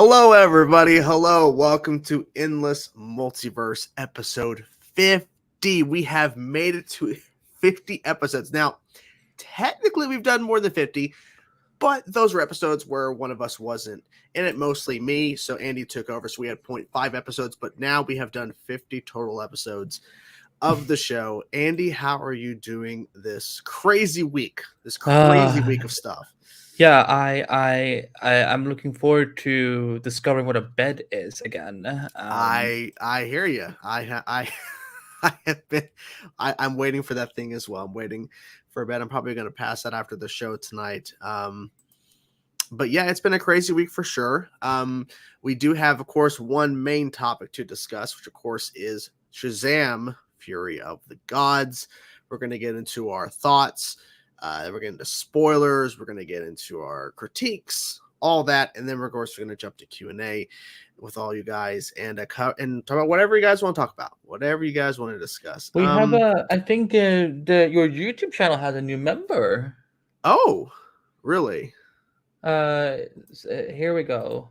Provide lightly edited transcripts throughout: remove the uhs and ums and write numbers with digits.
Hello, everybody. Hello. Welcome to Endless Multiverse episode 50. We have made it to 50 episodes. Now, technically, we've done more than 50, but those were episodes where one of us wasn't in it, mostly me. So Andy took over. So we had 0.5 episodes, but now we have done 50 total episodes of the show. Andy, how are you doing this crazy week? This crazy week of stuff. Yeah, I'm looking forward to discovering what a bed is again. I hear you. I have been. I'm waiting for that thing as well. I'm waiting for a bed. I'm probably going to pass that after the show tonight. But yeah, it's been a crazy week for sure. We do have, of course, one main topic to discuss, which of course is Shazam: Fury of the Gods. We're going to get into our thoughts. We're getting into spoilers. We're going to get into our critiques, all that, and then of course we're going to jump to Q&A with all you guys and talk about whatever you guys want to talk about, whatever you guys want to discuss. We have I think your YouTube channel has a new member. Oh, really? Here we go.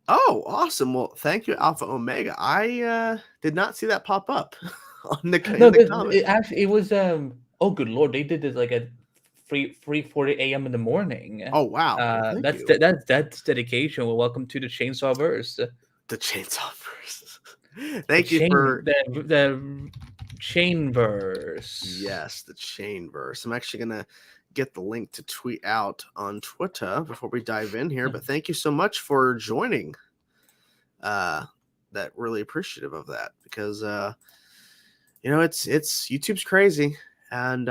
Oh, awesome. Well, thank you, Alpha Omega. I did not see that pop up on the comment. It was oh good lord, they did this like at 3:40 a.m. in the morning. Oh wow. Well, thank that's you. that's dedication. Well, welcome to the Chainsawverse. The Chainsawverse. Thank you for the Chainverse. Yes, the Chainverse. I'm actually gonna get the link to tweet out on Twitter before we dive in here. But thank you so much for joining. That really appreciative of that because it's YouTube's crazy. And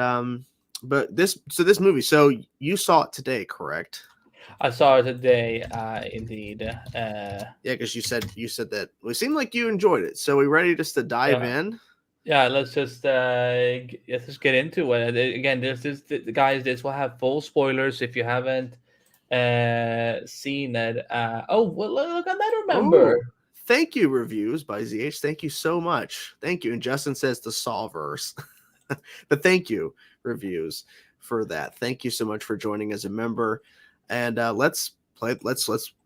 but this movie, so you saw it today, correct? I saw it today, indeed. Yeah, because you said that it seemed like you enjoyed it. So we ready just to dive in? Yeah, let's just get into it. Again, guys. This will have full spoilers if you haven't seen it. Oh, well, look, I might remember. Ooh, thank you, reviews by ZH. Thank you so much. Thank you. And Justin says the Sawverse. But thank you, reviews, for that. Thank you so much for joining as a member. And let's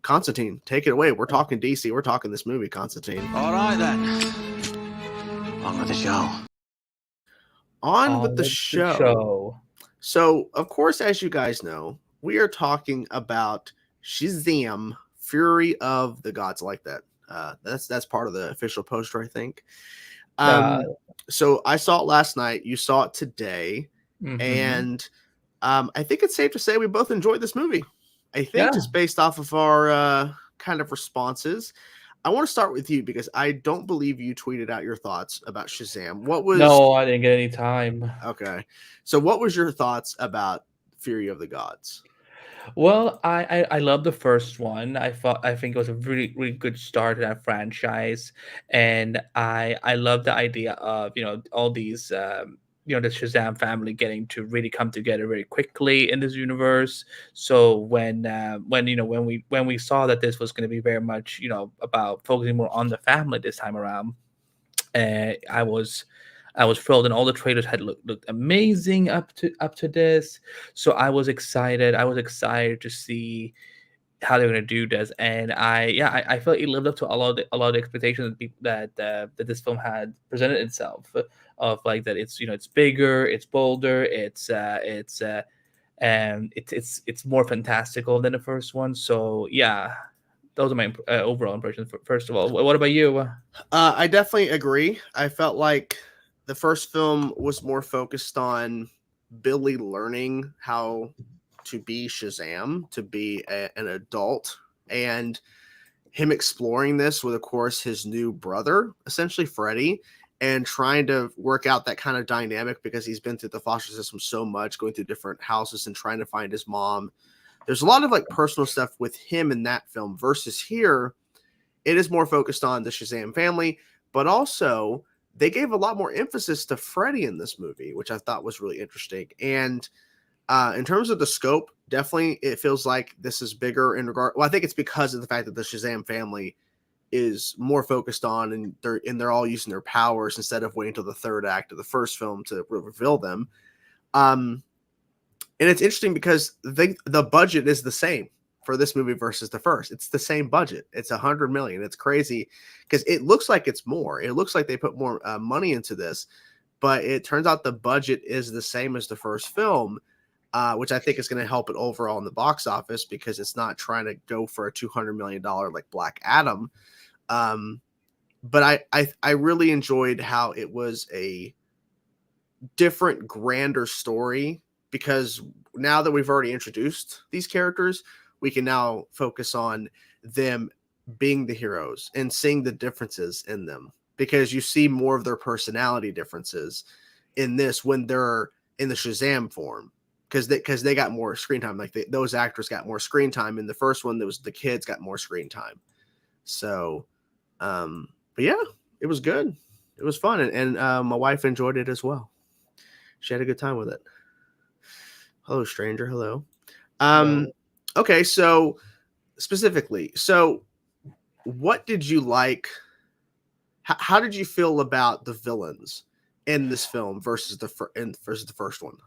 Constantine, take it away. We're talking DC. We're talking this movie, Constantine. All right then. On with the show. On with the show. So, of course, as you guys know, we are talking about Shazam: Fury of the Gods. I like that. That's part of the official poster, I think. So I saw it last night. You saw it today, and I think it's safe to say we both enjoyed this movie. I think just based off of our kind of responses. I want to start with you because I don't believe you tweeted out your thoughts about Shazam. No, I didn't get any time. Okay. So what was your thoughts about Fury of the Gods? Well, I love the first one. I think it was a really, really good start to that franchise. And I love the idea of, all these the Shazam family getting to really come together very quickly in this universe. So when we saw that this was going to be very much about focusing more on the family this time around, I was thrilled, and all the trailers had looked amazing up to this. So I was excited. I was excited to see how they're going to do this, and I felt it lived up to a lot of the expectations that this film had presented itself, of like that it's bigger, it's bolder, it's more fantastical than the first one. So yeah, those are my overall impressions. First of all, what about you? I definitely agree. I felt like the first film was more focused on Billy learning how to be Shazam, to be an adult, and him exploring this with, of course, his new brother, essentially Freddy, and trying to work out that kind of dynamic because he's been through the foster system so much, going through different houses and trying to find his mom. There's a lot of like personal stuff with him in that film versus here. It is more focused on the Shazam family, but also they gave a lot more emphasis to Freddy in this movie, which I thought was really interesting. And in terms of the scope, definitely it feels like this is bigger in regard. Well, I think it's because of the fact that the Shazam family is more focused on, and they're all using their powers instead of waiting until the third act of the first film to reveal them. And it's interesting because the budget is the same. for this movie versus the first. It's the same budget. It's $100 million. It's crazy because it looks like it's more. It looks like they put more money into this, but it turns out the budget is the same as the first film, which I think is going to help it overall in the box office because it's not trying to go for a $200 million like Black Adam. But I really enjoyed how it was a different, grander story because now that we've already introduced these characters, we can now focus on them being the heroes and seeing the differences in them because you see more of their personality differences in this when they're in the Shazam form because they got more screen time. Like those actors got more screen time. In the first one, there was the kids got more screen time. So, but yeah, it was good. It was fun. And my wife enjoyed it as well. She had a good time with it. Hello, stranger. Hello. Okay, so specifically, what did you like? How did you feel about the villains in this film versus the first one?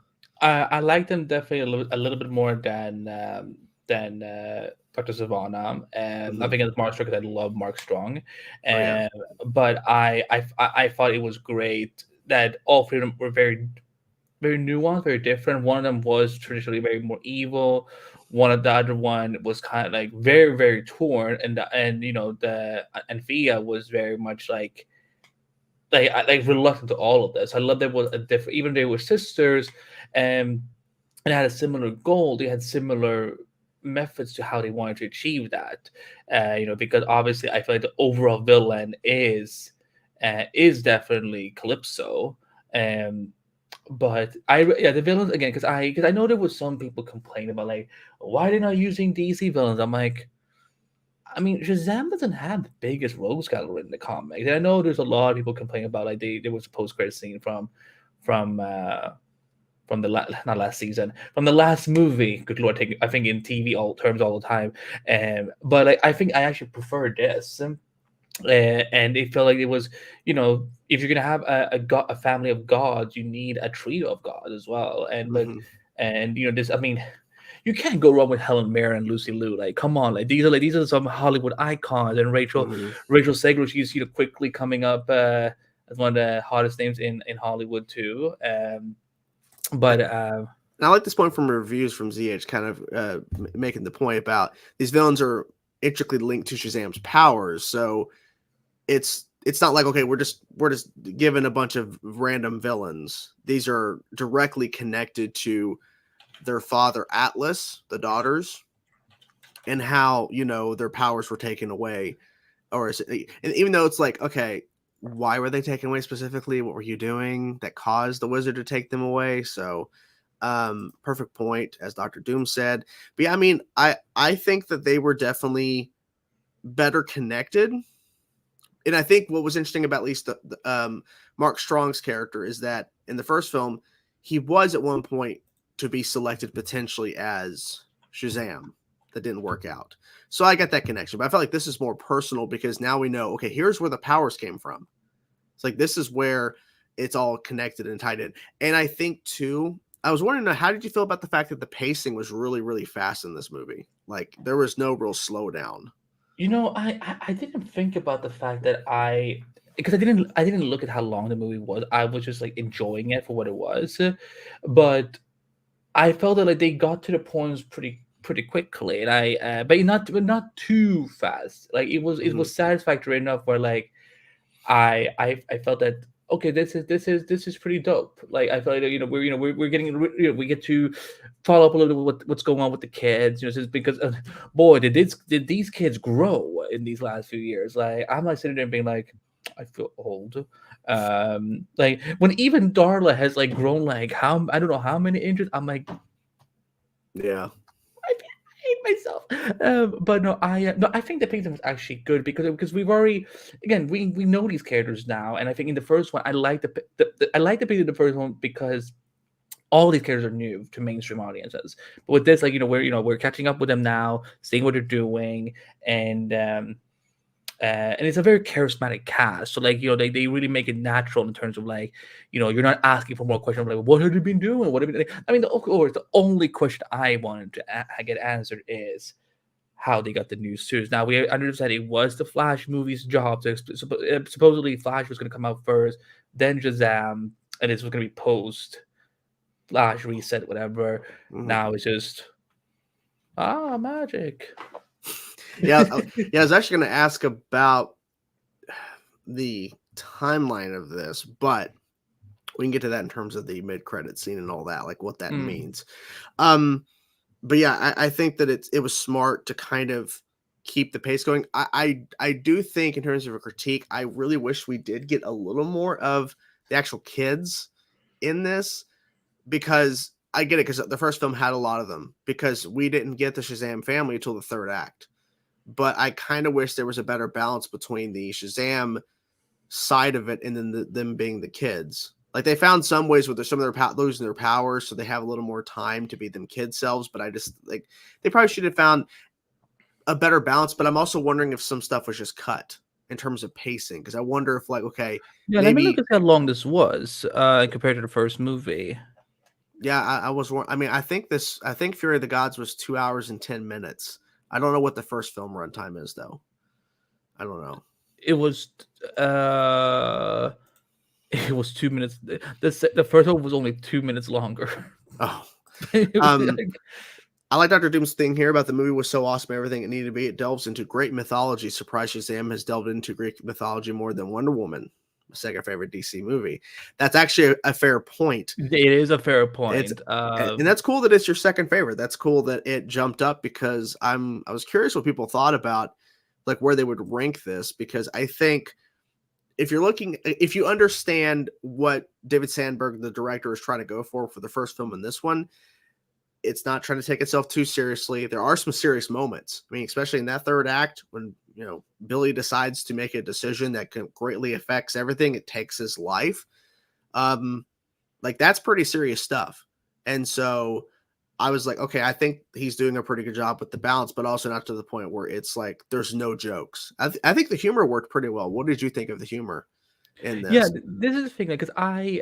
I like them definitely a little bit more than Dr. Savannah. And I think it's Mark Strong because I love Mark Strong. But I thought it was great that all three of them were very, very nuanced, very different. One of them was traditionally very more evil. The other one was kind of like very, very torn, and Thea was very much like reluctant to all of this. I love there was a different, even they were sisters, and had a similar goal. They had similar methods to how they wanted to achieve that. Because obviously I feel like the overall villain is definitely Calypso. But the villains again, because I know there was some people complaining about like why they're not using DC villains. I'm like, I mean, Shazam doesn't have the biggest rogues gallery in the comics. And I know there's a lot of people complaining about like there was a post credit scene from the not last season, from the last movie. Good lord, I think in TV terms all the time. But like, I think I actually prefer this. And it felt like it was, if you're gonna have a family of gods, you need a trio of gods as well. And this, I mean, you can't go wrong with Helen Mirren and Lucy Liu. Like, come on, like these are some Hollywood icons. And Rachel Segler, she's quickly coming up as one of the hottest names in Hollywood too. But I like this point from reviews from ZH, kind of making the point about these villains are intricately linked to Shazam's powers, so it's not like, okay, we're just given a bunch of random villains. These are directly connected to their father Atlas, the daughters, and how their powers were taken away, or is it, and even though it's like, okay, why were they taken away specifically? What were you doing that caused the wizard to take them away? So perfect point, as Dr. Doom said. But yeah, I mean, I think that they were definitely better connected. And I think what was interesting about at least the Mark Strong's character is that in the first film, he was at one point to be selected potentially as Shazam. That didn't work out. So I got that connection. But I felt like this is more personal because now we know, okay, here's where the powers came from. It's like this is where it's all connected and tied in. And I think, too, I was wondering, how did you feel about the fact that the pacing was really, really fast in this movie? Like, there was no real slowdown. I didn't think about the fact that because I didn't look at how long the movie was. I was just like enjoying it for what it was, but I felt that like they got to the points pretty quickly, and but not too fast. Like it was satisfactory enough where like I felt that okay, this is pretty dope. Like I felt like we're getting we get to follow up a little bit what's going on with the kids. Just because boy did these kids grow in these last few years. Like I'm like sitting there being like, I feel old. Like when even Darla has like grown like I don't know how many inches. I'm like, yeah. I hate myself. But no, I think the pacing was actually good because we've already again we know these characters now, and I think in the first one I like the pacing of the first one because all these characters are new to mainstream audiences. But with this, like we're catching up with them now, seeing what they're doing, and it's a very charismatic cast. So like they really make it natural in terms of like you're not asking for more questions like what have you been doing? What have you been? I mean, the only question I wanted to get answered is how they got the new suits. Now we understand it was the Flash movie's job to supposedly Flash was going to come out first, then Shazam, and this was going to be post Flash reset, whatever. Now it's just magic. Yeah, I was actually going to ask about the timeline of this, but we can get to that in terms of the mid-credit scene and all that, like what that means. But yeah, I think that it was smart to kind of keep the pace going. I do think in terms of a critique, I really wish we did get a little more of the actual kids in this, because I get it, because the first film had a lot of them, because we didn't get the Shazam family until the third act. But I kind of wish there was a better balance between the Shazam side of it and then them being the kids. Like, they found some ways where some of their losing their powers, so they have a little more time to be them kid selves. But I just like they probably should have found a better balance. But I'm also wondering if some stuff was just cut in terms of pacing, because I wonder if, like, okay, Yeah, let me look at how long this was compared to the first movie. Yeah, I mean, I think Fury of the Gods was 2 hours and 10 minutes. I don't know what the first film runtime is, though. I don't know. It was 2 minutes. The first one was only 2 minutes longer. Oh, I like Dr. Doom's thing here about the movie was so awesome, everything it needed to be. It delves into great mythology. Surprise, Shazam has delved into Greek mythology more than Wonder Woman, my second favorite DC movie. That's actually a fair point. It is a fair point. And that's cool that it's your second favorite. That's cool that it jumped up, because I was curious what people thought about, like, where they would rank this, because I think if you understand what David Sandberg, the director, is trying to go for the first film and this one, it's not trying to take itself too seriously. There are some serious moments. I mean, especially in that third act when, Billy decides to make a decision that greatly affects everything. It takes his life. Like, that's pretty serious stuff. And so I was like, okay, I think he's doing a pretty good job with the balance, but also not to the point where it's like there's no jokes. I think the humor worked pretty well. What did you think of the humor in this? Yeah, this is the thing, because I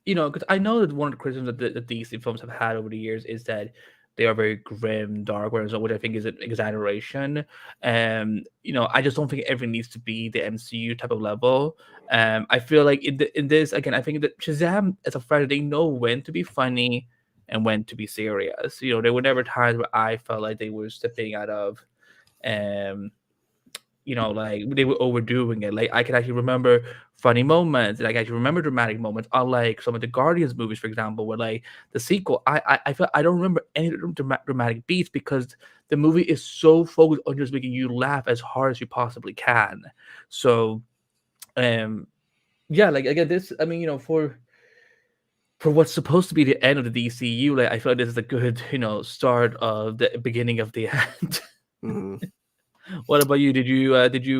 know that one of the criticisms that the DC films have had over the years is that they are very grim, dark, which I think is an exaggeration. I just don't think it ever needs to be the MCU type of level. I feel like in this, again, I think that Shazam as a fighter, they know when to be funny and when to be serious. There were never times where I felt like they were stepping out of like they were overdoing it. Like, I can actually remember funny moments, and I can actually remember dramatic moments, unlike some of the Guardians movies, for example, where, like, the sequel, I feel I don't remember any dramatic beats, because the movie is so focused on just making you laugh as hard as you possibly can. So, yeah, like, again, this, I mean, for what's supposed to be the end of the DCU, like, I feel like this is a good, start of the beginning of the end. Mm-hmm. What about you? Did you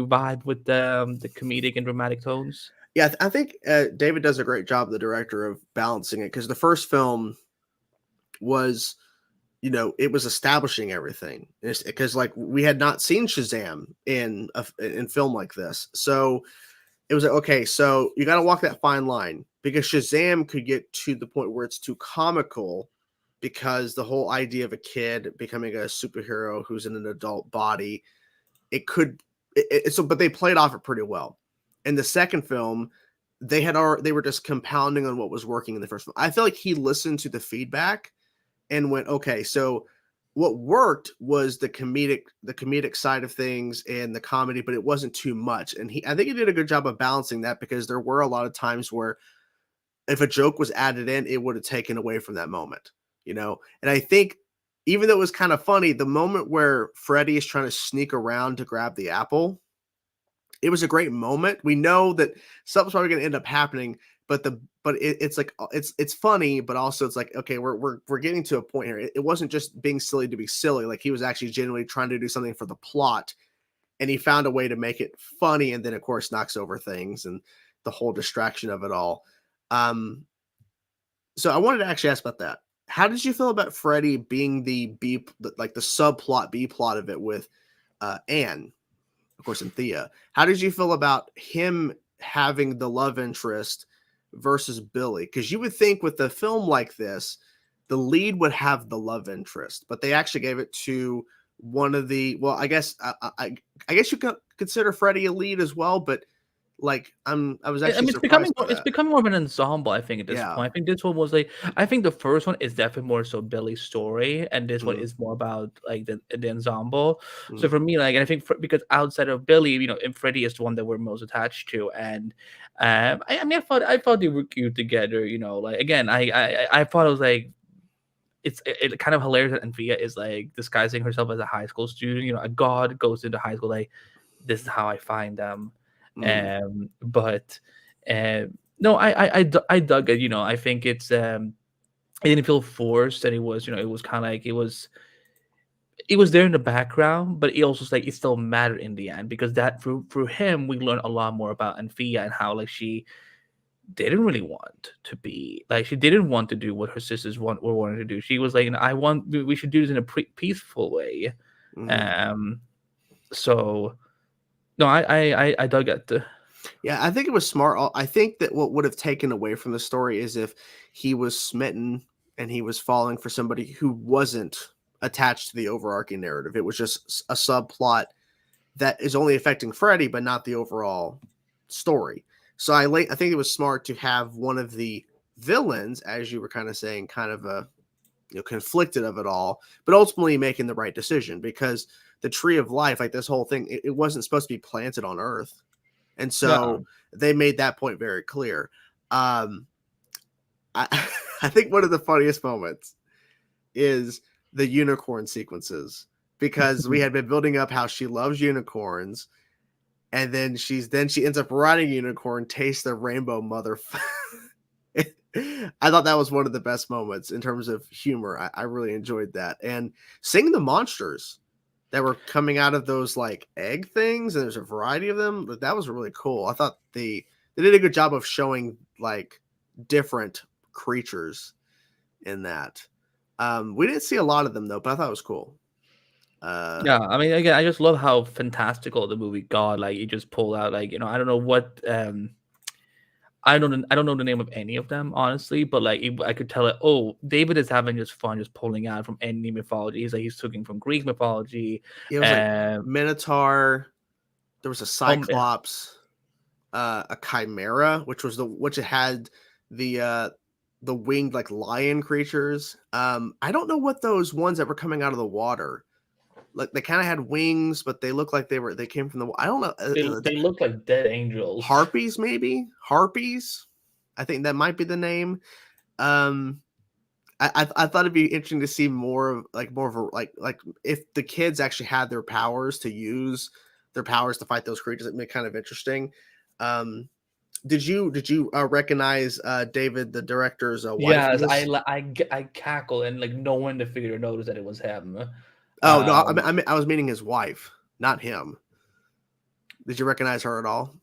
vibe with the comedic and dramatic tones? Yeah, I think David does a great job, the director, of balancing it, because the first film was, it was establishing everything, because, like, we had not seen Shazam in film like this, so it was like, okay, so you got to walk that fine line, because Shazam could get to the point where it's too comical, because the whole idea of a kid becoming a superhero who's in an adult body, but they played off it pretty well. In the second film, they were just compounding on what was working in the first film. I feel like he listened to the feedback and went, okay, so what worked was the comedic side of things and the comedy, but it wasn't too much. And I think he did a good job of balancing that, because there were a lot of times where if a joke was added in, it would have taken away from that moment, And I think, even though it was kind of funny, the moment where Freddy is trying to sneak around to grab the apple, it was a great moment. We know that something's probably going to end up happening, but it's like, it's funny, but also it's like, okay, we're getting to a point here. It wasn't just being silly to be silly. Like, he was actually genuinely trying to do something for the plot, and he found a way to make it funny, and then, of course, knocks over things and the whole distraction of it all. So I wanted to actually ask about that. How did you feel about Freddy being the subplot B plot of it with Anne, of course, and Thea? How did you feel about him having the love interest versus Billy? Because you would think with a film like this, the lead would have the love interest, but they actually gave it to one of the well, I guess you could consider Freddy a lead as well, but like I was I actually mean, surprised by it's that. becoming more of an ensemble, I think, at this Yeah. point. I think this one was like I think the first one is definitely more so Billy's story, and this one Mm, is more about like the ensemble. So mm, for me, like, and I think because outside of Billy, and Freddy is the one that we're most attached to, and I mean, I thought they were cute together. Like again, I thought it was like it kind of hilarious that Anthea is like disguising herself as a high school student. A god goes into high school like this is how I find them. mm. But no, I dug it. I think it didn't feel forced, and it was kind of like it was there in the background, but it also like it still mattered in the end because that through him we learned a lot more about Anthea and how like she didn't really want to be like she didn't want to do what her sisters were wanting to do. She was like, I want we should do this in a peaceful way. Mhm. Um, so no, I dug it. Yeah, I think it was smart. I think that what would have taken away from the story is if he was smitten and he was falling for somebody who wasn't attached to the overarching narrative. It was just a subplot that is only affecting Freddy, but not the overall story. So I think it was smart to have one of the villains, as you were kind of saying, kind of a conflicted of it all, but ultimately making the right decision because the tree of life, like this whole thing, it wasn't supposed to be planted on Earth, and Yeah. so they made that point very clear. I I think one of the funniest moments is the unicorn sequences because we had been building up how she loves unicorns, and then she ends up riding a unicorn, taste the rainbow mother. I thought that was one of the best moments in terms of humor. I really enjoyed that. And seeing the monsters that were coming out of those like egg things, and there's a variety of them, that was really cool. I thought they did a good job of showing like different creatures in that. We didn't see a lot of them though, but I thought it was cool. Yeah, I mean, again, I just love how fantastical the movie got. Like, it just pulled out, like, I don't know what, I don't know the name of any of them, honestly, but like, I could tell it. Oh, David is having just fun, just pulling out from any mythology. He's taking from Greek mythology, It was like um, Minotaur. There was a yeah, Cyclops, a Chimera, which it had the winged like lion creatures. I don't know what those ones that were coming out of the water. Like they kind of had wings, but they looked like they came from the. I don't know. they look like dead angels. Harpies, maybe harpies. I think that might be the name. Um, I thought it'd be interesting to see more of a like if the kids actually had their powers to use their powers to fight those creatures. It'd be kind of interesting. Um, did you recognize David, the director's wife in Yes, this? I cackle and like no one in the theater noticed that it was him. Oh no, Um, I was meaning his wife, not him. Did you recognize her at all?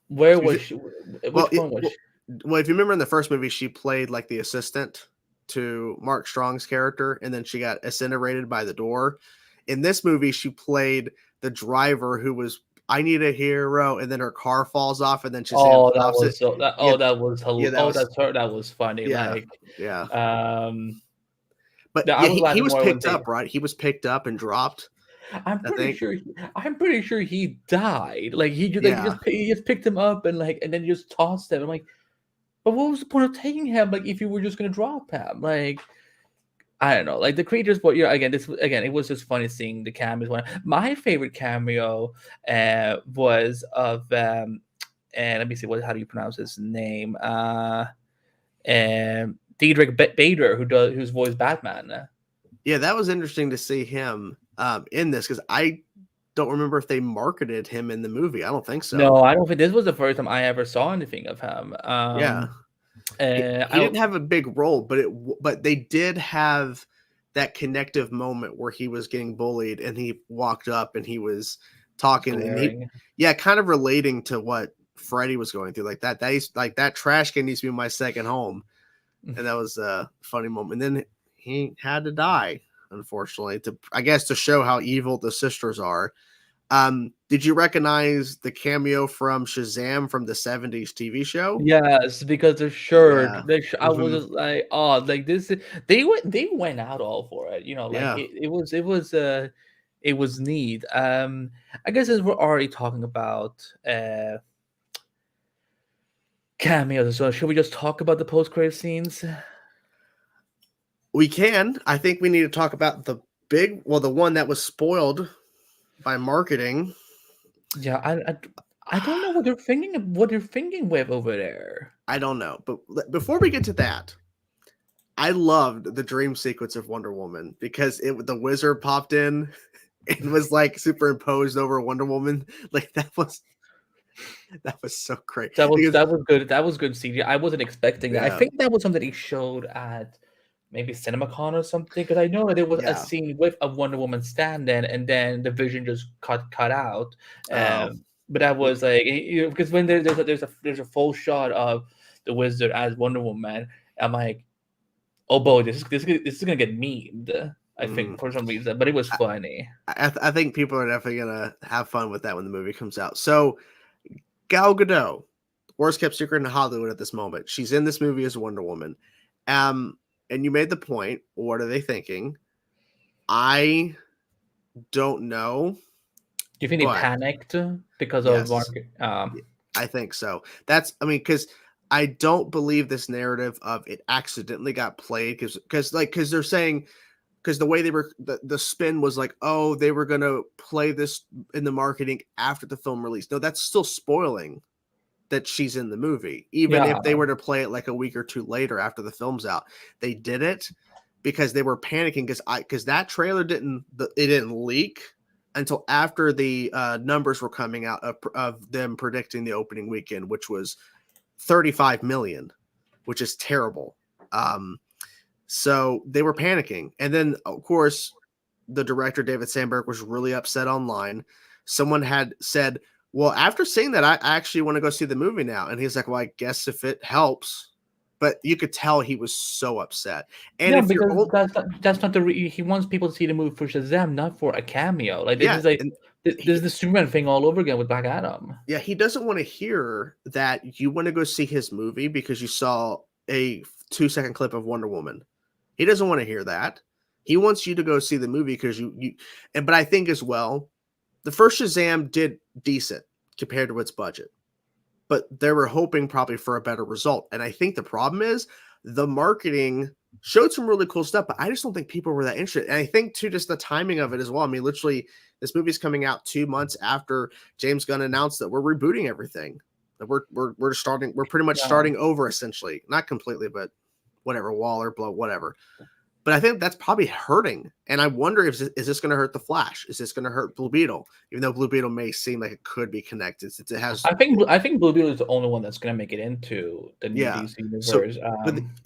where She was was- she? Well, Which one was she? well, if you remember in the first movie, she played like the assistant to Mark Strong's character, and then she got incinerated by the door. In this movie, she played the driver who was I need a hero, and then her car falls off, and then Shazam Oh, that stops it. was so that Yeah, oh, that was yeah, that oh, was that's her. That was funny. yeah, Like, yeah. um, But no, I yeah, was he laughing was more when picked they. up, right? He was picked up and dropped, I think. I'm pretty sure he died. Like Yeah, he just picked him up and like and then just tossed him. I'm like, but what was the point of taking him? Like, if you were just gonna drop him, like. I don't know, like the creatures, but again, it was just funny seeing the cameos. One, my favorite cameo was of and let me see how do you pronounce his name? Diedrich Bader, who's voiced Batman. yeah, that was interesting to see him in this because I don't remember if they marketed him in the movie. I don't think so. No, I don't think this was the first time I ever saw anything of him. Yeah, he I didn't have a big role, but they did have that connective moment where he was getting bullied and he walked up and he was talking and glaring. yeah, kind of relating to what Freddie was going through, like that trash can needs to be my second home, and that was a funny moment. And then he had to die, unfortunately, I guess to show how evil the sisters are. Did you recognize the cameo from Shazam from the 70s TV show? Yes, because the Yeah. shirt, I was Mhm. just like, oh, like this. They went out all for it, like Yeah. it was. it was neat. I guess as we're already talking about cameos, so should we just talk about the post-credit scenes? We can. I think we need to talk about the the one that was spoiled by marketing. Yeah, I don't know what they're thinking. What they're thinking with over there. I don't know, but before we get to that, I loved the dream sequence of Wonder Woman because the wizard popped in and was like superimposed over Wonder Woman. Like that was so great. That was Because, that was good. That was good CG. I wasn't expecting that. I yeah, think that was something he showed at maybe CinemaCon or something. Because I know that there was a yeah. scene with a Wonder Woman stand-in, and then the Vision just cut out. Oh, But that was like because when there's a full shot of the Wizard as Wonder Woman, I'm like, oh boy, this is gonna get memed. I think for some reason, but it was funny. I think people are definitely gonna have fun with that when the movie comes out. So Gal Gadot, worst kept secret in Hollywood at this moment. She's in this movie as Wonder Woman. And you made the point. What are they thinking? I don't know. Do you think they But panicked because of yes, market? I think so. Because I don't believe this narrative of it accidentally got played because they're saying because the way they were the spin was like, oh, they were gonna play this in the marketing after the film release. No, that's still spoiling that she's in the movie, even Yeah, if they were to play it like a week or two later after the film's out. They did it because they were panicking because that trailer didn't leak until after the numbers were coming out of them predicting the opening weekend, which was 35 million, which is terrible. So they were panicking. And then, of course, the director, David Sandberg, was really upset online. Someone had said, well, after seeing that, I actually want to go see the movie now. And he's like, well, I guess if it helps. But you could tell he was so upset. And yeah, if you're because old, that's not he wants people to see the movie for Shazam, not for a cameo. Like this yeah, is like and this is he, the Superman thing all over again with Black Adam. yeah, he doesn't want to hear that you want to go see his movie because you saw a 2-second clip of Wonder Woman. He doesn't want to hear that. He wants you to go see the movie because but I think as well, the first Shazam did decent compared to its budget, but they were hoping probably for a better result. And I think the problem is the marketing showed some really cool stuff, but I just don't think people were that interested. And I think too, just the timing of it as well. I mean, literally this movie's coming out 2 months after James Gunn announced that we're rebooting everything. That we're pretty much Yeah. starting over essentially, not completely, but whatever, Waller, blow, whatever. But I think that's probably hurting. And I wonder is this going to hurt the Flash? Is this going to hurt Blue Beetle? Even though Blue Beetle may seem like it could be connected, since it has. I think Blue Beetle is the only one that's gonna make it into the new DC universe. So,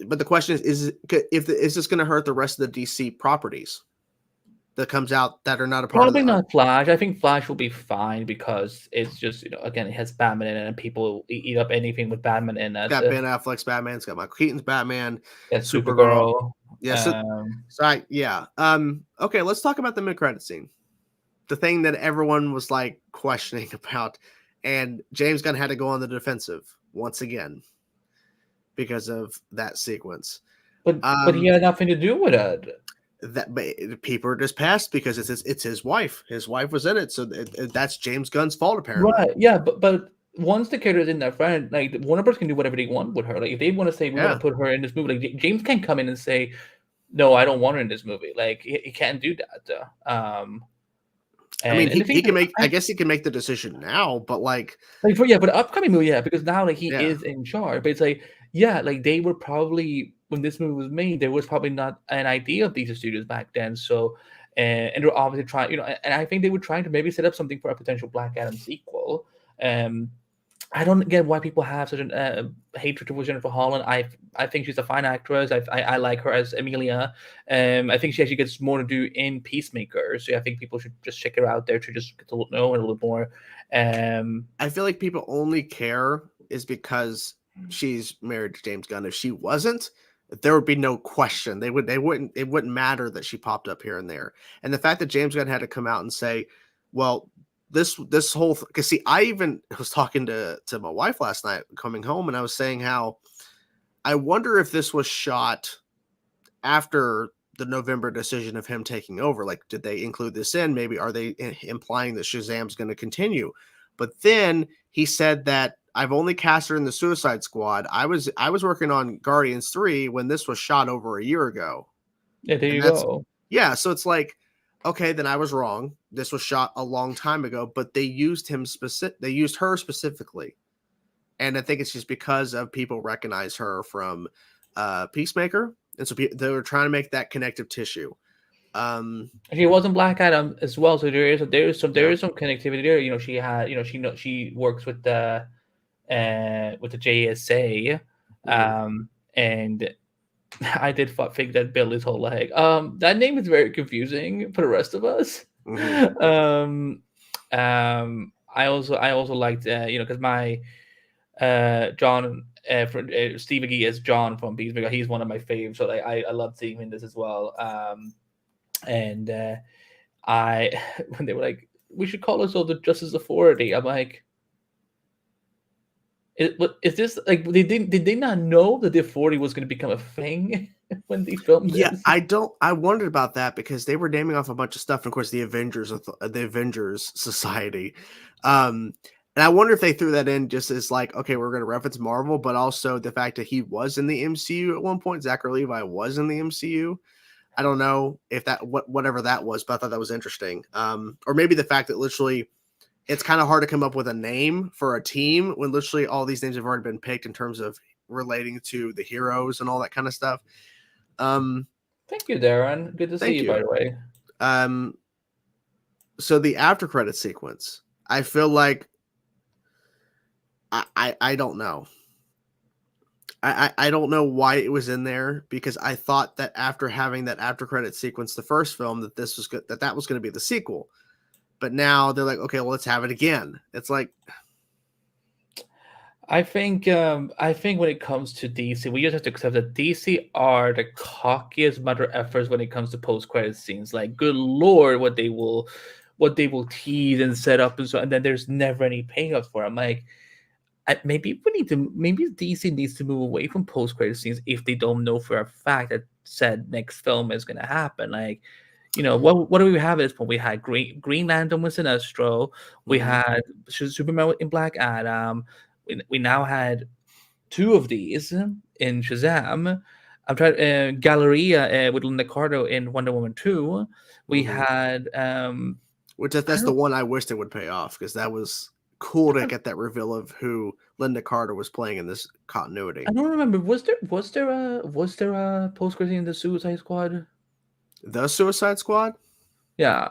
but the question is this going to hurt the rest of the DC properties that comes out that are not a part probably of the? not Flash. I think Flash will be fine because it's just again it has Batman in it and people eat up anything with Batman in it. It's got Ben Affleck's Batman. It's got Michael Keaton's Batman. Yeah, Supergirl. Supergirl. Yeah. Okay, let's talk about the mid-credit scene. The thing that everyone was like questioning about, and James Gunn had to go on the defensive once again because of that sequence. But he had nothing to do with it. That people are just past because it's his wife. His wife was in it, so that's James Gunn's fault apparently. Right? Yeah, but once the character's in that friend, like Warner Bros. Can do whatever they want with her. Like if they want to say we want to put her in this movie, like James can't come in and say, no, I don't want her in this movie. Like he can't do that. I mean, he can make. I guess he can make the decision now, but for the upcoming movie, because now he is in charge. But it's like, like they were probably when this movie was made, there was probably not an idea of these studios back then. So, and they're obviously trying, and I think they were trying to maybe set up something for a potential Black Adam sequel. I don't get why people have such a hatred towards Jennifer Holland. I think she's a fine actress. I like her as Emilia. I think she actually gets more to do in Peacemaker. So I think people should just check her out there to just get to know her a little more. I feel like people only care is because she's married to James Gunn. If she wasn't, there would be no question. It wouldn't matter that she popped up here and there. And the fact that James Gunn had to come out and say, well, this whole because see, I even was talking to my wife last night coming home, and I was saying how I wonder if this was shot after the November decision of him taking over. Like, did they include this in? Maybe are they implying that Shazam's going to continue? But then he said that I've only cast her in the Suicide Squad. I was working on Guardians 3 when this was shot over a year ago. Yeah, there And you that's go. yeah, so it's like, okay, then I was wrong. This was shot a long time ago, but they used her specifically. And I think it's just because of people recognize her from Peacemaker, and so they were trying to make that connective tissue. She wasn't Black Adam as well, so there is some Yeah. connectivity there. You know, she had, you know, she works with the JSA, and I did think that Billy's whole like that name is very confusing for the rest of us. I also liked you know, because my John Steve McGee is John from Peacemaker. He's one of my faves, so like I love seeing him in this as well. And I when they were like, we should call ourselves the Justice Authority, I'm like, is this like did they not know that the Authority was going to become a thing when they filmed this? Yeah, I wondered about that because they were naming off a bunch of stuff, and of course the Avengers Society. And I wonder if they threw that in just as like, okay, we're going to reference Marvel, but also the fact that he was in the MCU at one point. Zachary Levi was in the MCU. I don't know if that whatever that was, but I thought that was interesting. Or maybe the fact that literally it's kind of hard to come up with a name for a team when literally all these names have already been picked in terms of relating to the heroes and all that kind of stuff. Thank you, Darren. Good to see you, by the way. So the after credit sequence, I feel like I don't know. I don't know why it was in there, because I thought that after having that after credit sequence the first film that this was good, that was going to be the sequel. But now they're like, okay, well, let's have it again. It's like, I think when it comes to DC, we just have to accept that DC are the cockiest mother effers when it comes to post credit scenes. Like, good lord, what they will tease and set up, and then there's never any payoff for it. I'm like, maybe DC needs to move away from post credit scenes if they don't know for a fact that said next film is going to happen. Like, you know, what do we have at this point? We had Green Lantern with Sinestro. We had Superman in Black Adam. We now had two of these in Shazam. I'm trying Galleria with Linda Carter in Wonder Woman 2. We had which that's the one I wish they would pay off, because that was cool to get that reveal of who Linda Carter was playing in this continuity. I don't remember. Was there a post credit in the Suicide Squad? The Suicide Squad? Yeah.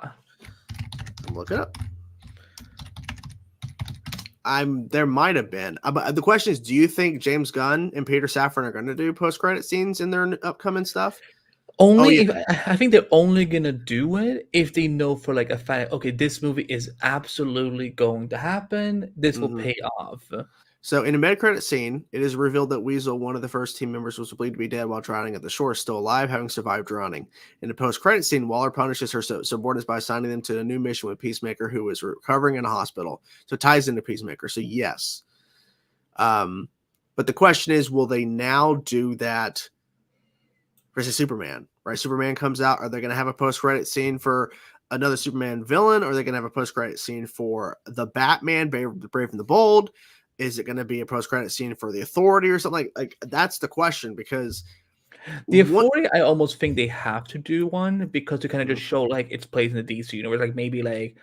Look it up. There might have been. But the question is, do you think James Gunn and Peter Safran are going to do post-credit scenes in their upcoming stuff? I think they're only going to do it if they know for like a fact, okay, this movie is absolutely going to happen. This will pay off. So in a mid-credit scene, it is revealed that Weasel, one of the first team members, was believed to be dead while drowning at the shore, still alive, having survived drowning. In the post-credit scene, Waller punishes her subordinates by assigning them to a new mission with Peacemaker, who is recovering in a hospital. So it ties into Peacemaker. So yes. But the question is, will they now do that versus Superman? Right? Superman comes out. Are they going to have a post-credit scene for another Superman villain? Or are they going to have a post-credit scene for the Batman, Brave and the Bold? Is it going to be a post-credit scene for the Authority or something? Like that's the question, because the Authority, I almost think they have to do one, because to kind of just show like it's plays in the DC universe, like maybe like,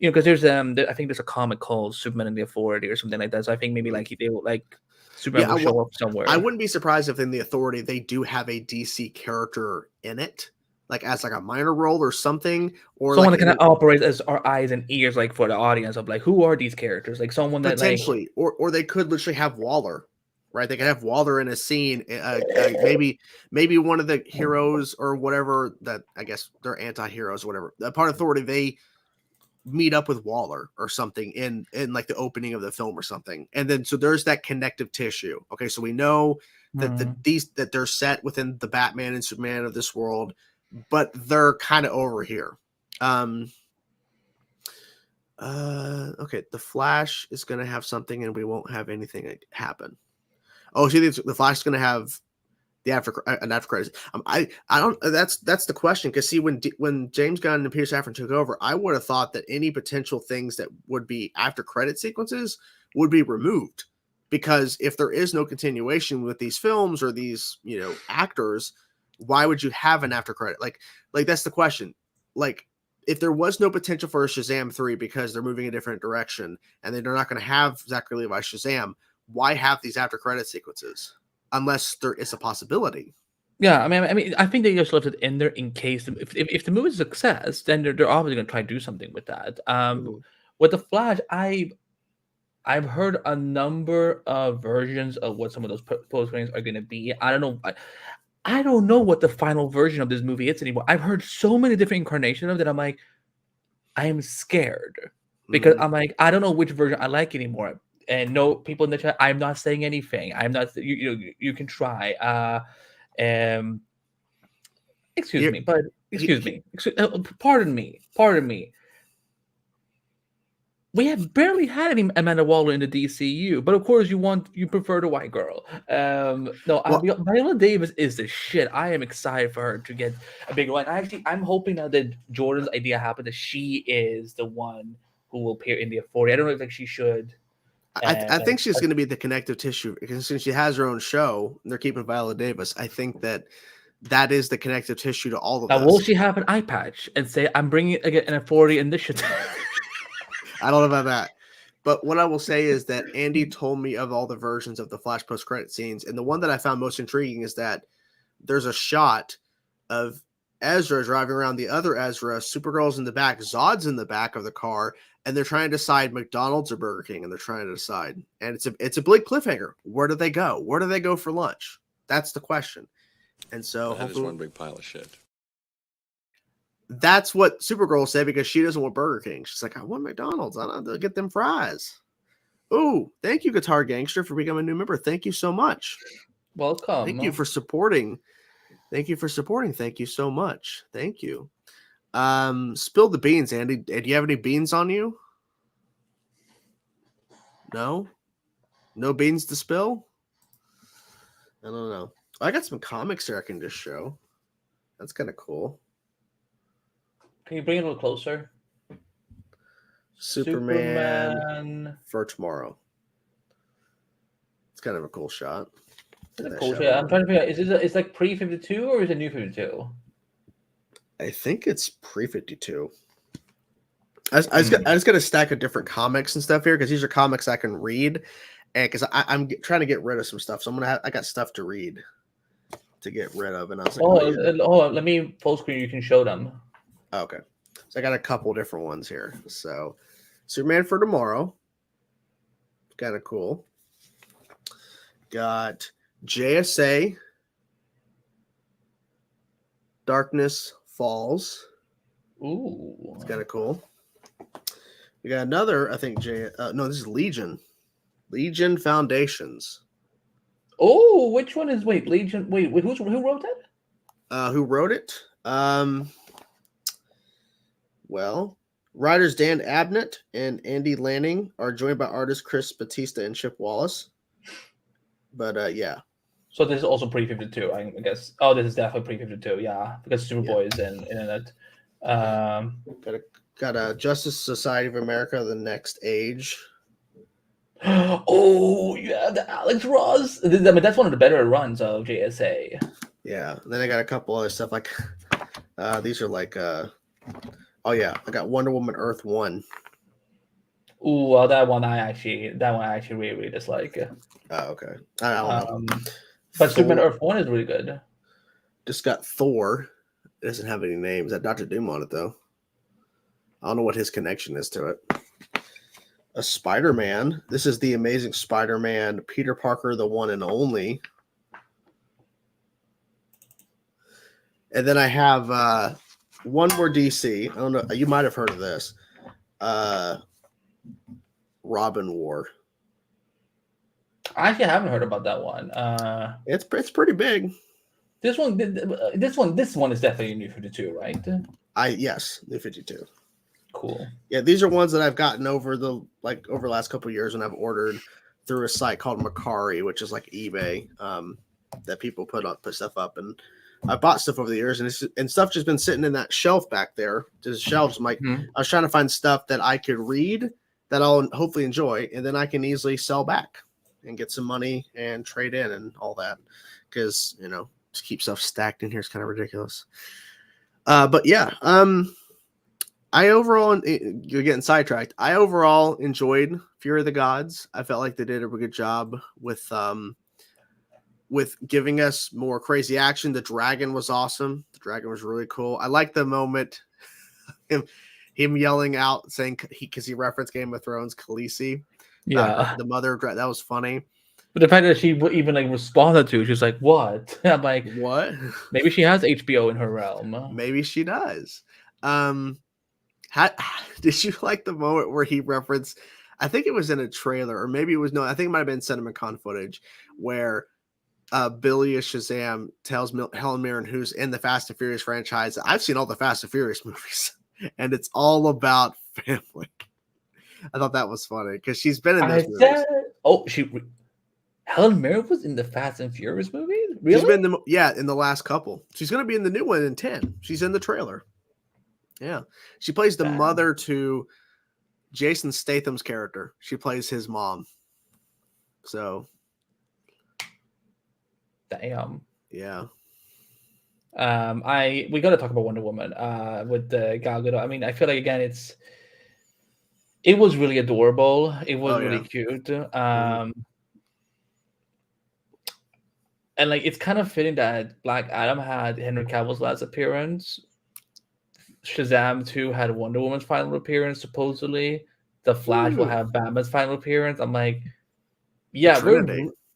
you know, because there's I think there's a comic called Superman and the Authority or something like that. So I think maybe like they will like Superman will show up somewhere. I wouldn't be surprised if in the Authority they do have a DC character in it, like as like a minor role or something, or someone like that kind of operates as our eyes and ears, like for the audience of like, who are these characters? Like someone that potentially, like, or they could literally have Waller, right? They could have Waller in a scene, maybe one of the heroes or whatever that, I guess they're anti-heroes or whatever. That part of Authority, they meet up with Waller or something in like the opening of the film or something, and then so there's that connective tissue. Okay, so we know that that they're set within the Batman and Superman of this world, but they're kind of over here. Okay, the Flash is going to have something, and we won't have anything happen. Oh, see, the Flash is going to have an after credits. I don't. That's the question. Because see, when James Gunn and Peter Safran took over, I would have thought that any potential things that would be after credit sequences would be removed. Because if there is no continuation with these films or these actors, why would you have an after credit? Like that's the question. Like, if there was no potential for a Shazam 3 because they're moving a different direction and they're not going to have Zachary Levi Shazam, why have these after credit sequences? Unless there is a possibility. Yeah, I mean, I think they just left it in there in case if the movie's a success, then they're obviously going to try to do something with that. With the Flash, I've heard a number of versions of what some of those post credits are going to be. I don't know. I don't know what the final version of this movie is anymore. I've heard so many different incarnations of it. I'm like, I am scared because I'm like, I don't know which version I like anymore. And no, people in the chat, I'm not saying anything. I'm not. You can try. Excuse me. Pardon me. We have barely had any Amanda Waller in the DCU, but of course you prefer the white girl. Viola Davis is the shit. I am excited for her to get a big one. I'm hoping now that Jordan's idea happened that she is the one who will appear in the 40. I don't know if she should. I think she's going to be the connective tissue because since she has her own show, and they're keeping Viola Davis. I think that is the connective tissue to all of now, this. will she have an eye patch and say, "I'm bringing an authority initiative"? I don't know about that, but what I will say is that Andy told me of all the versions of the Flash post credit scenes, and the one that I found most intriguing is that there's a shot of Ezra driving around the other Ezra, Supergirl's in the back, Zod's in the back of the car, and they're trying to decide McDonald's or Burger King, and they're trying to decide. And it's a big cliffhanger. Where do they go? Where do they go for lunch? That's the question. And so that is one big pile of shit. That's what Supergirl said because she doesn't want Burger King. She's like, I want McDonald's. I don't have to get them fries. Oh, thank you, Guitar Gangster, for becoming a new member. Thank you so much. Welcome. Thank you for supporting. Thank you so much. Thank you. Spill the beans, Andy. Do you have any beans on you? No? No beans to spill? I don't know. I got some comics here I can just show. That's kind of cool. Can you bring it a little closer? Superman for tomorrow. It's kind of a cool shot. Cool. Yeah, I'm trying to figure out, it's like pre-52 or is it new 52? I think it's pre-52. I just got a stack of different comics and stuff here because these are comics I can read, and because I'm trying to get rid of some stuff, so I got stuff to read to get rid of, and I was like, let me full screen. You can show them. Okay, so I got a couple different ones here. So, Superman for tomorrow, kind of cool. Got JSA, Darkness Falls. Ooh, it's kind of cool. We got another, I think, this is Legion Foundations. Oh, which one is Legion? Who wrote that? Who wrote it? Well, writers Dan Abnett and Andy Lanning are joined by artists Chris Batista and Chip Wallace. But yeah. So this is also pre-52, I guess. Oh, this is definitely pre-52, yeah, because Superboy is in it. Got a Justice Society of America: The Next Age. Oh yeah, the Alex Ross. I mean, that's one of the better runs of JSA. Yeah. And then I got a couple other stuff like these are like oh yeah, I got Wonder Woman Earth 1. Ooh, well, that one I actually really dislike. Oh, okay. I don't know. But Superman Earth 1 is really good. Just got Thor. It doesn't have any names. That Dr. Doom on it though. I don't know what his connection is to it. A Spider-Man. This is the Amazing Spider-Man, Peter Parker, the one and only. And then I have one more DC. I don't know. You might have heard of this. Robin War. I actually haven't heard about that one. It's pretty big. This one is definitely New 52, right? Yes, New 52. Cool. Yeah, these are ones that I've gotten over the last couple of years, and I've ordered through a site called Macari, which is like eBay. that people put stuff up, and I bought stuff over the years, and stuff just been sitting in that shelf back there. Just shelves. I was trying to find stuff that I could read that I'll hopefully enjoy, and then I can easily sell back and get some money and trade in and all that. Because to keep stuff stacked in here is kind of ridiculous. But yeah, I overall, you're getting sidetracked. I overall enjoyed Fury of the Gods. I felt like they did a good job with giving us more crazy action. The dragon was awesome. The dragon was really cool. I like the moment him yelling out saying because he referenced Game of Thrones, Khaleesi. Yeah, the mother. That was funny. But the fact that she even responded to, she was like, "What?" I'm like, "What?" Maybe she has HBO in her realm. Maybe she does. Did you like the moment where he referenced? I think it was in a trailer, or maybe it was I think it might have been CinemaCon footage where Billy as Shazam tells Helen Mirren, who's in the Fast and Furious franchise, I've seen all the Fast and Furious movies, and it's all about family. I thought that was funny because she's been in those movies. Helen Mirren was in the Fast and Furious movies? Really? She's been in the last couple. She's going to be in the new one in 10. She's in the trailer. Yeah. She plays the mother to Jason Statham's character. She plays his mom. So. Damn. Yeah. We got to talk about Wonder Woman with the Gal Gadot. I mean, I feel like, again, it was really adorable. It was really cute. And like, it's kind of fitting that Black Adam had Henry Cavill's last appearance. Shazam 2 had Wonder Woman's final appearance, supposedly. The Flash will have Batman's final appearance. I'm like, yeah, we're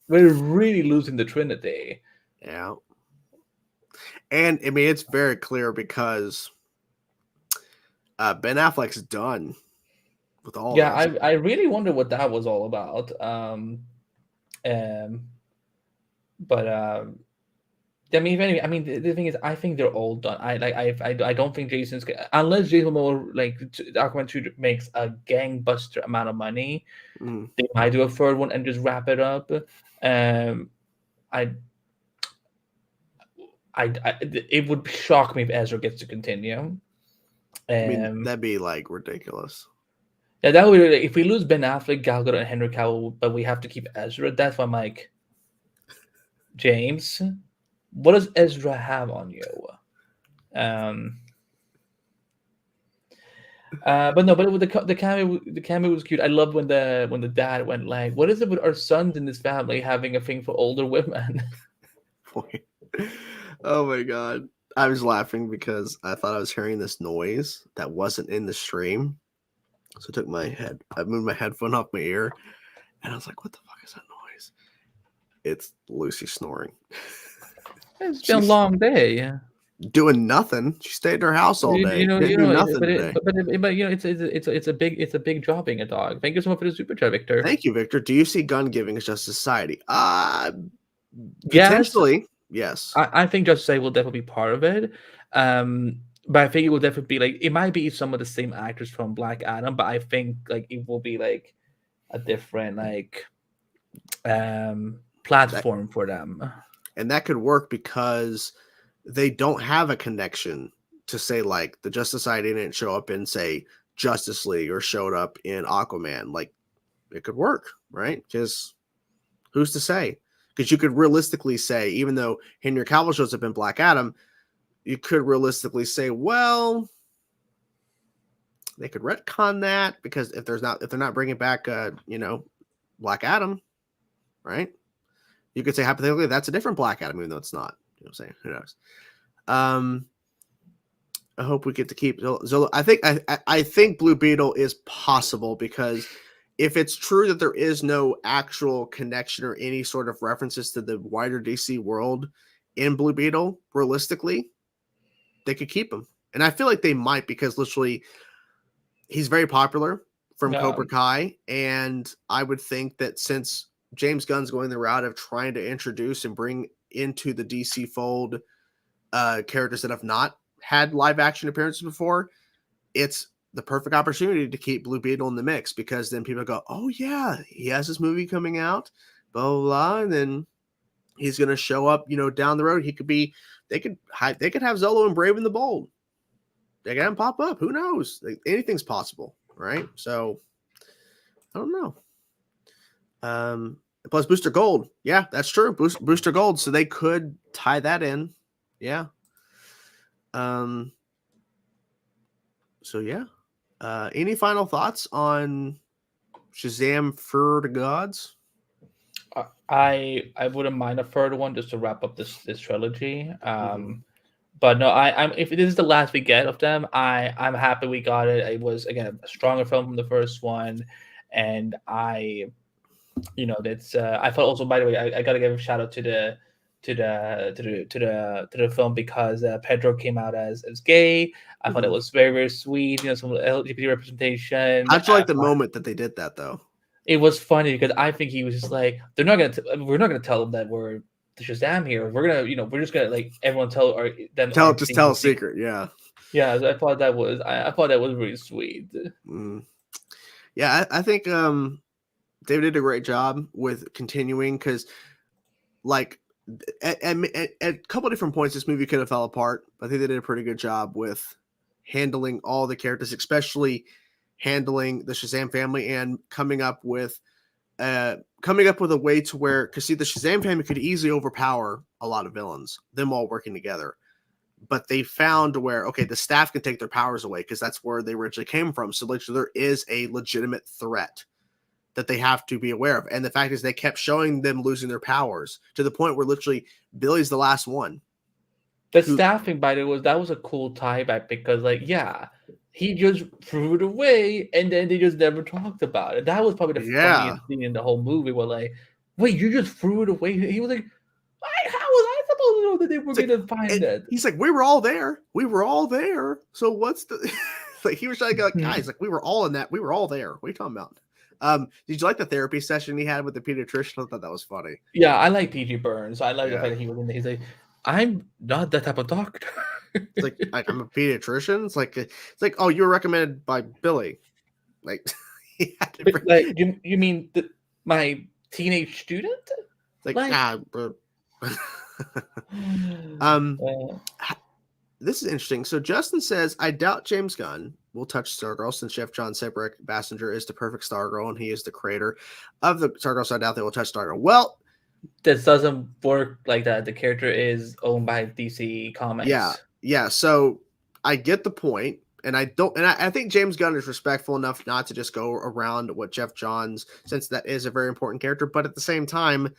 really losing the Trinity. Yeah. And I mean, it's very clear because Ben Affleck's done with all of this. I really wonder what that was all about. But I mean, the thing is, I think they're all done. I don't think Jason's unless Jason Momoa Aquaman 2 makes a gangbuster amount of money. They might do a third one and just wrap it up. It would shock me if Ezra gets to continue. I mean, that'd be like ridiculous. Yeah, that would be if we lose Ben Affleck, Gal Gadot, and Henry Cavill, but we have to keep Ezra. That's why I'm like, James, what does Ezra have on you? But with the cameo was cute. I loved when the dad went like, "What is it with our sons in this family having a thing for older women?" Oh my god, I was laughing because I thought I was hearing this noise that wasn't in the stream. So I moved my headphone off my ear, and I was like, "What the fuck is that noise?" It's Lucy snoring. It's been a long day. Doing nothing. She stayed in her house all day. Didn't do nothing today. But it's a big job being a dog. Thank you so much for the super chat, Victor. Thank you, Victor. Do you see gun giving as Justice Society? Potentially, yes. I think Justice Society will definitely be part of it. But I think it will definitely be it might be some of the same actors from Black Adam, but I think it will be a different platform for them. And that could work because they don't have a connection to say the Justice Society didn't show up in say Justice League or showed up in Aquaman. It could work, right? Because who's to say? Because you could realistically say, even though Henry Cavill shows up in Black Adam, you could realistically say, well, they could retcon that because if they're not bringing back Black Adam, right? You could say hypothetically that's a different Black Adam, even though it's not. You know what I'm saying? Who knows? I hope we get to keep Zolo. I think Blue Beetle is possible because if it's true that there is no actual connection or any sort of references to the wider DC world in Blue Beetle, realistically, they could keep him. And I feel like they might because literally he's very popular from Cobra Kai. And I would think that since James Gunn's going the route of trying to introduce and bring into the DC fold characters that have not had live action appearances before, it's the perfect opportunity to keep Blue Beetle in the mix because then people go, oh yeah, he has this movie coming out, blah, blah, blah, and then He's going to show up, down the road. He could be. They could have Zolo and Brave and the Bold. They can pop up. Who knows? Anything's possible, right? So I don't know. Plus Booster Gold. Yeah, that's true. Booster Gold. So they could tie that in. Yeah. So yeah. Any final thoughts on Shazam for the Gods? I wouldn't mind a third one just to wrap up this trilogy. But no, I'm if this is the last we get of them, I'm happy we got it. It was again a stronger film from the first one, and that's I thought also, by the way, I gotta give a shout out to the film because Pedro came out as gay. I thought it was very, very sweet. Some LGBT representation. I actually like the moment that they did that though. It was funny because I think he was just like, we're not gonna tell them that we're the Shazam here. We're gonna, we're just gonna like everyone tell a secret. Yeah. Yeah. I thought that was really sweet. Yeah, I think David did a great job with continuing because, like, at a couple of different points, this movie could have fell apart. But I think they did a pretty good job with handling all the characters, especially handling the Shazam family and coming up with a way to where, because see, the Shazam family could easily overpower a lot of villains, them all working together. But they found where, okay, the staff can take their powers away because that's where they originally came from. So literally there is a legitimate threat that they have to be aware of. And the fact is they kept showing them losing their powers to the point where literally Billy's the last one. The staffing, by the way, that was a cool tie back because, like, yeah, he just threw it away and then they just never talked about it. That was probably the funniest thing in the whole movie. Where like, wait, you just threw it away? He was like, how was I supposed to know that they were going to find it? He's like, we were all there. So what's the like? He was trying to go, like, guys, like we were all in that. We were all there. What are you talking about? Did you like the therapy session he had with the pediatrician? I thought that was funny. Yeah, I like PG Burns. I like the fact that he was in there. He's like, I'm not that type of doctor. It's like I'm a pediatrician. It's like, oh, you were recommended by Billy. Like, like you mean my teenage student? Like, this is interesting. So Justin says, I doubt James Gunn will touch Stargirl since Jeff John Sebrick Bassinger is the perfect Stargirl and he is the creator of the Stargirl, so I doubt they will touch Stargirl. Well, this doesn't work like that. The character is owned by DC Comics. Yeah. So I get the point, and I think James Gunn is respectful enough not to just go around what Jeff Johns, since that is a very important character. But at the same time,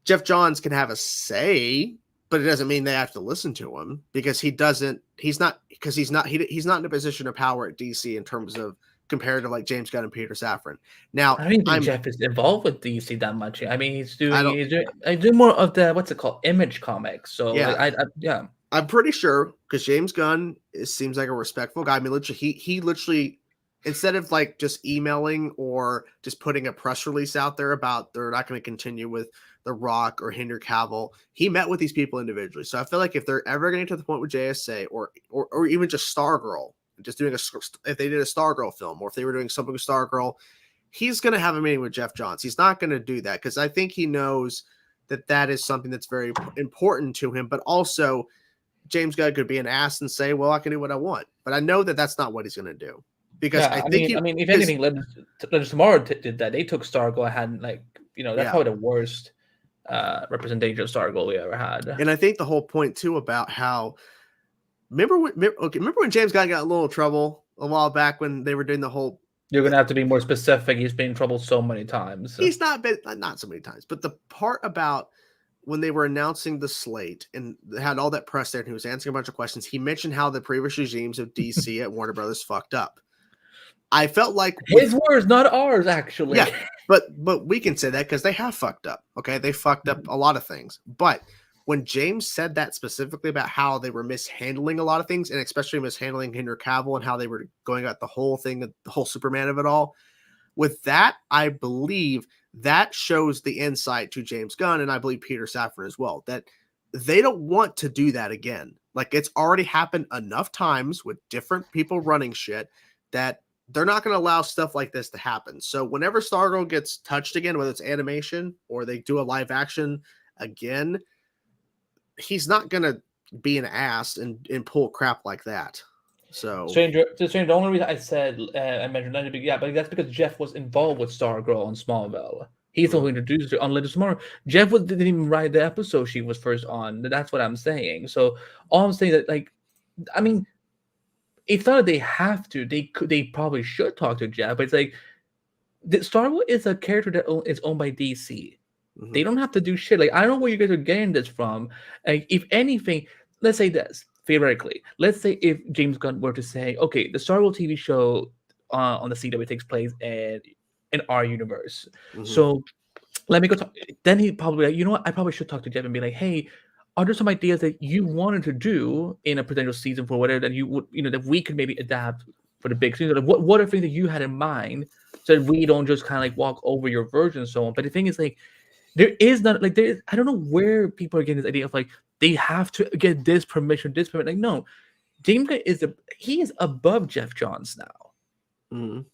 Jeff Johns can have a say, but it doesn't mean they have to listen to him because he's not in a position of power at DC in terms of compared to like James Gunn and Peter Safran. Now, I don't think Jeff is involved with DC that much. I mean, he's doing more of the what's it called, Image Comics. So yeah, I'm pretty sure because James Gunn seems like a respectful guy. I mean, literally, he literally, instead of like just emailing or just putting a press release out there about they're not going to continue with The Rock or Henry Cavill, he met with these people individually. So I feel like if they're ever getting to the point with JSA or even just Stargirl, just doing if they did a Stargirl film, or if they were doing something with Stargirl, he's going to have a meeting with Jeff Johns. He's not going to do that because I think he knows that is something that's very important to him. But also, James Gunn could be an ass and say, "Well, I can do what I want," but I know that that's not what he's going to do because I mean, if anything, Legends Tomorrow did that. They took Stargirl and had that's probably the worst representation of Stargirl we ever had. And I think the whole point too about how. Remember when James Gunn got in a little trouble a while back when they were doing the whole. You're gonna have to be more specific. He's been in trouble so many times. So. He's not so many times, but the part about when they were announcing the slate and they had all that press there, and he was answering a bunch of questions. He mentioned how the previous regimes of DC at Warner Brothers fucked up. I felt like his words, not ours, actually. Yeah, but we can say that because they have fucked up. Okay, they fucked up a lot of things, but. When James said that specifically about how they were mishandling a lot of things, and especially mishandling Henry Cavill and how they were going at the whole thing, the whole Superman of it all, with that, I believe that shows the insight to James Gunn, and I believe Peter Safran as well, that they don't want to do that again. Like, it's already happened enough times with different people running shit that they're not going to allow stuff like this to happen. So whenever Stargirl gets touched again, whether it's animation or they do a live action again, he's not gonna be an ass and pull crap like that. So The only reason I said I mentioned that, but that's because Jeff was involved with Stargirl on Smallville. He's the one who introduced her on Legends of Tomorrow. Jeff didn't even write the episode she was first on. That's what I'm saying. So all I'm saying that, like, I mean, it's not that they have to. They probably should talk to Jeff, but it's like Stargirl is a character that is owned by DC. They don't have to do shit. Like, I don't know where you guys are getting this from. Like, if anything, let's say this theoretically. Let's say if James Gunn were to say, okay, the Stargirl TV show on the CW takes place in our universe. So let me go talk. Then he'd probably be like, you know what? I probably should talk to Jeff and be like, hey, are there some ideas that you wanted to do in a potential season for whatever that you would, that we could maybe adapt for the big season? Like, what are things that you had in mind so that we don't just kind of like walk over your version and so on? But the thing is, like, there is not like I don't know where people are getting this idea of like they have to get this permission. Like, no, James Gunn he is above Jeff Johns now, and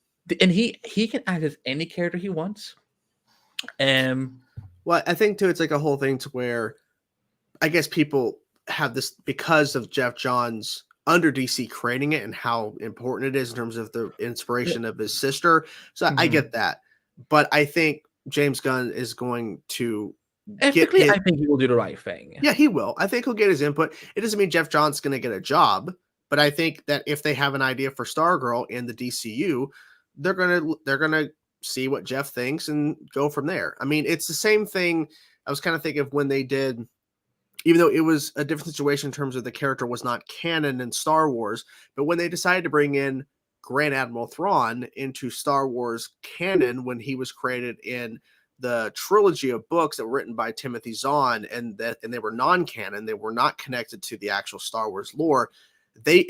he can act as any character he wants. Well, I think too, it's like a whole thing to where I guess people have this because of Jeff Johns under DC creating it and how important it is in terms of the inspiration of his sister. So I get that, but I think James Gunn is going to ethically, I think he will do the right thing. Yeah, he will. I think he'll get his input. It doesn't mean Jeff Johns is going to get a job, but I think that if they have an idea for Stargirl in the DCU, they're gonna see what Jeff thinks and go from there. I mean, it's the same thing. I was kind of thinking of when they did, even though it was a different situation in terms of the character was not canon in Star Wars, but when they decided to bring in Grand Admiral Thrawn into Star Wars canon when he was created in the trilogy of books that were written by Timothy Zahn and they were non-canon, they were not connected to the actual Star Wars lore. They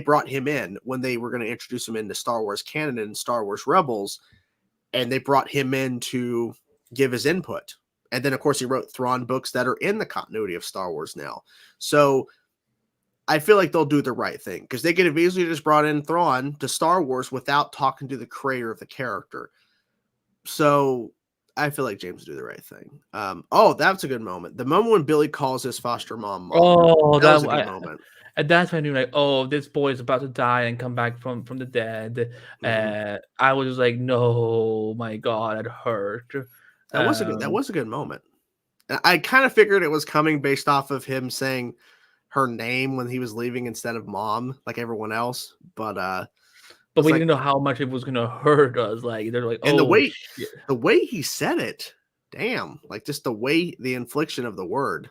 brought him in when they were going to introduce him into Star Wars canon and Star Wars Rebels, and they brought him in to give his input. And then, of course, he wrote Thrawn books that are in the continuity of Star Wars now. So I feel like they'll do the right thing because they could have easily just brought in Thrawn to Star Wars without talking to the creator of the character. So I feel like James will do the right thing. That's a good moment. The moment when Billy calls his foster mom. Oh, that was a good moment. And that's when you're like, oh, this boy is about to die and come back from the dead. I was just like, no, my God, it hurt. That was a good moment. I kind of figured it was coming based off of him saying her name when he was leaving instead of mom, like everyone else. But we didn't know how much it was gonna hurt us. Like they're like, and the way he said it, damn, like just the infliction of the word,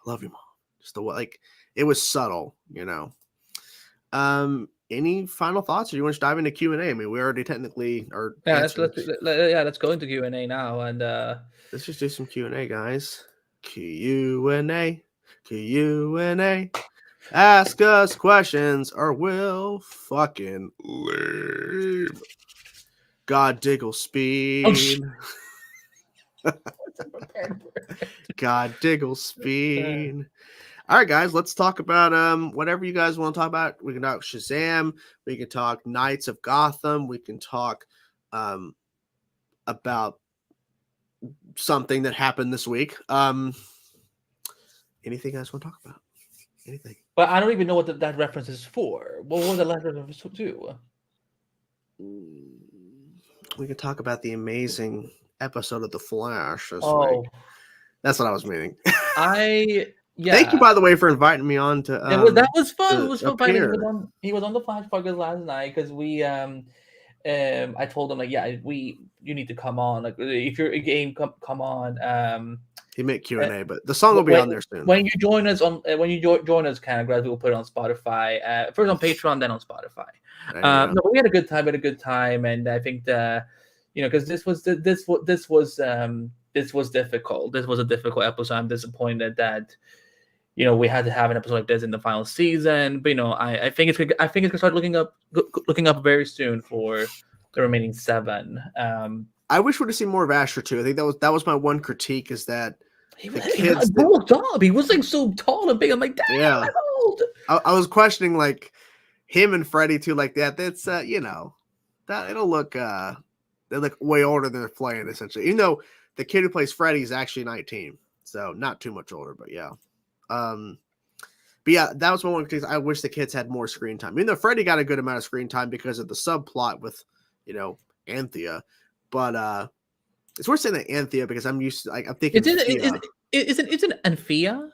I love you, mom. Just the way, like it was subtle, Any final thoughts, or you want to dive into Q&A? I mean, we already technically are. Yeah, let's go into Q&A now, and let's just do some Q&A, guys. Q&A. Ask us questions, or we'll fucking leave. God diggle speed. God diggle speed. All right, guys, let's talk about whatever you guys want to talk about. We can talk Shazam. We can talk Knights of Gotham. We can talk about something that happened this week. Anything you guys want to talk about? Anything? But I don't even know what that reference is for. What was the last reference to? We can talk about the amazing episode of The Flash this week. That's what I was meaning. Thank you, by the way, for inviting me on to. That was fun. It was fun. He was on the Flash podcast last night because we I told him like, you need to come on. Like, if you're a game, come on. He made Q&A, but the song will be on there soon. When you join us kind of gradually we'll put it on Spotify. First on Patreon, then on Spotify. No, we had a good time, and I think because this was difficult. This was a difficult episode. I'm disappointed that we had to have an episode like this in the final season. But I think it's gonna start looking up very soon for the remaining 7. I wish we'd have seen more of Asher too. I think that was my one critique is that he bulked up. He was like so tall and big. I'm like, damn, yeah. I'm old. I was questioning like him and Freddie too, like that. That's that it'll look they look way older than they're playing essentially. Even though the kid who plays Freddie is actually 19. So not too much older, but yeah. But yeah, that was one because I wish the kids had more screen time. I mean, though Freddy got a good amount of screen time because of the subplot with, Anthea. But it's worth saying that Anthea because I'm used to I'm thinking Thea. Isn't Anthea?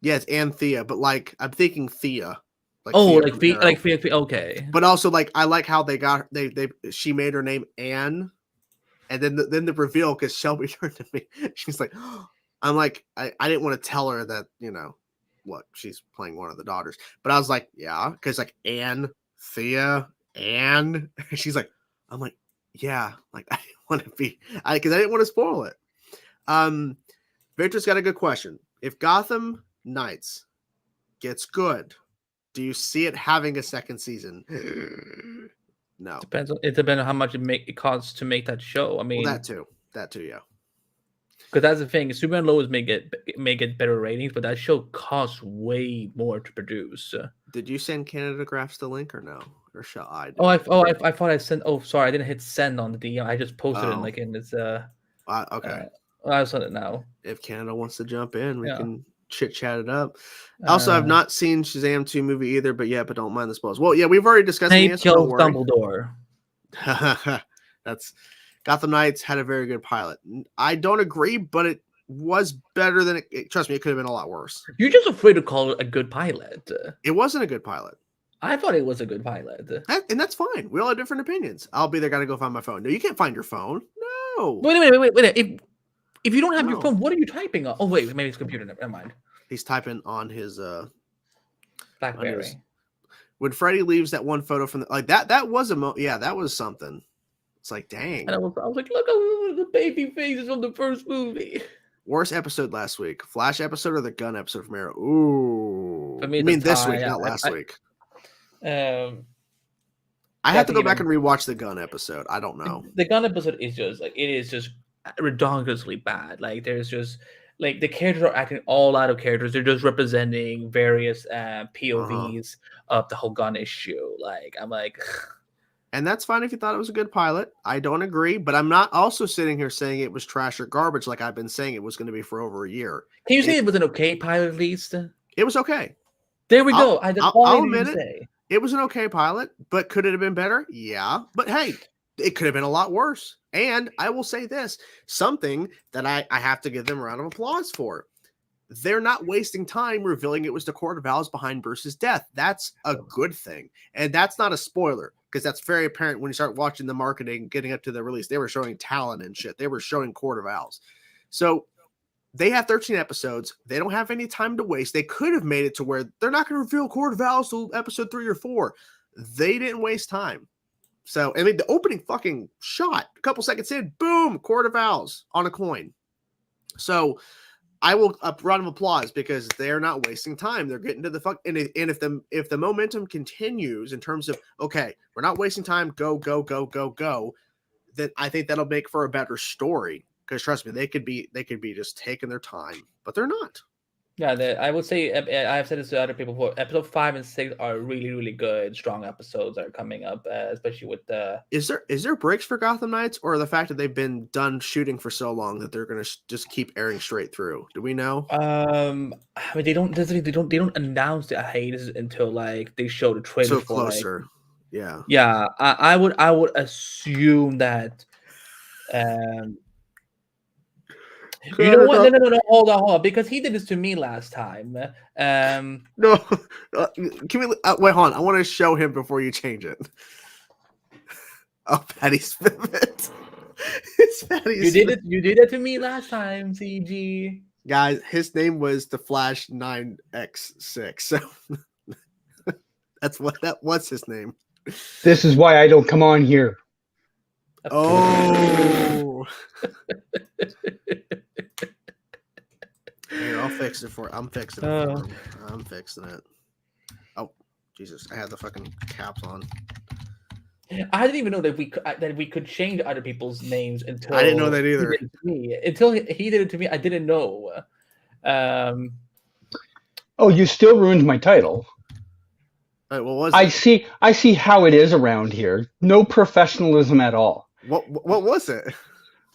Yeah, it's Anthea, but I'm thinking Thea. Thea, okay. But also I like how she made her name Anne, and then the reveal because Shelby turned to me, she's like, I'm like I didn't want to tell her that what she's playing one of the daughters, but I was like yeah because Anne, Thea, Anne, she's like I'm like yeah I didn't want to be because I didn't want to spoil it. Victor's got a good question. If Gotham Knights gets good, do you see it having a second season? No. It depends on how much it costs to make that show. I mean, that too, yeah. Because that's the thing. Superman and Lois may get better ratings, but that show costs way more to produce. Did you send Canada Graphs the link or no? Or shall I? I thought I sent. Oh, sorry, I didn't hit send on the DM. I just posted it in this. Okay. I'll send it now. If Canada wants to jump in, we can chit chat it up. Also, I've not seen Shazam 2 movie either, but don't mind the spoilers. Well, yeah, we've already discussed it. Kill Dumbledore. That's Gotham Knights had a very good pilot. I don't agree, but it was better than it. Trust me, it could have been a lot worse. You're just afraid to call it a good pilot. It wasn't a good pilot. I thought it was a good pilot. And that's fine. We all have different opinions. I'll be there. Got to go find my phone. No, you can't find your phone. No. Wait a minute. If you don't have your phone, what are you typing on? Oh wait, maybe it's computer. Never mind. He's typing on his BlackBerry. When Freddy leaves that one photo from that was that was something. It's like dang. And I was like, look at the baby faces from the first movie. Worst episode last week, Flash episode or the Gun episode from Arrow? Ooh, I mean this week, not last week. I have to go back and rewatch the Gun episode. I don't know. The Gun episode is just it is just ridiculously bad. There's just the characters are acting all out of characters. They're just representing various POVs of the whole Gun issue. I'm like, and that's fine if you thought it was a good pilot. I don't agree, but I'm not also sitting here saying it was trash or garbage like I've been saying it was going to be for over a year. Can you say it was an okay pilot at least? It was okay. There we go. I'll admit it. It was an okay pilot, but could it have been better? Yeah. But hey, it could have been a lot worse. And I will say this, something that I have to give them a round of applause for. They're not wasting time revealing it was the Court of Owls behind Bruce's death. That's a good thing. And that's not a spoiler because that's very apparent when you start watching the marketing getting up to the release. They were showing Talon and shit. They were showing Court of Owls. So they have 13 episodes. They don't have any time to waste. They could have made it to where they're not going to reveal Court of Owls till episode 3 or 4. They didn't waste time. So, I mean, the opening fucking shot, a couple seconds in, boom, Court of Owls on a coin. So, I will round of applause because they're not wasting time. They're getting to the fuck. And if the momentum continues in terms of, okay, we're not wasting time, go, then I think that'll make for a better story. Because trust me, they could be just taking their time, but they're not. Yeah, I would say I've said this to other people before. Episode 5 and 6 are really, really good, strong episodes that are coming up, especially with the. Is there breaks for Gotham Knights, or the fact that they've been done shooting for so long that they're going to just keep airing straight through? Do we know? I mean, they don't announce the hiatus until they show the trailer. So closer, yeah. Yeah, I would assume that. You know what? No. Hold on. Because he did this to me last time. No. Can we wait? Hold on. I want to show him before you change it. Oh, Patty Smith. It's Patty Smith. You did it to me last time, CG. Guys, his name was the Flash 9X6. So what's his name. This is why I don't come on here. Oh. Here, I'll fix it for. I'm fixing it. For him. I'm fixing it. Oh, Jesus! I had the fucking caps on. I didn't even know that we could change other people's names until I didn't know that either. Until he did it to me, I didn't know. Oh, you still ruined my title. Right, what was it? I see how it is around here. No professionalism at all. What was it?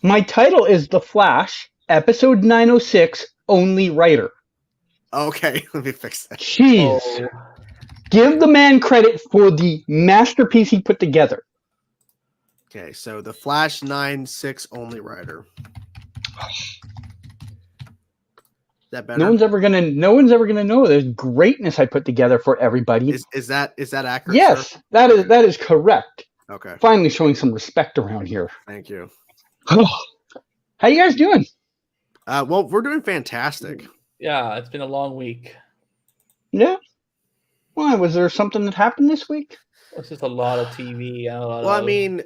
My title is The Flash, episode 906, only writer. Okay, let me fix that. Jeez. Oh, Give the man credit for the masterpiece he put together. Okay, so the Flash 9/6 only writer. Is that better? No one's ever gonna know the greatness I put together for everybody. Is that accurate? Yes, Sir? that is correct. Okay. Finally showing some respect around here. Thank you. How you guys doing? Well, we're doing fantastic. yeah, it's been a long week. Yeah. Why, was there something that happened this week? It's just a lot of TV. And a lot Well, of... I mean,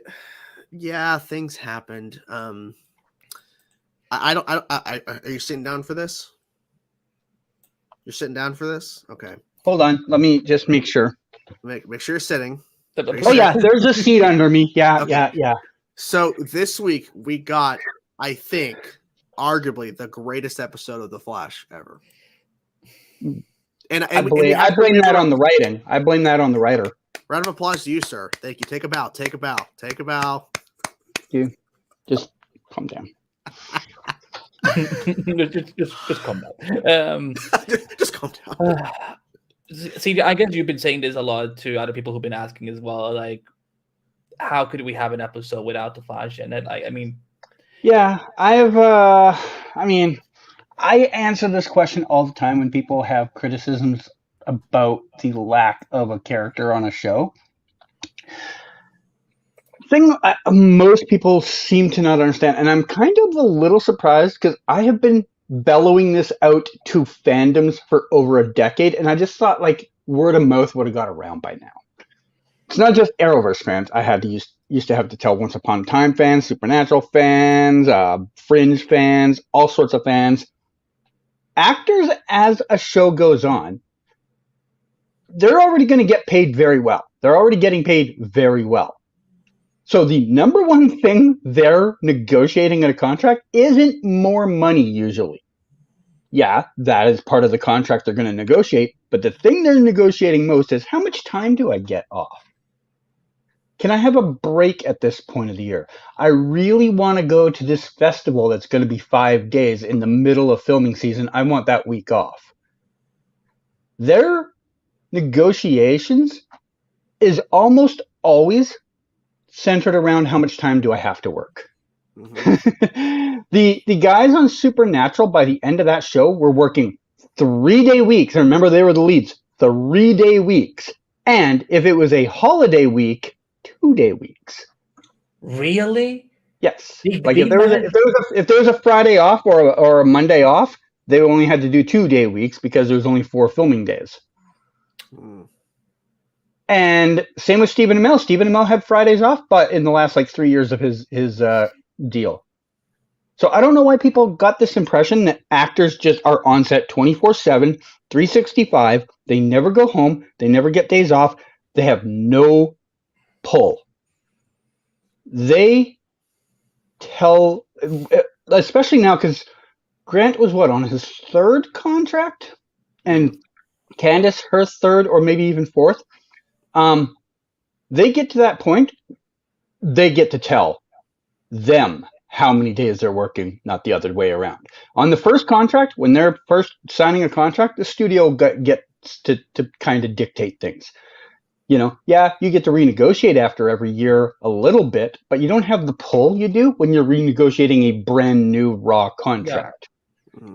yeah, things happened. I don't. Are you sitting down for this? You're sitting down for this? Okay. Hold on, let me just make sure. Make sure you're sitting. Oh yeah, there's a seat under me. Yeah, Okay. yeah. So this week we got, I think, arguably the greatest episode of The Flash ever. And I blame that on the writing. I blame that on the writer. Round of applause to you, sir. Thank you. Take a bow. Take a bow. Take a bow. You just calm down. just calm down. Just calm down. See, I guess you've been saying this a lot to other people who've been asking as well. Like, how could we have an episode without the Flash in it? I mean, yeah, I answer this question all the time when people have criticisms about the lack of a character on a show. Thing most people seem to not understand, and I'm kind of a little surprised because I have been bellowing this out to fandoms for over a decade, and I just thought like word of mouth would have got around by now. It's not just Arrowverse fans. I had to used to have to tell Once Upon a Time fans, Supernatural fans, Fringe fans, all sorts of fans. Actors, as a show goes on, they're already going to get paid very well. They're already getting paid very well. So the number one thing they're negotiating in a contract isn't more money usually. Yeah, that is part of the contract they're going to negotiate, but the thing they're negotiating most is how much time do I get off? Can I have a break at this point of the year? I really want to go to this festival that's going to be 5 days in the middle of filming season. I want that week off. Their negotiations is almost always centered around how much time do I have to work. Mm-hmm. the guys on Supernatural by the end of that show were working 3-day weeks. And remember, they were the leads. 3-day weeks. And if it was a holiday week, 2-day weeks. Really? Yes. Like if there was a Friday off or a Monday off, they only had to do 2-day weeks because there was only 4 filming days. Mm. And same with Stephen Amell. Stephen Amell had Fridays off, but in the last 3 years of his deal. So I don't know why people got this impression that actors just are on set 24/7, 365. They never go home. They never get days off. They have no pull. They tell, especially now, because Grant was on his 3rd contract, and Candace her 3rd or maybe even 4th. They get to that point, they get to tell them how many days they're working, not the other way around. On the first contract, when they're first signing a contract, the studio gets to kind of dictate things. Yeah, you get to renegotiate after every year a little bit, but you don't have the pull you do when you're renegotiating a brand new raw contract.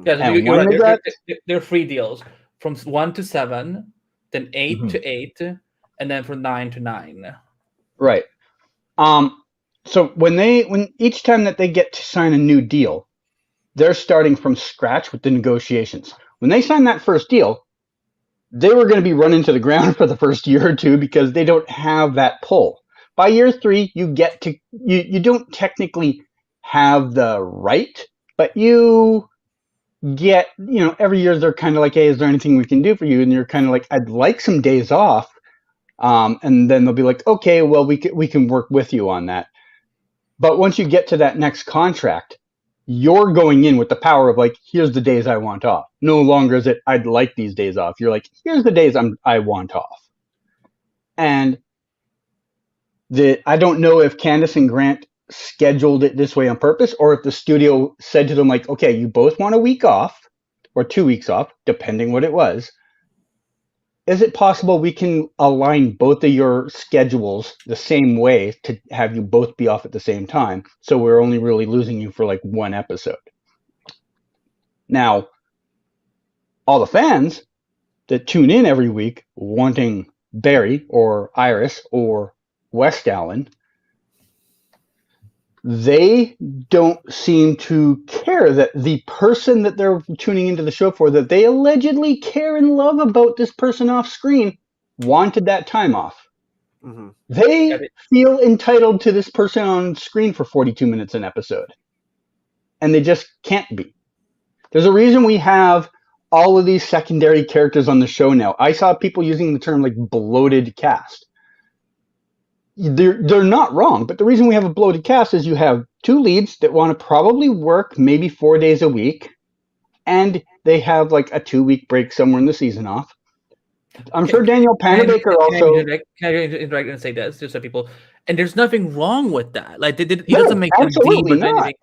Yeah, and they're free deals from 1 to 7, then 8 to 8, and then from 9 to 9. Right. So when each time that they get to sign a new deal, they're starting from scratch with the negotiations. When they sign that first deal, they were going to be run into the ground for the first year or two because they don't have that pull. By year 3, you don't technically have the right, but you get, every year they're kind of like, hey, is there anything we can do for you? And you're kind of like, I'd like some days off. And then they'll be like, okay, well, we can work with you on that. But once you get to that next contract, you're going in with the power of here's the days I want off. No longer is it, I'd like these days off. You're like, here's the days I want off. And I don't know if Candace and Grant scheduled it this way on purpose, or if the studio said to them okay, you both want a week off, or 2 weeks off, depending what it was, is it possible we can align both of your schedules the same way to have you both be off at the same time? So we're only really losing you for like one episode. Now, all the fans that tune in every week wanting Barry or Iris or West Allen, they don't seem to care that the person that they're tuning into the show for, that they allegedly care and love about this person off screen, wanted that time off. Mm-hmm. They feel entitled to this person on screen for 42 minutes an episode. And they just can't be. There's a reason we have all of these secondary characters on the show now. I saw people using the term like bloated cast. They're not wrong, but the reason we have a bloated cast is you have two leads that want to probably work maybe 4 days a week, and they have like a 2-week break somewhere in the season off. I'm sure Daniel Panabaker also. Can I interact and say this just so people, and there's nothing wrong with that. Like, it doesn't make them absolutely not.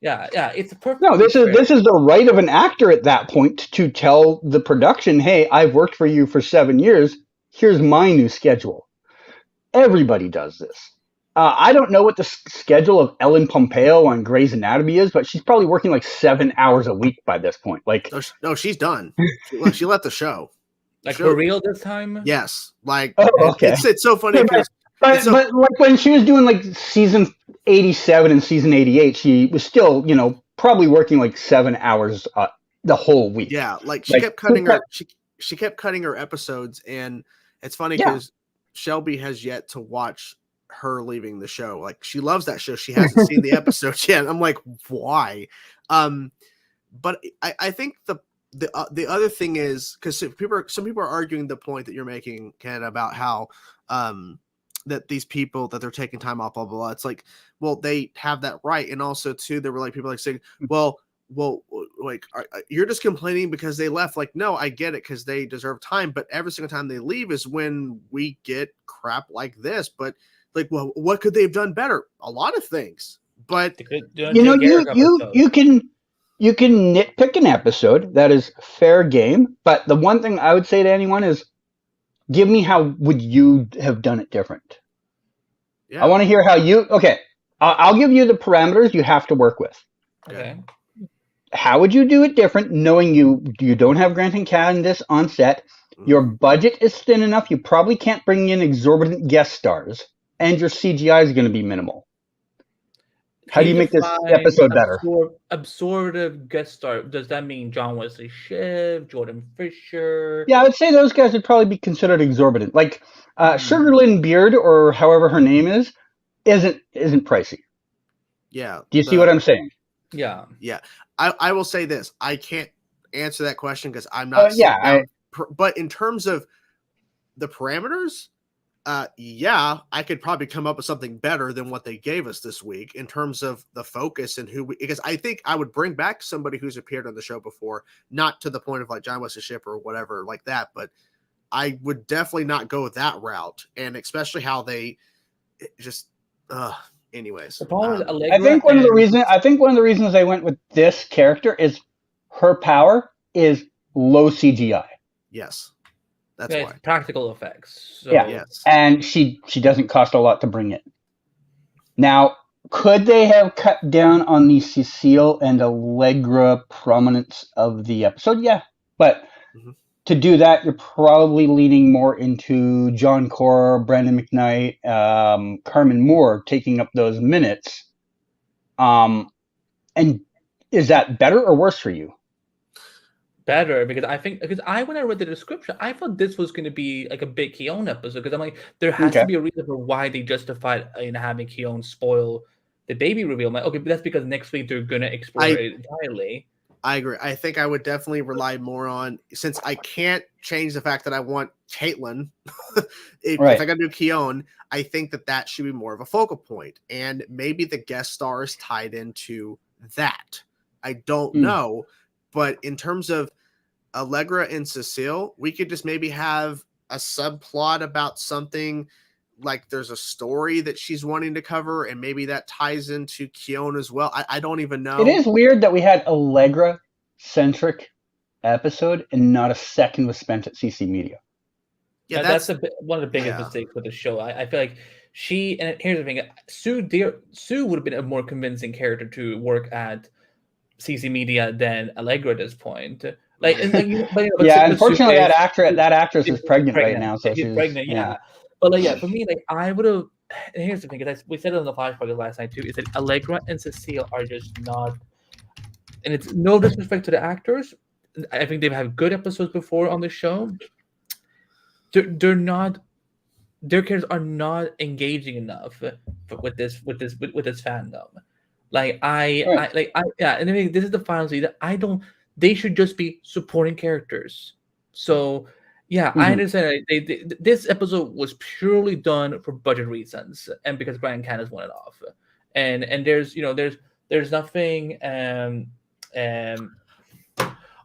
Yeah, it's perfect. No, this is the right of an actor at that point to tell the production, hey, I've worked for you for 7 years. Here's my new schedule. Everybody does this. I don't know what the schedule of Ellen Pompeo on Grey's Anatomy is, but she's probably working like 7 hours a week by this point. Like, no, she's done. She left the show. Like, for real this time? Yes. Like, okay. It's so funny. But like when she was doing like season 87 and season 88, she was still, probably working like 7 hours the whole week. Yeah, like she kept cutting her. She kept cutting her episodes, and it's funny because Shelby has yet to watch her leaving the show. Like, she loves that show. She hasn't seen the episodes yet. I'm like, why? But I think the other thing is, because some people are arguing the point that you're making, Ken, about how that these people that they're taking time off, blah blah blah. It's like, well, they have that right, and also too, there were like people like saying, well, like, you're just complaining because they left. Like, no, I get it, because they deserve time, but every single time they leave is when we get crap like this. But like, well, what could they have done better? A lot of things, but you can nitpick an episode. That is fair game. But the one thing I would say to anyone is, give me how would you have done it different? Yeah. I want to hear how you. Okay, I'll give you the parameters you have to work with. Okay. How would you do it different, knowing you don't have Grant and Candace on set? Your budget is thin enough. You probably can't bring in exorbitant guest stars, and your CGI is going to be minimal. How do you make this episode better? Absorptive guest star. Does that mean John Wesley Shipp, Jordan Fisher? Yeah, I would say those guys would probably be considered exorbitant. Like Sugar Lynn Beard, or however her name is, isn't pricey. Yeah. Do you see what I'm saying? Yeah. Yeah. I will say this. I can't answer that question because I'm not. But in terms of the parameters, I could probably come up with something better than what they gave us this week in terms of the focus and because I think I would bring back somebody who's appeared on the show before, not to the point of like John Wesley Shipp or whatever like that, but I would definitely not go that route. And especially how they just, anyways. I think one of the reasons I went with this character is her power is low CGI. Yes. That's why. Practical effects. So. Yeah. Yes. And she doesn't cost a lot to bring in. Now, could they have cut down on the Cecile and Allegra prominence of the episode? Yeah. But to do that, you're probably leaning more into John Corr, Brandon McKnight, Carmen Moore taking up those minutes. And is that better or worse for you? Better, because when I read the description, I thought this was going to be like a big Keon episode, because I'm like, there has to be a reason for why they justified having Keon spoil the baby reveal. I'm like, okay, but that's because next week they're going to explore it entirely. I agree. I think I would definitely rely more on, since I can't change the fact that I want Caitlin, if I got to do Keon, I think that should be more of a focal point, and maybe the guest stars tied into that. I don't know, but in terms of Allegra and Cecile, we could just maybe have a subplot about something, like there's a story that she's wanting to cover, and maybe that ties into Keon as well. I don't even know. It is weird that we had Allegra-centric episode, and not a second was spent at CC Media. Yeah, that's one of the biggest yeah. mistakes with the show. I feel like and here's the thing, Sue would have been a more convincing character to work at CC Media than Allegra at this point. Unfortunately, that actress is pregnant right now, so she's pregnant. Yeah, but for me, I would have. And here's the thing, because we said it on the Flash podcast last night too, is that Allegra and Cecile are just not. And it's no disrespect to the actors. I think they've had good episodes before on the show. They're not. Their characters are not engaging enough with this fandom. And I mean, this is the final season. They should just be supporting characters. So, I understand. This episode was purely done for budget reasons and because Brian Candace wanted off. And there's nothing.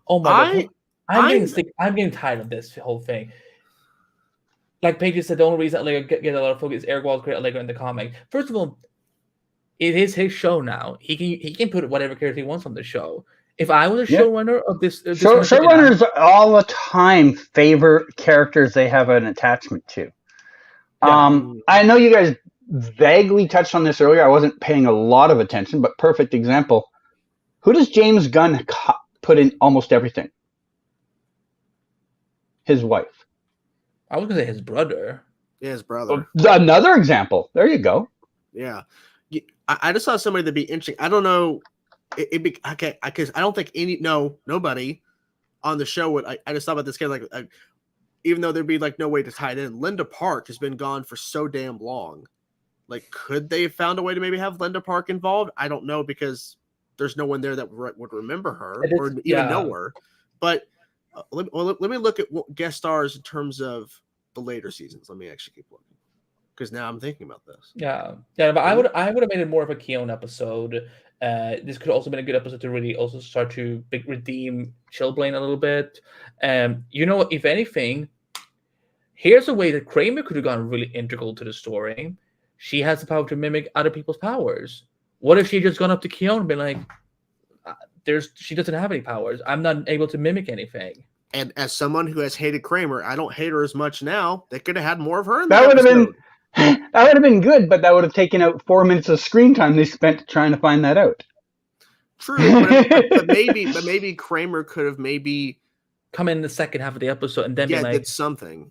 Oh my god! I'm getting tired of this whole thing. Like Paige said, the only reason Allegra get a lot of focus is Eric Walls created Allegra in the comic. First of all, it is his show now. He can put whatever character he wants on the show. If I was a showrunner of this showrunners all the time favor characters they have an attachment to. I know you guys vaguely touched on this earlier. I wasn't paying a lot of attention, but perfect example. Who does James Gunn put in almost everything? His wife. I was gonna say his brother. Yeah, his brother. Another example. There you go. Yeah, I just saw somebody that'd be interesting. I don't know. It'd be okay because I don't think nobody on the show would. I just thought about this kid even though there'd be no way to tie it in. Linda Park has been gone for so damn long. Could they have found a way to maybe have Linda Park involved? I don't know because there's no one there that would remember her or even know her. But let me look at what guest stars in terms of the later seasons. Let me actually keep looking because now I'm thinking about this. But I would have made it more of a Keon episode. This could also been a good episode to really also start to redeem Chillblaine a little bit. If anything, here's a way that Kramer could have gone really integral to the story. She has the power to mimic other people's powers. What if she just gone up to Keon and been like, she doesn't have any powers. I'm not able to mimic anything. And as someone who has hated Kramer, I don't hate her as much now. They could have had more of her in that would have been good, but that would have taken out 4 minutes of screen time they spent trying to find that out. True, but maybe Kramer could have come in the second half of the episode and then be like, did something.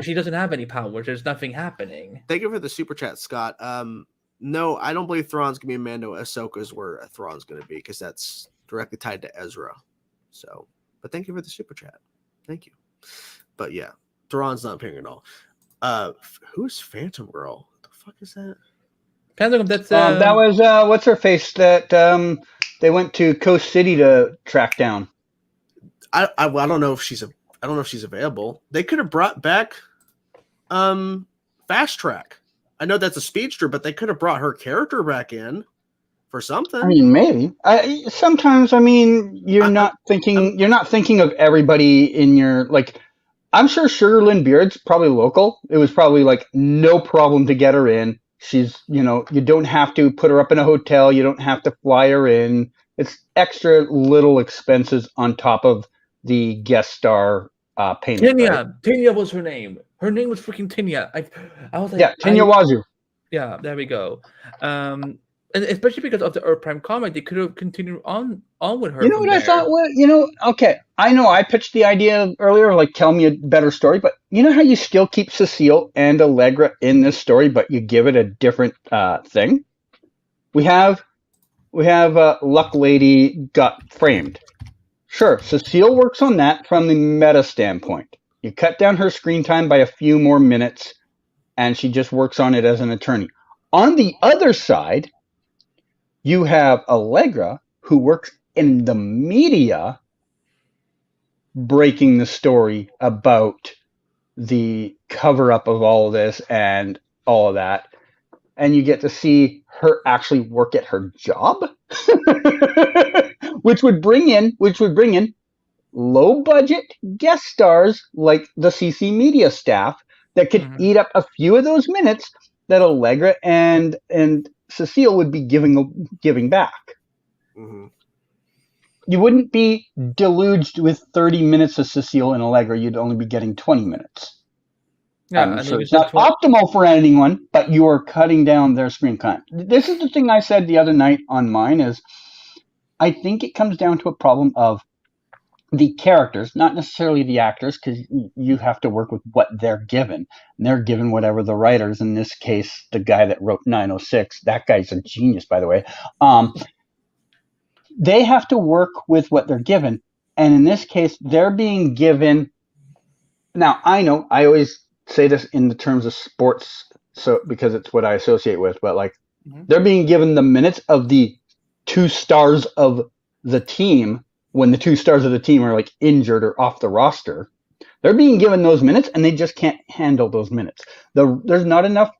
She doesn't have any powers. There's nothing happening. Thank you for the super chat, Scott. No, I don't believe Thrawn's gonna be Mando. Ahsoka's where Thrawn's gonna be because that's directly tied to Ezra. So, but thank you for the super chat. Thank you. But yeah, Thrawn's not appearing at all. Who's Phantom Girl? What the fuck is that? Phantom. That's that was what's her face that they went to Coast City to track down. I don't know if she's available. They could have brought back Fast Track. I know that's a speedster, but they could have brought her character back in for something. I mean, maybe. Sometimes, you're not thinking of everybody in your I'm sure Sugar Lynn Beard's probably local. It was probably no problem to get her in. She's, you don't have to put her up in a hotel. You don't have to fly her in. It's extra little expenses on top of the guest star payment. Tinya was her name. Her name was freaking Tinya. I was like, Tinya Wazoo. Yeah, there we go. And especially because of the Earth Prime comic, they could have continued on with her. You know what I thought? Okay, I know I pitched the idea earlier, tell me a better story, but you know how you still keep Cecile and Allegra in this story, but you give it a different thing? We have Luck Lady got framed. Sure, Cecile works on that from the meta standpoint. You cut down her screen time by a few more minutes, and she just works on it as an attorney. On the other side, you have Allegra, who works in the media, breaking the story about the cover-up of all of this and all of that. And you get to see her actually work at her job, which would bring in low-budget guest stars like the CC Media staff that could eat up a few of those minutes that Allegra and Cecile would be giving back. Mm-hmm. you wouldn't be deluged with 30 minutes of Cecile and Allegra. You'd only be getting 20 minutes. Yeah, So it's not optimal for anyone, but you are cutting down their screen time. This is the thing I said the other night on mine is I think it comes down to a problem of the characters, not necessarily the actors, because you have to work with what they're given. And they're given whatever the writers, in this case, the guy that wrote 906, that guy's a genius, by the way. They have to work with what they're given. And in this case, they're being given. Now, I know I always say this in the terms of sports, so because it's what I associate with, but like they're being given the minutes of the 2 stars of the team when the 2 stars of the team are like injured or off the roster. They're being given those minutes and they just can't handle those minutes. There's not enough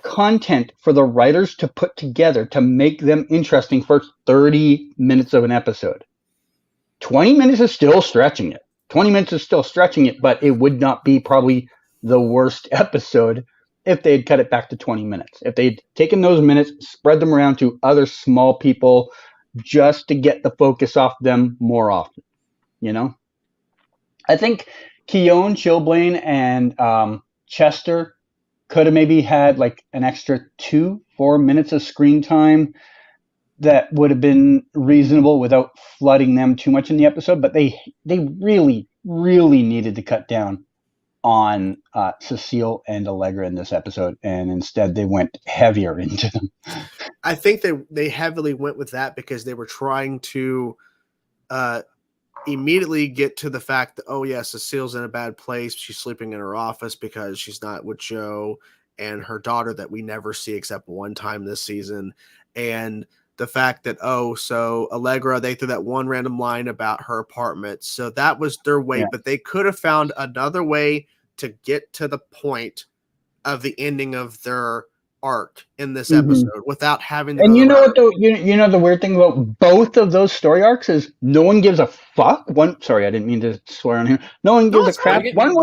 content for the writers to put together to make them interesting for 30 minutes of an episode. 20 minutes is still stretching it. 20 minutes is still stretching it, but it would not be probably the worst episode if they'd cut it back to 20 minutes. If they'd taken those minutes, spread them around to other small people just to get the focus off them more often, you know? I think Keown, Chilblain, and Chester could have maybe had like an extra 2-4 minutes of screen time that would have been reasonable without flooding them too much in the episode, but they really, really needed to cut down on Cecile and Allegra in this episode, and instead they went heavier into them. I think they heavily went with that because they were trying to immediately get to the fact that, oh yeah, Cecile's in a bad place. She's sleeping in her office because she's not with Joe and her daughter that we never see except one time this season. And the fact that, oh, so Allegra, they threw that one random line about her apartment. So that was their way, but they could have found another way to get to the point of the ending of their arc in this episode without having to and go you know around. what though, you know the weird thing about both of those story arcs is no one gives a fuck. Sorry, I didn't mean to swear on here. No one gives a crap one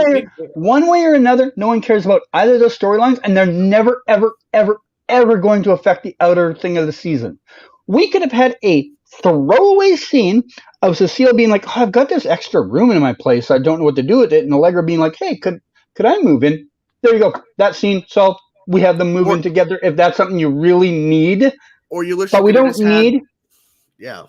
way or another. No one cares about either of those storylines, and they're never ever going to affect the outer thing of the season. We could have had a throwaway scene of Cecile being like, oh, I've got this extra room in my place, I don't know what to do with it, and Allegra being like, hey, could I move in? There you go, that scene solved. We have them move in together if that's something you really need. Or you literally, but we don't need. Yeah.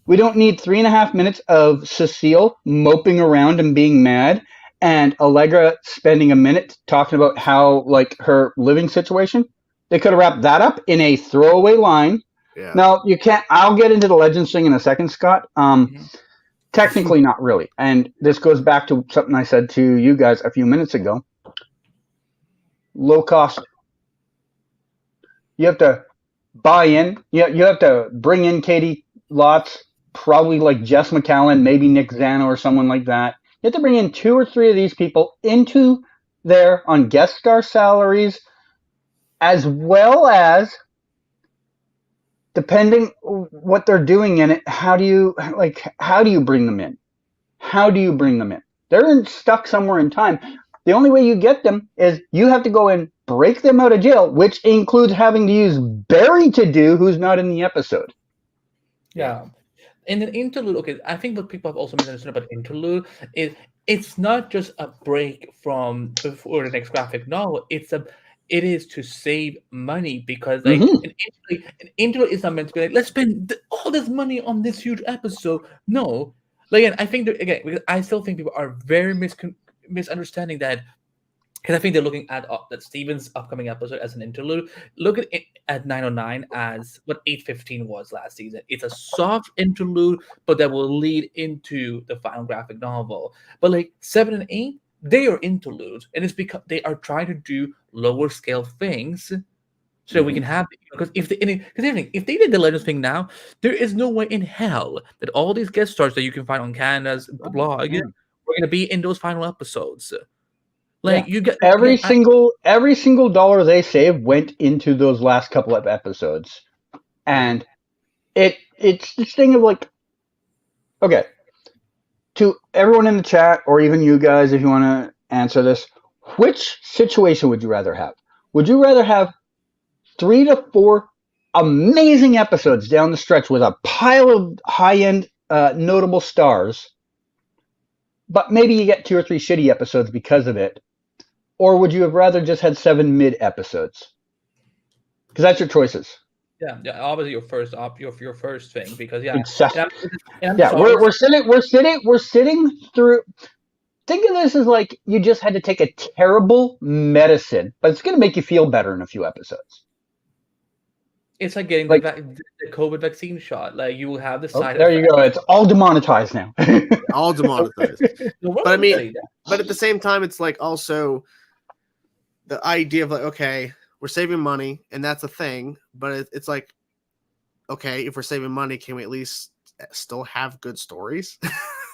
We don't need 3.5 minutes of Cecile moping around and being mad, and Allegra spending a minute talking about how like her living situation. They could have wrapped that up in a throwaway line. Yeah. Now you can't. I'll get into the Legends thing in a second, Scott. Technically, not really, and this goes back to something I said to you guys a few minutes ago. Low cost. You have to buy in. You have to bring in Katie Lotz, probably like Jess McCallan, maybe Nick Zano or someone like that. You have to bring in 2 or 3 of these people into there on guest star salaries, as well as, depending what they're doing in it, how do you bring them in? How do you bring them in? They're stuck somewhere in time. The only way you get them is you have to go and break them out of jail, which includes having to use Barry to do, who's not in the episode. Yeah. And an interlude, okay, I think what people have also misunderstood about interlude is it's not just a break from before the next graphic novel. It is to save money because like an interlude is not meant to be like, let's spend all this money on this huge episode. No. Like, again, I think that, again, because I still think people are very misunderstanding that, because I think they're looking at that Steven's upcoming episode as an interlude. Look at it at 909 as what 815 was last season. It's a soft interlude, but that will lead into the final graphic novel. But like 7 and 8, they are interludes, and it's because they are trying to do lower scale things, so we can have, because if they did the Legends thing now, there is no way in hell that all these guest stars that you can find on Canada's blog are going to be in those final episodes. Like you get every single dollar they saved went into those last couple of episodes, and it's this thing of like, okay, to everyone in the chat or even you guys, if you want to answer this, which situation would you rather have? Would you rather have 3 to 4 amazing episodes down the stretch with a pile of high-end notable stars, but maybe you get 2 or 3 shitty episodes because of it? Or would you have rather just had 7 mid episodes? Because that's your choices. Yeah, obviously your first thing, because Exactly. and I'm Yeah, sorry. we're sitting through. Think of this as like you just had to take a terrible medicine, but it's going to make you feel better in a few episodes. It's like getting Like- the COVID vaccine shot. Like, you will have the Oh, side there you effects. go. It's all demonetized now. All demonetized. No, we're But I not mean- saying that. But at the same time, it's like also the idea of like, okay, we're saving money, and that's a thing. But it's like, okay, if we're saving money, can we at least still have good stories?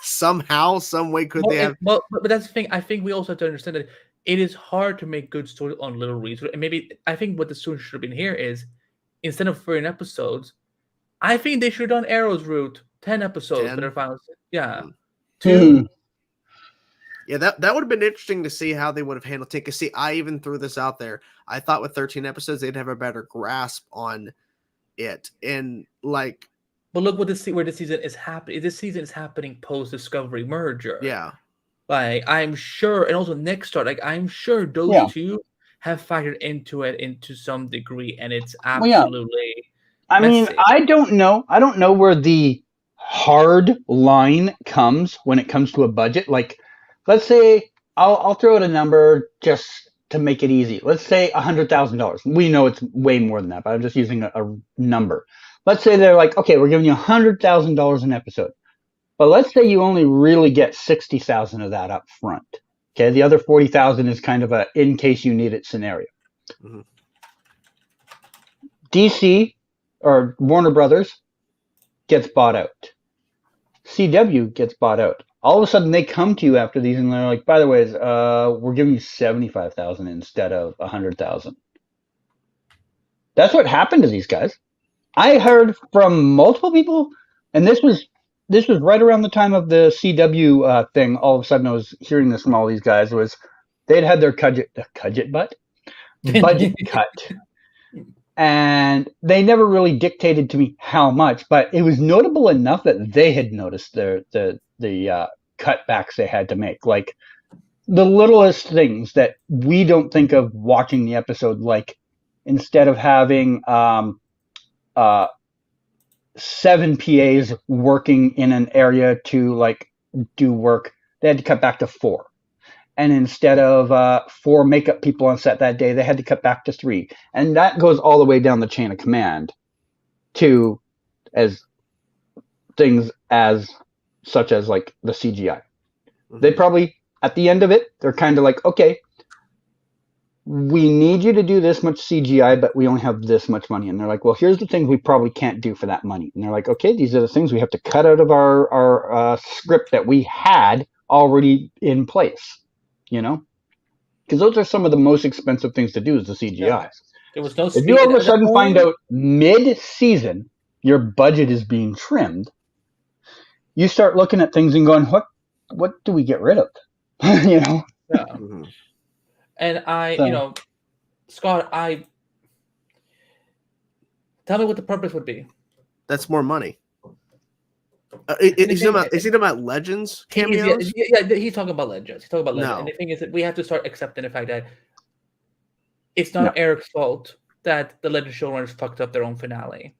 Somehow, some way, could they have? But that's the thing. I think we also have to understand that it is hard to make good stories on little resources. And maybe I think what the students should have been here is, instead of 30 episodes, I think they should have done Arrow's route, 10 episodes 10? that are final. Yeah. Hmm. 2. Yeah, that would have been interesting to see how they would have handled it. Because see, I even threw this out there. I thought with 13 episodes, they'd have a better grasp on it. And like, But look where this season is happening. This season is happening post Discovery merger. yeah, Like, I'm sure, and also next start, like, I'm sure those Yeah. two have factored into it into some degree, and it's Well, yeah. absolutely I mean, messy. I don't know. I don't know where the hard line comes when it comes to a budget. Like, let's say I'll throw out a number just to make it easy. Let's say $100,000. We know it's way more than that, but I'm just using a number. Let's say they're like, okay, we're giving you $100,000 an episode, but let's say you only really get 60,000 of that up front. Okay, the other 40,000 is kind of a in case you need it scenario. Mhm. DC or Warner Brothers gets bought out. CW gets bought out. All of a sudden, they come to you after these, and they're like, "By the way, we're giving you 75,000 instead of 100,000." That's what happened to these guys. I heard from multiple people, and this was right around the time of the CW thing. All of a sudden, I was hearing this from all these guys. Was they'd had their budget cut. And they never really dictated to me how much, but it was notable enough that they had noticed the cutbacks they had to make, like the littlest things that we don't think of watching the episode. Like, instead of having 7 PAs working in an area to like do work, they had to cut back to 4. And instead of 4 makeup people on set that day, they had to cut back to 3. And that goes all the way down the chain of command to as things as such as like the CGI. Mhm. They probably, at the end of it, they're kind of like, okay, we need you to do this much CGI, but we only have this much money. And they're like, well, here's the things we probably can't do for that money. And they're like, okay, these are the things we have to cut out of our script that we had already in place. You know, because those are some of the most expensive things to do is the CGI. Yeah. There was no If you all of a sudden find out mid-season your budget is being trimmed, you start looking at things and going, what do we get rid of? You know? Yeah. Mhm. And So- Scott, tell me what the purpose would be. That's more money. Is he talking about Legends cameos? He's talking about Legends. He's talking about Legends. No. And the thing is that we have to start accepting the fact that it's not No. Eric's fault that the Legends showrunners fucked up their own finale.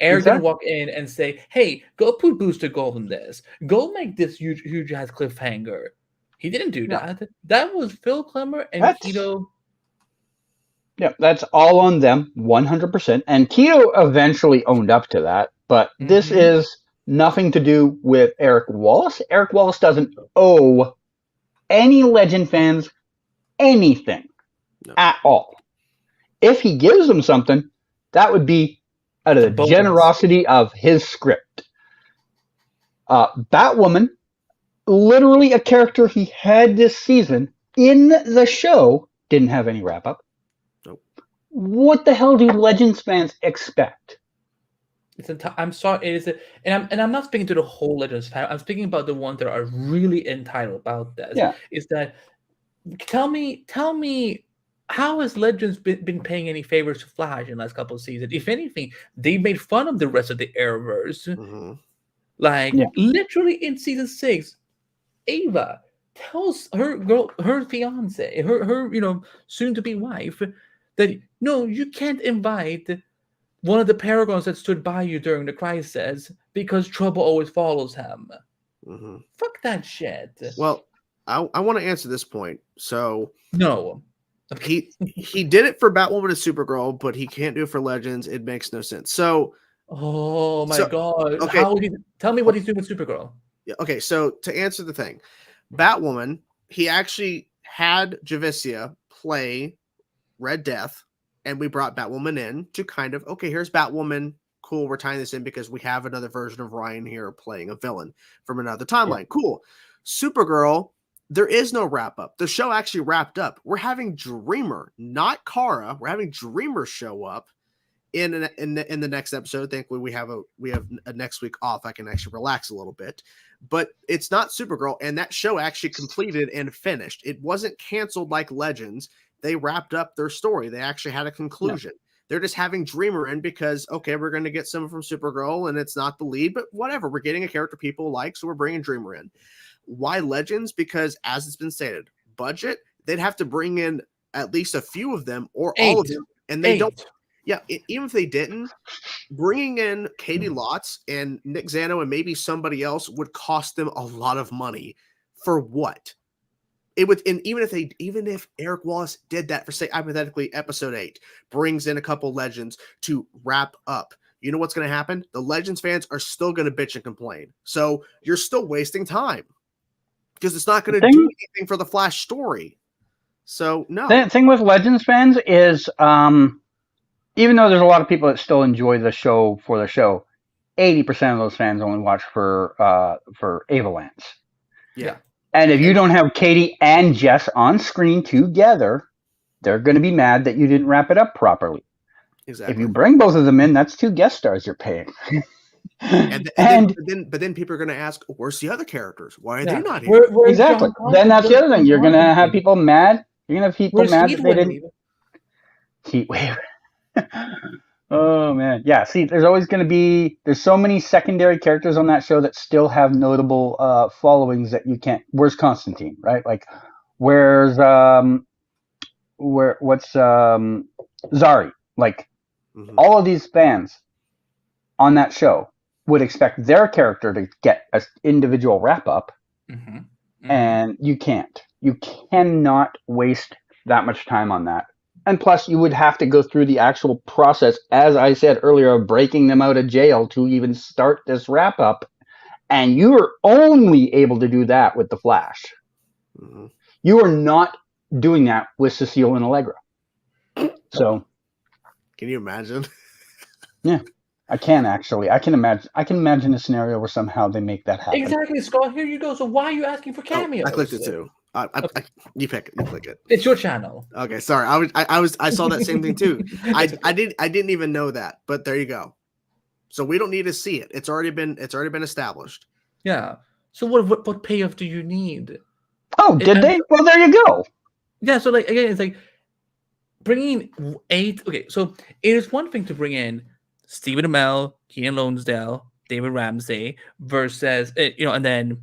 Eric didn't walk in and say, "Hey, go put Booster Gold in this. Go make this huge ass cliffhanger." He didn't do No. that. That was Phil Klemmer and That's- Keto. Yeah, that's all on them, 100%. And Keto eventually owned up to that, but this Mhm. is nothing to do with Eric Wallace. Eric Wallace doesn't owe any Legend fans anything No. at all. If he gives them something, that would be out of the Bonus. generosity of his script. Batwoman, literally a character he had this season in the show, didn't have any wrap up. Nope. What the hell do Legends fans expect? I'm sorry. I'm not speaking to the whole Legends fan. I'm speaking about the ones that are really entitled about this. Yeah. Is that tell me how has Legends been paying any favors to Flash in the last couple of seasons? If anything, they made fun of the rest of the Arrowverse. Mhm. Like Yeah. literally in season 6, Ava tells her fiance, her soon to be wife, that no, you can't invite one of the paragons that stood by you during the crisis because trouble always follows him. Mm-hmm. Fuck that shit. Well, I want to answer this point. So No. he did it for Batwoman and Supergirl, but he can't do it for Legends. It makes no sense. So Oh my So- god. okay. Tell me what he's doing with Supergirl. yeah, okay, so to answer the thing, Batwoman, he actually had Javicia play Red Death, and we brought Batwoman in to kind of, okay, here's Batwoman. Cool, we're tying this in because we have another version of Ryan here playing a villain from another timeline. Yeah. Cool. Supergirl, there is no wrap up. The show actually wrapped up. We're having Dreamer, not Kara. We're having Dreamer show up in the next episode. Thankfully, we have a next week off. I can actually relax a little bit. But it's not Supergirl, and that show actually completed and finished. It wasn't canceled like Legends. They wrapped up their story. They actually had a conclusion. Yeah. They're just having Dreamer in because, okay, we're going to get someone from Supergirl, and it's not the lead, but whatever. We're getting a character people like, so we're bringing Dreamer in. Why Legends? Because, as it's been stated, budget, they'd have to bring in at least a few of them or all of them, and they don't. Yeah, even if they didn't, bringing in Katie Lotz and Nick Zano and maybe somebody else would cost them a lot of money. For what? It would, and even if Eric Wallace did that for, say, hypothetically, episode 8, brings in a couple Legends to wrap up, you know what's going to happen? The Legends fans are still going to bitch and complain. So you're still wasting time because it's not going to do anything for the Flash story. So no. The thing with Legends fans is, even though there's a lot of people that still enjoy the show for the show, 80% of those fans only watch for Ava Lance. Yeah. And if you don't have Katie and Jess on screen together, they're going to be mad that you didn't wrap it up properly. Exactly. If you bring both of them in, that's 2 guest stars you're paying. But then people are going to ask, where's the other characters? Why are they not here? Where's exactly. Then that's the other thing. You're going to have people mad. You're going to have people mad that they didn't. Heatwave. Oh man, yeah. See, there's so many secondary characters on that show that still have notable followings that you can't. Where's Constantine, right? Like, what's Zari? Like, all of these fans on that show would expect their character to get an individual wrap up, and you can't. You cannot waste that much time on that. And plus, you would have to go through the actual process, as I said earlier, of breaking them out of jail to even start this wrap up. And you are only able to do that with The Flash. You are not doing that with Cecile and Allegra. So, can you imagine? Yeah, I can actually. I can imagine a scenario where somehow they make that happen. Exactly, Scott. Here you go. So why are you asking for cameos? I clicked it too. You pick it. You click it. It's your channel. Okay, sorry. I saw that same thing too. I didn't even know that, but there you go. So we don't need to see it. It's already been established. Yeah. So what payoff do you need? Oh, did they? Well, there you go. Yeah. So like again, it's like bringing 8. Okay, so it is one thing to bring in Stephen Amell, Keenan Lonsdale, David Ramsey versus and then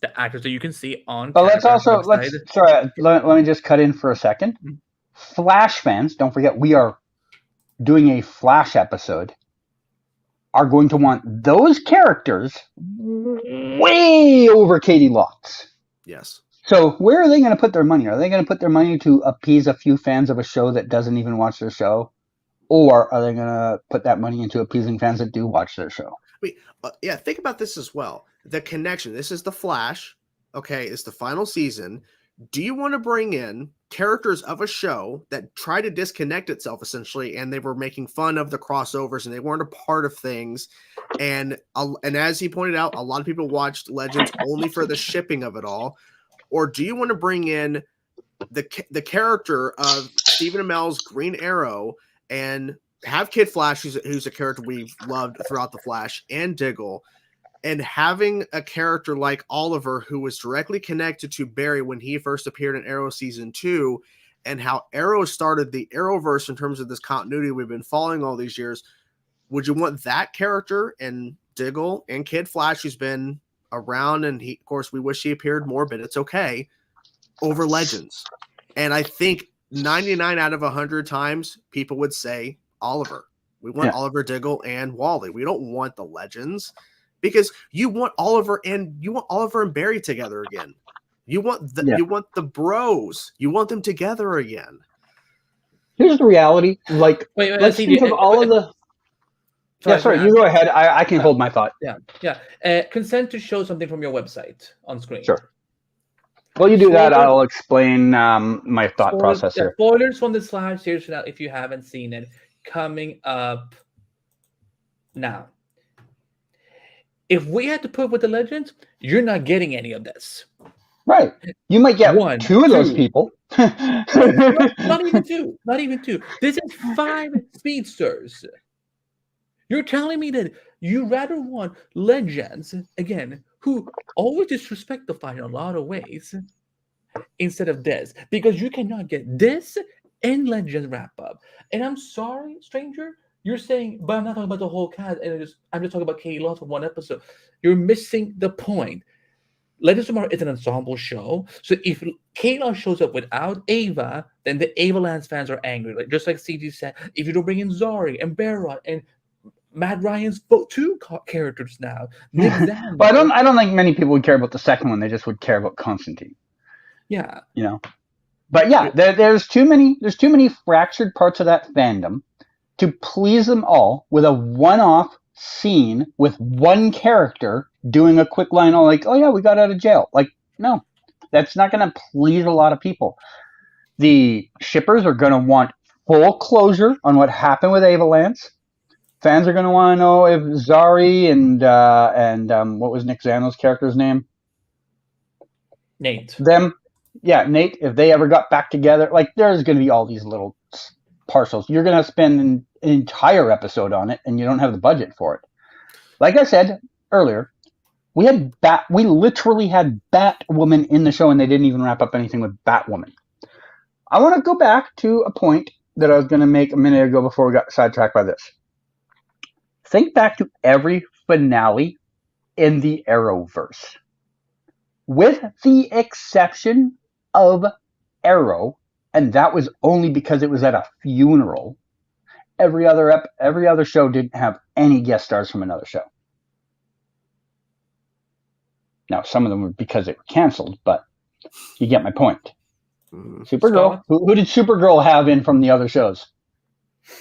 the actors that you can see on. But let me just cut in for a second. Flash fans, don't forget, we are doing a Flash episode, are going to want those characters way over Katie Lotz. Yes. So where are they going to put their money? Are they going to put their money to appease a few fans of a show that doesn't even watch their show? Or are they going to put that money into appeasing fans that do watch their show? Yeah, think about this as well. The connection. This is The Flash. Okay, it's the final season. Do you want to bring in characters of a show that try to disconnect itself, essentially, and they were making fun of the crossovers and they weren't a part of things? And as he pointed out, a lot of people watched Legends only for the shipping of it all. Or do you want to bring in the character of Stephen Amell's Green Arrow and have Kid Flash, who's a character we've loved throughout The Flash, and Diggle, and having a character like Oliver, who was directly connected to Barry when he first appeared in Arrow Season 2, and how Arrow started the Arrowverse in terms of this continuity we've been following all these years? Would you want that character and Diggle and Kid Flash, who's been around, and of course, we wish he appeared more, but it's okay, over Legends. And I think 99 out of 100 times, people would say Oliver. We want Oliver, Diggle, and Wally. We don't want the Legends, because you want Oliver and Barry together again. You want the bros. You want them together again. Here's the reality. Like, let's think of all of the. Sorry, you go ahead. I can hold my thought. Consent to show something from your website on screen. Sure. While you do that, I'll explain my thought process here. Spoilers from this live series now, if you haven't seen it, coming up now. If we had to put with the Legends, you're not getting any of this. Right. You might get two of those people. Not even two. Not even two. This is 5 speedsters. You're telling me that you rather want Legends, again, who always disrespect the fight in a lot of ways, instead of this. Because you cannot get this and Legends wrap up. And I'm sorry, stranger, you're saying, but I'm not talking about the whole cast, and I'm just talking about Katie Lost for one episode. You're missing the point. Legends of Tomorrow is an ensemble show. So if Kayla shows up without Ava, then the Avalanche fans are angry. Like, just like CG said, if you don't bring in Zari and Barrett and Matt Ryan's two characters now. But I don't think many people would care about the second one. They just would care about Constantine. Yeah. You know. But yeah, there's too many fractured parts of that fandom to please them all with a one-off scene with one character doing a quick line, all like, "Oh yeah, we got out of jail." Like, no, that's not going to please a lot of people. The shippers are going to want full closure on what happened with Avalanche. Fans are going to want to know if Zari and what was Nick Zano's character's name? Nate. Nate. If they ever got back together, like, there's going to be all these little parcels. You're going to spend an entire episode on it, and you don't have the budget for it. Like I said earlier, we literally had Batwoman in the show, and they didn't even wrap up anything with Batwoman. I want to go back to a point that I was going to make a minute ago before we got sidetracked by this. Think back to every finale in the Arrowverse. With the exception of Arrow, and that was only because it was at a funeral, every other show didn't have any guest stars from another show. Now, some of them were because they were canceled, but you get my point. Supergirl. Who did Supergirl have in from the other shows?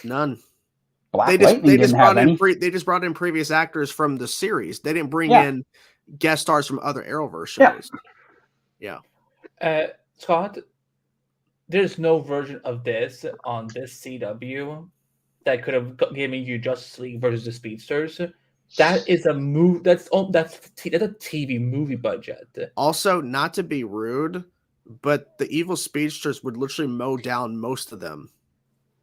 None. They just brought in previous actors from the series. They didn't bring in guest stars from other Arrowverse shows. Yeah. Scott, there's no version of this on this CW that could have given you Justice League versus the Speedsters. That is a move. That's a TV movie budget. Also, not to be rude, but the evil Speedsters would literally mow down most of them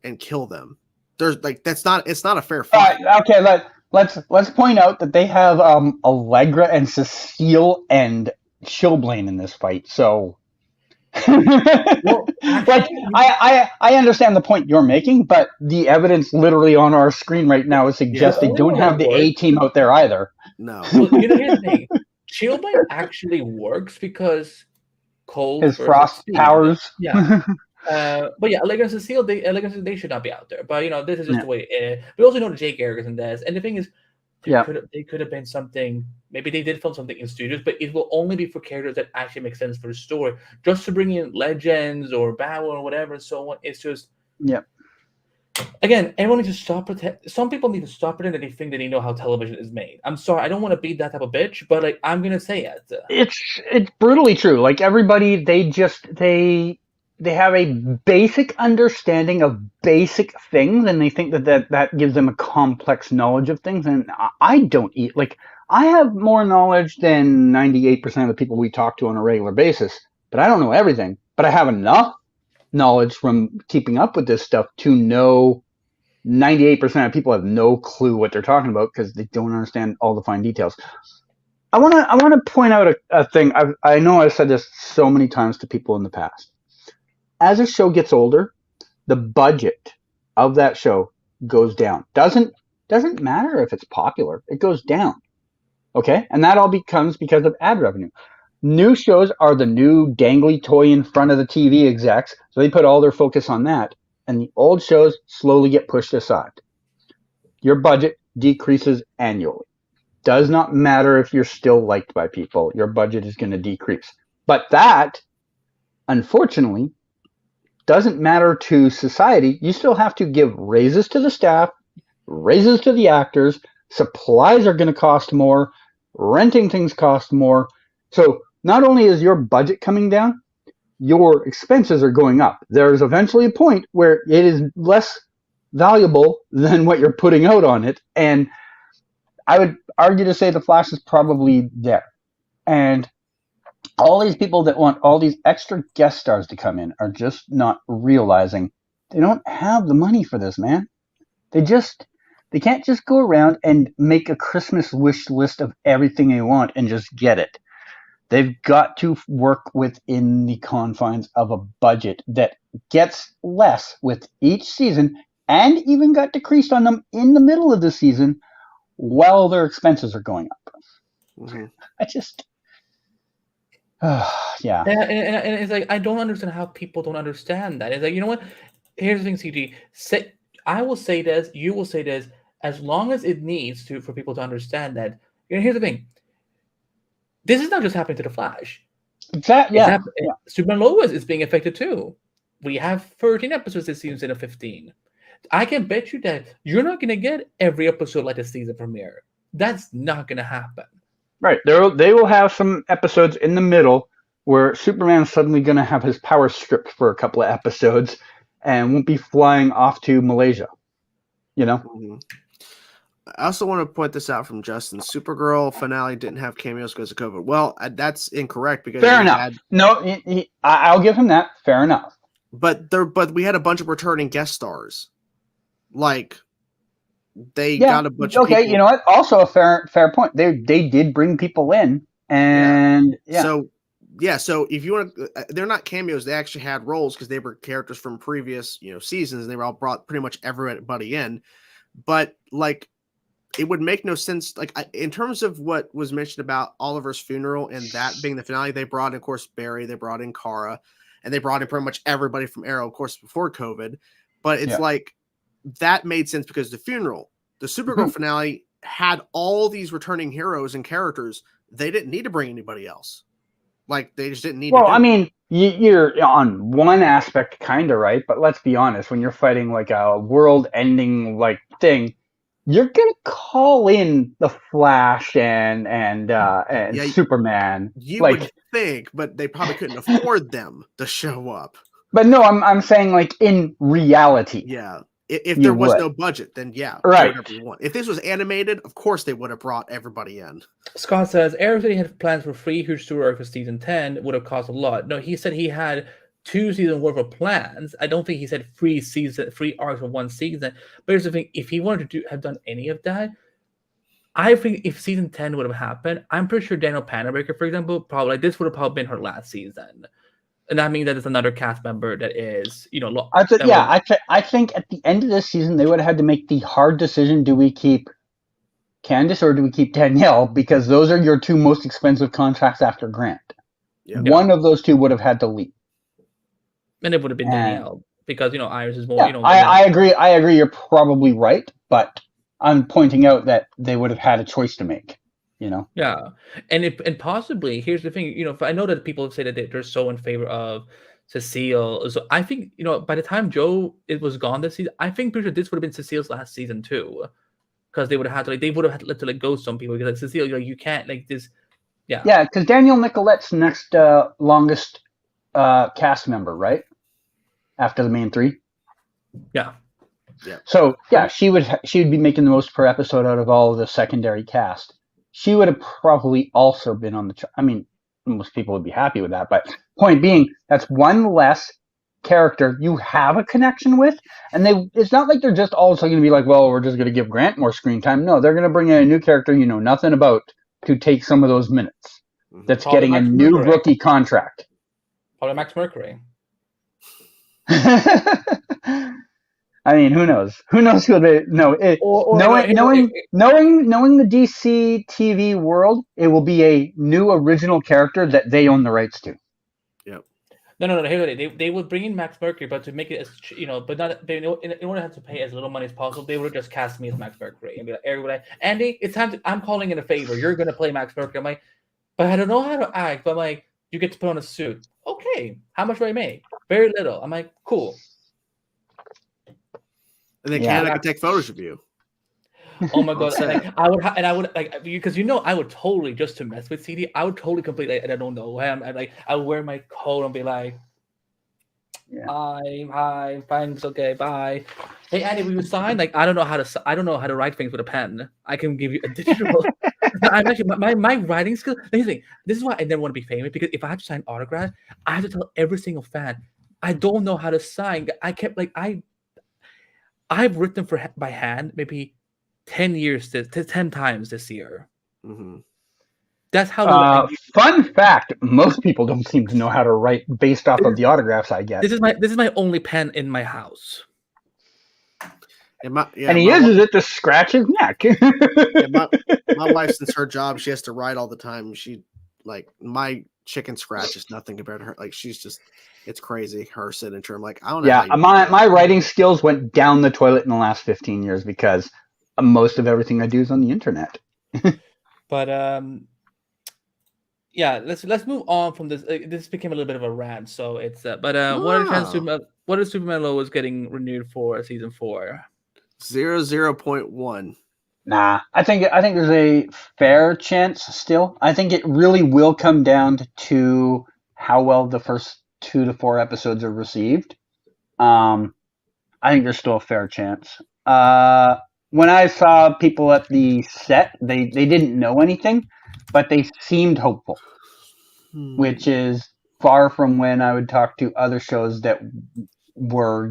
and kill them. There's like it's not a fair fight. Okay, let's point out that they have Allegra and Cecile and Chilblain in this fight. So, like, I understand the point you're making, but the evidence literally on our screen right now suggests they don't have the A team out there either. No, well, here's the thing: Chilblain actually works because Cole his frost powers. Yeah. But yeah, Allegra and Cecile, they should not be out there. But this is just the way it is. We also know Jake Eric is in this, and the thing is, they could have been something. Maybe they did film something in studios, but it will only be for characters that actually make sense for the story. Just to bring in Legends or Battle or whatever and so on, it's just Again, everyone needs to stop some people need to stop pretending that they think that they know how television is made. I'm sorry, I don't want to be that type of bitch, but like I'm gonna say it. It's brutally true. Like everybody, they have a basic understanding of basic things, and they think that gives them a complex knowledge of things. And I don't I have more knowledge than 98% of the people we talk to on a regular basis, but I don't know everything. But I have enough knowledge from keeping up with this stuff to know 98% of people have no clue what they're talking about because they don't understand all the fine details. I want to point out a thing. I know I've said this so many times to people in the past. As a show gets older, the budget of that show goes down. Doesn't Doesn't matter if it's popular. It goes down. Okay? And that all becomes because of ad revenue. New shows are the new dangly toy in front of the TV execs, so they put all their focus on that. And the old shows slowly get pushed aside. Your budget decreases annually. Does not matter if you're still liked by people. Your budget is going to decrease. But that, unfortunately, doesn't matter to society. You still have to give raises to the staff, raises to the actors. Supplies are going to cost more. Renting things cost more. So not only is your budget coming down, your expenses are going up. There's eventually a point where it is less valuable than what you're putting out on it. And I would argue to say The Flash is probably there. And all these people that want all these extra guest stars to come in are just not realizing they don't have the money for this, man. They can't just go around and make a Christmas wish list of everything they want and just get it. They've got to work within the confines of a budget that gets less with each season and even got decreased on them in the middle of the season while their expenses are going up. Mm-hmm. I just... yeah. And it's like, I don't understand how people don't understand that. It's like, you know what? Here's the thing, CG. I will say this, you will say this, as long as it needs to for people to understand that. You know, here's the thing. This is not just happening to the Flash. Exactly. Yeah. Superman Lois is being affected too. We have 13 episodes this season instead of 15. I can bet you that you're not going to get every episode like the season premiere. That's not going to happen. Right. They will have some episodes in the middle where Superman's suddenly going to have his power stripped for a couple of episodes and won't be flying off to Malaysia. You know? Mm-hmm. I also want to point this out from Justin. Supergirl finale didn't have cameos because of COVID. Well, that's incorrect because fair enough. I'll give him that. Fair enough. But we had a bunch of returning guest stars. Like they got a bunch of people. Okay, you know what? Also a fair point. They did bring people in, and So if you want to, they're not cameos. They actually had roles because they were characters from previous seasons, and they were all brought pretty much everybody in. But like, it would make no sense. Like in terms of what was mentioned about Oliver's funeral and that being the finale, they brought in, of course, Barry. They brought in Kara, and they brought in pretty much everybody from Arrow, of course, before COVID. But it's like that made sense because the funeral, the Supergirl finale had all these returning heroes and characters. They didn't need to bring anybody else. Like they just didn't need. Well, I mean, you're on one aspect kind of right, but let's be honest. When you're fighting like a world-ending like thing, you're gonna call in the Flash and Superman. You would think, but they probably couldn't afford them to show up. But no, I'm saying like in reality. Yeah. If there was no budget, then right. Whatever you want. If this was animated, of course they would have brought everybody in. Scott says Arrow said he had plans for 3 huge story arcs for season 10. Would have cost a lot. No, he said he had 2 seasons worth of plans. I don't think he said 3 arcs for 1 season. But here's the thing: if he wanted to have done any of that, I think if season 10 would have happened, I'm pretty sure Daniel Panabaker, for example, this would have probably been her last season. And that means that it's another cast member that is, I think at the end of this season, they would have had to make the hard decision. Do we keep Candace or do we keep Danielle? Because those are your 2 most expensive contracts after Grant. Yeah. One of those 2 would have had to leave. And it would have been Danielle because, Iris is more, I agree. You're probably right. But I'm pointing out that they would have had a choice to make. Yeah, and possibly here's the thing. I know that people say that they're so in favor of Cecile. So I think by the time Joe was gone this season, I think pretty sure this would have been Cecile's last season too, because they would have had to let go some people because Cecile, you can't like this. Yeah, because Danielle Nicolette's next longest cast member, right? After the main 3. Yeah. So she would be making the most per episode out of all of the secondary cast. She would have probably also been on the. I mean, most people would be happy with that. But point being, that's one less character you have a connection with, and it's not like they're just all of a sudden going to be like, well, we're just going to give Grant more screen time. No, they're going to bring in a new character you know nothing about to take some of those minutes. That's probably getting Max a new Mercury. Rookie contract. Probably Max Mercury. I mean, who knows? Who knows who they? No, knowing the DC TV world, it will be a new original character that they own the rights to. Yep. No. They would bring in Max Mercury, but to make it as but not they in order to have to pay as little money as possible, they would have just cast me as Max Mercury and be like, everybody, Andy, it's time. I'm calling in a favor. You're gonna play Max Mercury. I'm like, but I don't know how to act. But I'm like, you get to put on a suit. Okay, how much do I make? Very little. I'm like, cool. And then Canada could take photos of you. Oh my god! And I would like because I would totally just to mess with CD. I would totally completely. And I don't know. I would wear my coat and be like, hi, thanks, okay, bye. Hey Andy, will you sign? Like I don't know how to write things with a pen. I can give you a digital. I'm actually my writing skill. This is why I never want to be famous because if I have to sign autographs, I have to tell every single fan I don't know how to sign. I kept I've written by hand maybe 10 times this year. Mm-hmm. That's how. Fun fact: most people don't seem to know how to write based off of the autographs I get. This is my only pen in my house. And he uses it to scratch his neck. my wife, since her job, she has to write all the time. She my chicken scratch is nothing compared to her. Like she's just, it's crazy. Her signature. I'm like, I don't know. Yeah, my writing skills went down the toilet in the last 15 years because most of everything I do is on the internet. But yeah, let's move on from this. This became a little bit of a rant, so it's. What is Superman Lois getting renewed for season 4? 0.1. Nah, I think there's a fair chance still. I think it really will come down to how well the first 2 to 4 episodes are received. I think there's still a fair chance. When I saw people at the set, they didn't know anything, but they seemed hopeful, which is far from when I would talk to other shows that were,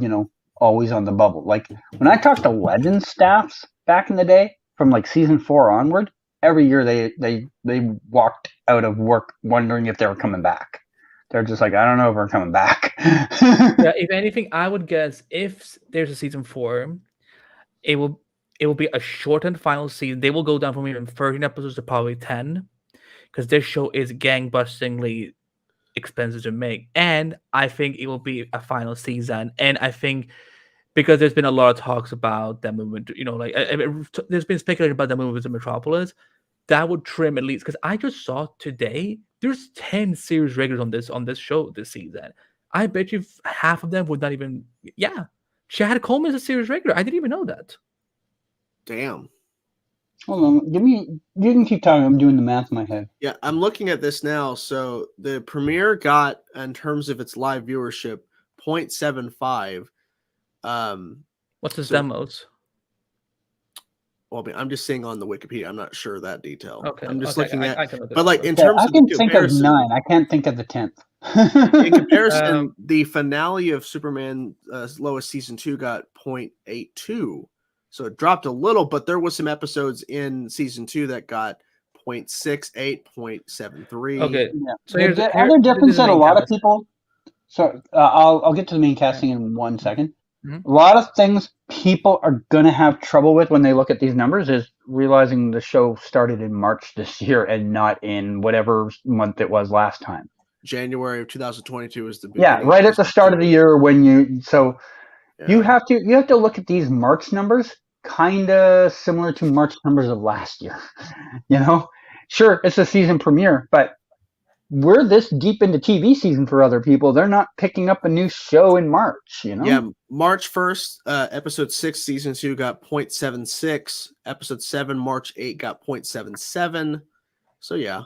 always on the bubble. Like when I talked to Legends staffs back in the day, from like season 4 onward, every year they walked out of work wondering if they were coming back. They're just like, I don't know if we're coming back. Yeah, if anything, I would guess if there's a season 4, it will be a shortened final season. They will go down from even 13 episodes to probably 10, because this show is gangbustingly expensive to make. And I think it will be a final season. And I think because there's been a lot of talks about that movement, there's been speculation about that movement to Metropolis, that would trim at least, because I just saw today there's 10 series regulars on this show this season. I bet you half of them would not even. Yeah, Chad Coleman is a series regular. I didn't even know that. Damn. Hold on, you can keep talking. I'm doing the math in my head. Yeah, I'm looking at this now. So the premiere got, in terms of its live viewership, 0.75. What's his demos? Well, I mean, I'm just seeing on the Wikipedia. I'm not sure that detail. Okay, I'm just looking at. I can look but like in terms I of can the think of comparison, 9. I can't think of the 10th. In comparison, the finale of Superman Lois season 2 got 0.82. So it dropped a little, but there was some episodes in season 2 that got 0.68, 0.73. Okay. Yeah. So the other difference that a lot of people. So I'll get to the main casting in 1 second. Mm-hmm. A lot of things people are gonna have trouble with when they look at these numbers is realizing the show started in March this year and not in whatever month it was last time. January of 2022 is the beginning. Yeah, right at the start of the year when you have to look at these March numbers kind of similar to March numbers of last year. Sure, it's a season premiere, but we're this deep into TV season for other people. They're not picking up a new show in March, Yeah, March 1st, episode 6, season 2 got 0.76. Episode 7, March 8 got 0.77. So yeah.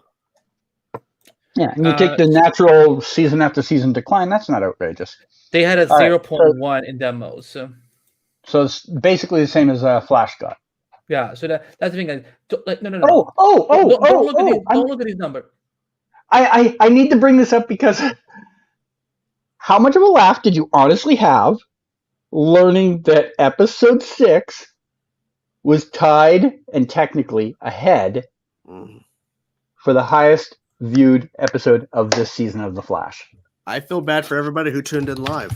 Yeah, and you take the natural season after season decline, that's not outrageous. They had a 0.1 in demos. So it's basically the same as Flash got. Yeah, so that's the thing. No. Don't look at these numbers. I need to bring this up because how much of a laugh did you honestly have learning that episode 6 was tied and technically ahead for the highest viewed episode of this season of The Flash? I feel bad for everybody who tuned in live.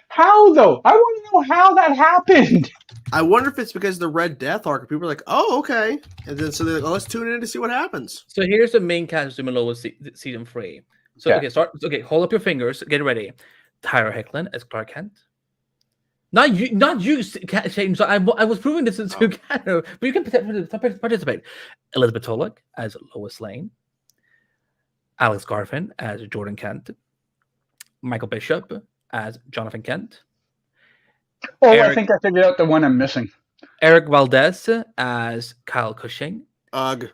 How though. I want to know how that happened. I wonder if it's because the Red Death arc. People are like, "Oh, okay," and then so they're like, "Oh, let's tune in to see what happens." So here's the main cast of Lois season 3. So okay, hold up your fingers, get ready. Tyler Hoechlin as Clark Kent. Not you, Shane. So I was proving this to Canada, but you can participate. Elizabeth Tulloch as Lois Lane. Alex Garfin as Jordan Kent. Michael Bishop as Jonathan Kent. I think I figured out the one I'm missing. Eric Valdez as Kyle Cushing. Ugh.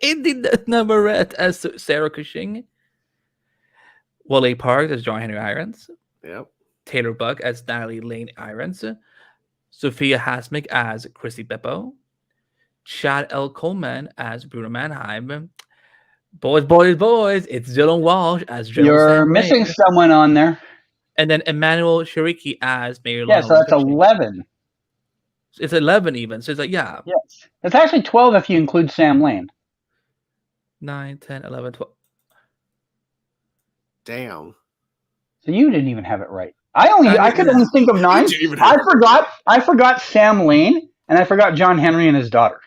Indy Navarrete as Sarah Cushing. Wale Park as John Henry Irons. Yep. Taylor Buck as Natalie Lane Irons. Sophia Hasmick as Chrissy Beppo. Chad L. Coleman as Bruno Mannheim. Boys, it's Dylan Walsh as Joe. You're missing someone on there. And then Emmanuel Shariki as Mayor. Yeah, so that's 11. It's 11 even. So it's like, yeah. Yes. It's actually 12 if you include Sam Lane. 9, 10, 11, 12. Damn. So you didn't even have it right. I could only think of 9. I forgot Sam Lane, and I forgot John Henry and his daughter.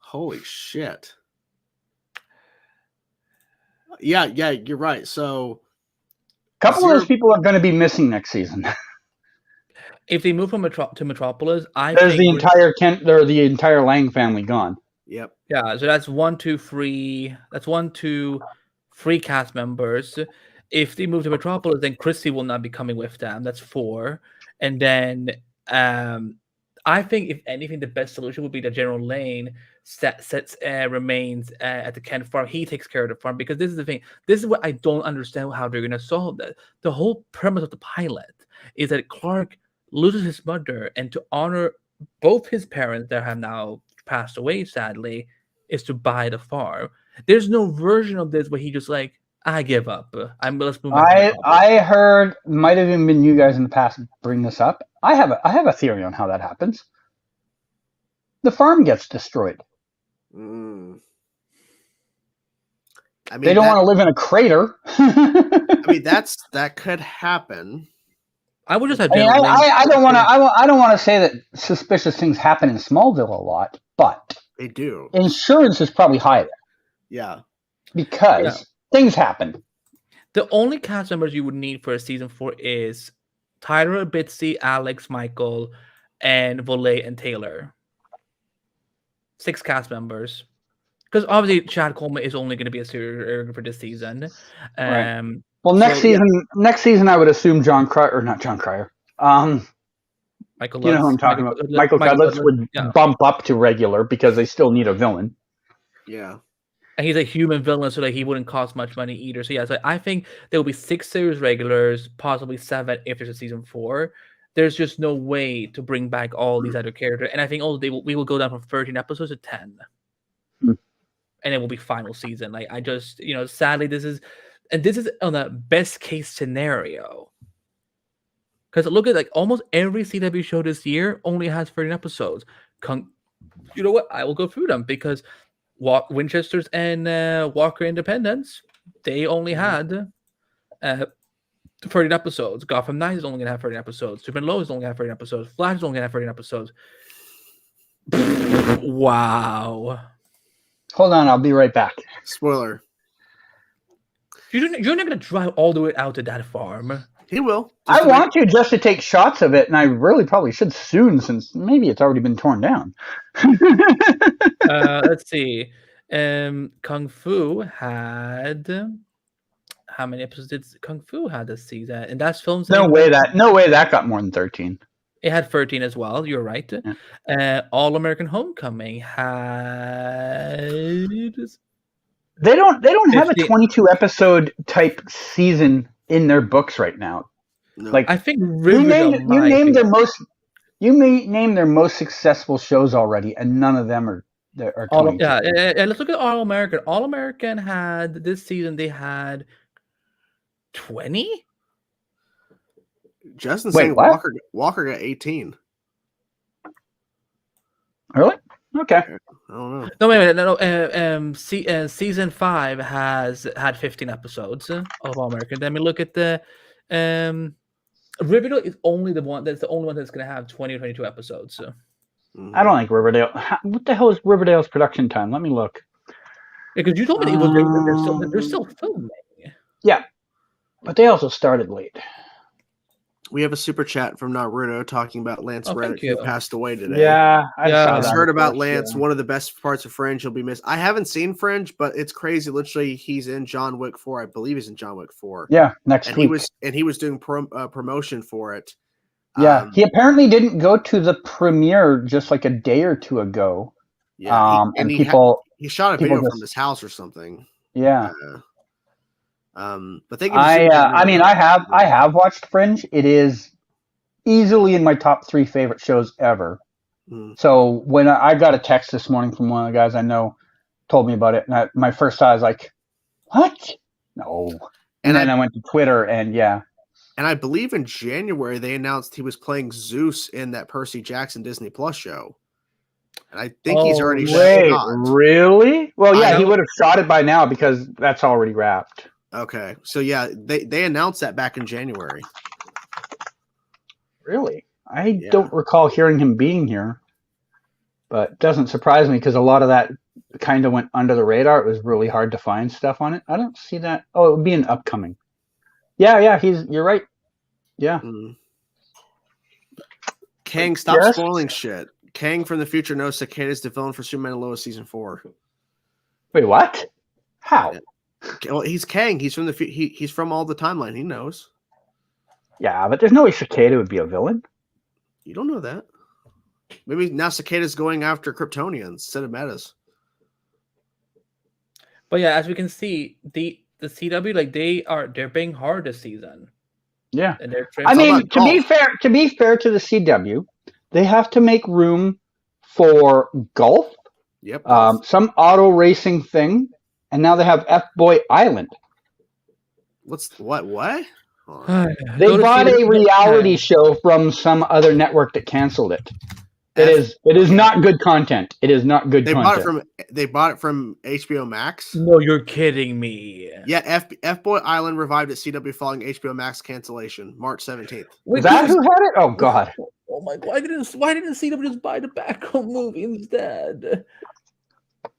Holy shit. Yeah, you're right. So a couple of those people are going to be missing next season. If they move from to Metropolis, there's the entire Lang family gone. Yep. Yeah, so that's 1, 2, 3. That's 1, 2, 3 cast members. If they move to Metropolis, then Chrissy will not be coming with them. That's 4. And then I think, if anything, the best solution would be that General Lane remains at the Kent farm. He takes care of the farm, because this is the thing. This is what I don't understand how they're going to solve that. The whole premise of the pilot is that Clark loses his mother, and to honor both his parents that have now passed away, sadly, is to buy the farm. There's no version of this where he just like, I give up. Let's move. I heard, might have even been you guys in the past bring this up. I have a theory on how that happens. The farm gets destroyed. Mm. I mean, they don't want to live in a crater. I mean, that could happen. I would just have. I don't want to say that suspicious things happen in Smallville a lot, but they do. Insurance is probably high there. Yeah, because things happen. The only cast members you would need for a season 4 is Tyra, Bitsy, Alex, Michael, and Volley and Taylor. 6 cast members. Because obviously Chad Coleman is only going to be a serial for this season. Right. Well, next season I would assume Michael Lutz, you know who I'm talking about. Michael Cudlitz would bump up to regular because they still need a villain. Yeah. And he's a human villain, so that he wouldn't cost much money either. So yeah, so I think there will be 6 series regulars, possibly 7 if there's a season 4. There's just no way to bring back all these other characters, and I think we will go down from 13 episodes to 10, and it will be final season. Like I just, sadly, this is on a best case scenario. Because look at almost every CW show this year only has 13 episodes. You know what? I will go through them because Winchester's and Walker Independence, they only had 13 episodes. Gotham Knights is only going to have 13 episodes. Superman Lois is only going to have 13 episodes. Flash is only going to have 13 episodes. Wow. Hold on, I'll be right back. Spoiler. You're not going to drive all the way out to that farm. He will. I want to just to take shots of it, and I really probably should soon, since maybe it's already been torn down. Let's see. Kung Fu had... How many episodes did Kung Fu had this season? And that's films. No way that got more than 13. It had 13 as well. You're right. Yeah. All American Homecoming had. They don't have a 22 episode type season in their books right now. No. Like I think you named their most successful shows already, and none of them are 22. And let's look at All American. All American had this season. They had 20. Justin's saying Walker got 18. Really? Okay. I don't know. No, wait a minute. Season 5 had 15 episodes of All American. Then we look at the Riverdale is only the one that's going to have 20 or 22 episodes. So. I don't like Riverdale. What the hell is Riverdale's production time? Let me look. Because you told me they're still filming. Yeah, but they also started late. We have a super chat from Naruto talking about Lance Reddick, who passed away today. Yeah, I saw that. Heard about Lance. Yeah. One of the best parts of Fringe will be missed. I haven't seen Fringe, but it's crazy. Literally, he's in John Wick 4. I believe he's in John Wick 4. Yeah, next week. He was doing promotion for it. Yeah, he apparently didn't go to the premiere just like a day or two ago. Yeah, he shot a video from his house or something. Yeah. But thank you. I have watched Fringe. It is easily in my top 3 favorite shows ever. So when I got a text this morning from one of the guys I know, told me about it, and my first thought was like, "What? No." And then I went to Twitter, and yeah. And I believe in January they announced he was playing Zeus in that Percy Jackson Disney Plus show. And I think he's already shot. Really? Well, yeah, he would have shot it by now because that's already wrapped. Okay, so yeah, they announced that back in January. Really? I don't recall hearing him being here, but it doesn't surprise me because a lot of that kind of went under the radar. It was really hard to find stuff on it. I don't see that. Oh, it would be an upcoming. Yeah, you're right. Yeah. Kang, stop spoiling shit. Kang from the future knows Cicada's the villain for Superman and Lois season 4. Wait, what? How? Well, he's Kang. He's from he's from all the timeline. He knows. Yeah, but there's no way Cicada would be a villain. You don't know that. Maybe now Cicada's going after Kryptonians instead of Metas. But yeah, as we can see, the CW, like they're being hard this season. Yeah. And they're to be fair to the CW, they have to make room for golf. Yep. Some auto racing thing. And now they have F-Boy Island. What? They bought a reality show from some other network that canceled it. It is not good content. It is not good content. They bought it from HBO Max. No, you're kidding me. Yeah, F-Boy Island revived at CW following HBO Max cancellation, March 17th. Is that who had it? Oh God. Oh my God! Why didn't CW just buy the Batgirl movie instead?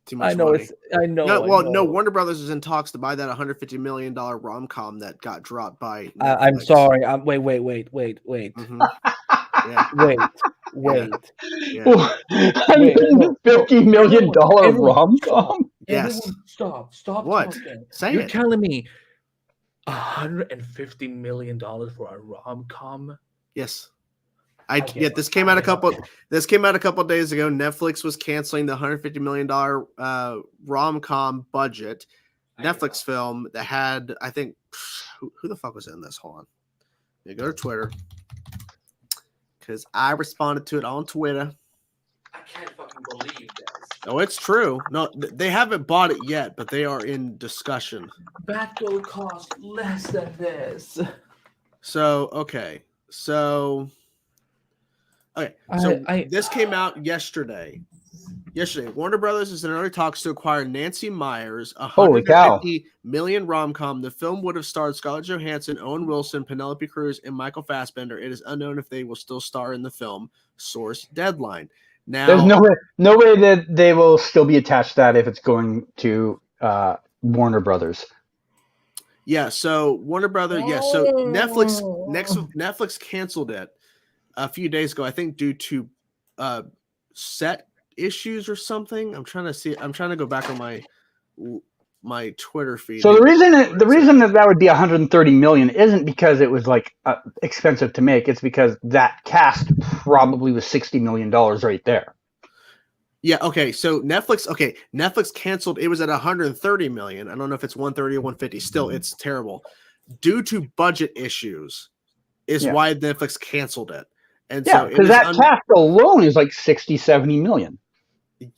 Too much money. No, Warner Brothers is in talks to buy that $150 million rom-com that got dropped by Netflix. I'm sorry. Wait. Mm-hmm. Wait. $150 million rom-com? Yes. Stop. What? Talking. You're telling me $150 million for a rom-com? Yes. This came out a couple of days ago. Netflix was canceling the $150 million rom-com budget Netflix film that had, I think, who the fuck was in this? Hold on. You go to Twitter because I responded to it on Twitter. I can't fucking believe this. Oh, it's true. No, they haven't bought it yet, but they are in discussion. Batgirl cost less than this. Okay. This came out yesterday. Warner Brothers is in early talks to acquire Nancy Meyers, a $150 million rom-com. The film would have starred Scarlett Johansson, Owen Wilson, Penelope Cruz, and Michael Fassbender. It is unknown if they will still star in the film. Source Deadline. Now, there's no way that they will still be attached to that if it's going to Warner Brothers. Yeah, so Warner Brothers. Yeah, so Netflix canceled it a few days ago, I think due to set issues or something. I'm trying to go back on my Twitter feed. So the reason that would be $130 million isn't because it was like expensive to make. It's because that cast probably was $60 million right there. Yeah. Okay. So Netflix canceled. It was at $130 million. I don't know if it's 130 or 150. Still, it's terrible due to budget issues. Is why Netflix canceled it. And yeah, because that cast alone is like 60, 70 million.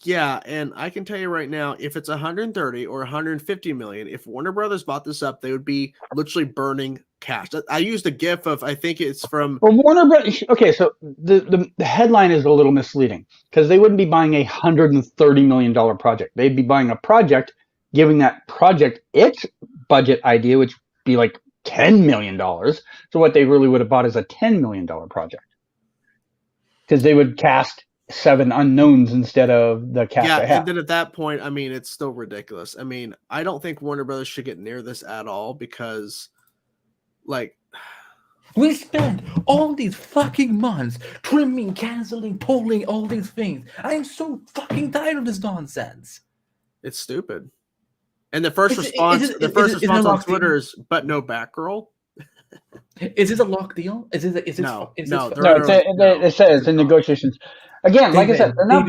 Yeah, and I can tell you right now, if it's 130 or 150 million, if Warner Brothers bought this up, they would be literally burning cash. I used a GIF of, I think it's from Warner Brothers. Okay, so the headline is a little misleading because they wouldn't be buying a $130 million project. They'd be buying a project, giving that project its budget idea, which would be like $10 million. So what they really would have bought is a $10 million project. Because they would cast 7 unknowns instead of the cast Yeah, they have. and then at that point, I mean, it's still ridiculous. I mean, I don't think Warner Brothers should get near this at all because, like, we spent all these fucking months trimming, canceling, pulling all these things. I am so fucking tired of this nonsense. it's stupid. And the first Is response, it on locked Twitter is, "But no Batgirl." Is this a lock deal? Is it? No, is no, this, they're- They said it's in negotiations. Again, like I said, they're not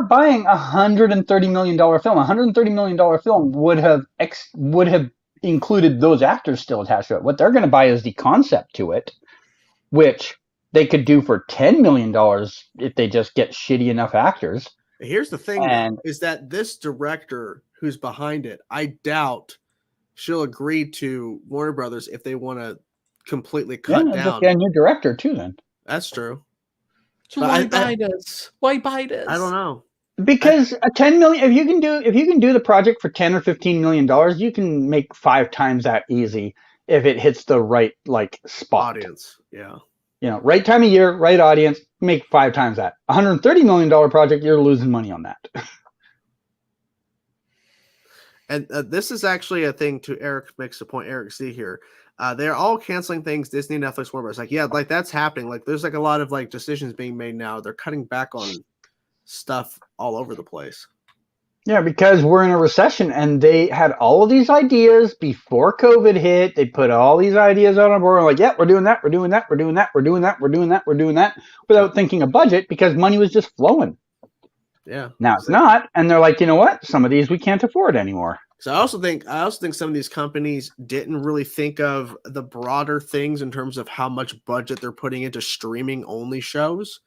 buying $130 million film. $130 million film would have included those actors still attached to it. What they're going to buy is the concept to it, which they could do for $10 million if they just get shitty enough actors. Here's the thing, And- though, is that this director who's behind it, I doubt she'll agree to Warner Brothers if they want to completely cut Just down. get a new director too then. That's true. so But why I- buy this? Why buy this? I don't know. Because a 10 million, if you can do the project for 10 or 15 million dollars, you can make 5 times that easy if it hits the right spot. Audience, yeah. Right time of year, right audience, make 5 times that. $130 million project, you're losing money on that. And this is actually a thing to Eric makes a point. Eric C here. They're all canceling things. Disney, Netflix, Warner Bros. Like that's happening. Like there's a lot of decisions being made now. They're cutting back on stuff all over the place. Yeah, because we're in a recession and they had all of these ideas before COVID hit. They put all these ideas on board. Like, yeah, we're doing that. We're doing that. We're doing that. We're doing that. We're doing that. We're doing that without thinking a budget because money was just flowing. Yeah. Now it's not. And they're like, you know what? Some of these we can't afford anymore. So I also think some of these companies didn't really think of the broader things in terms of how much budget they're putting into streaming only shows,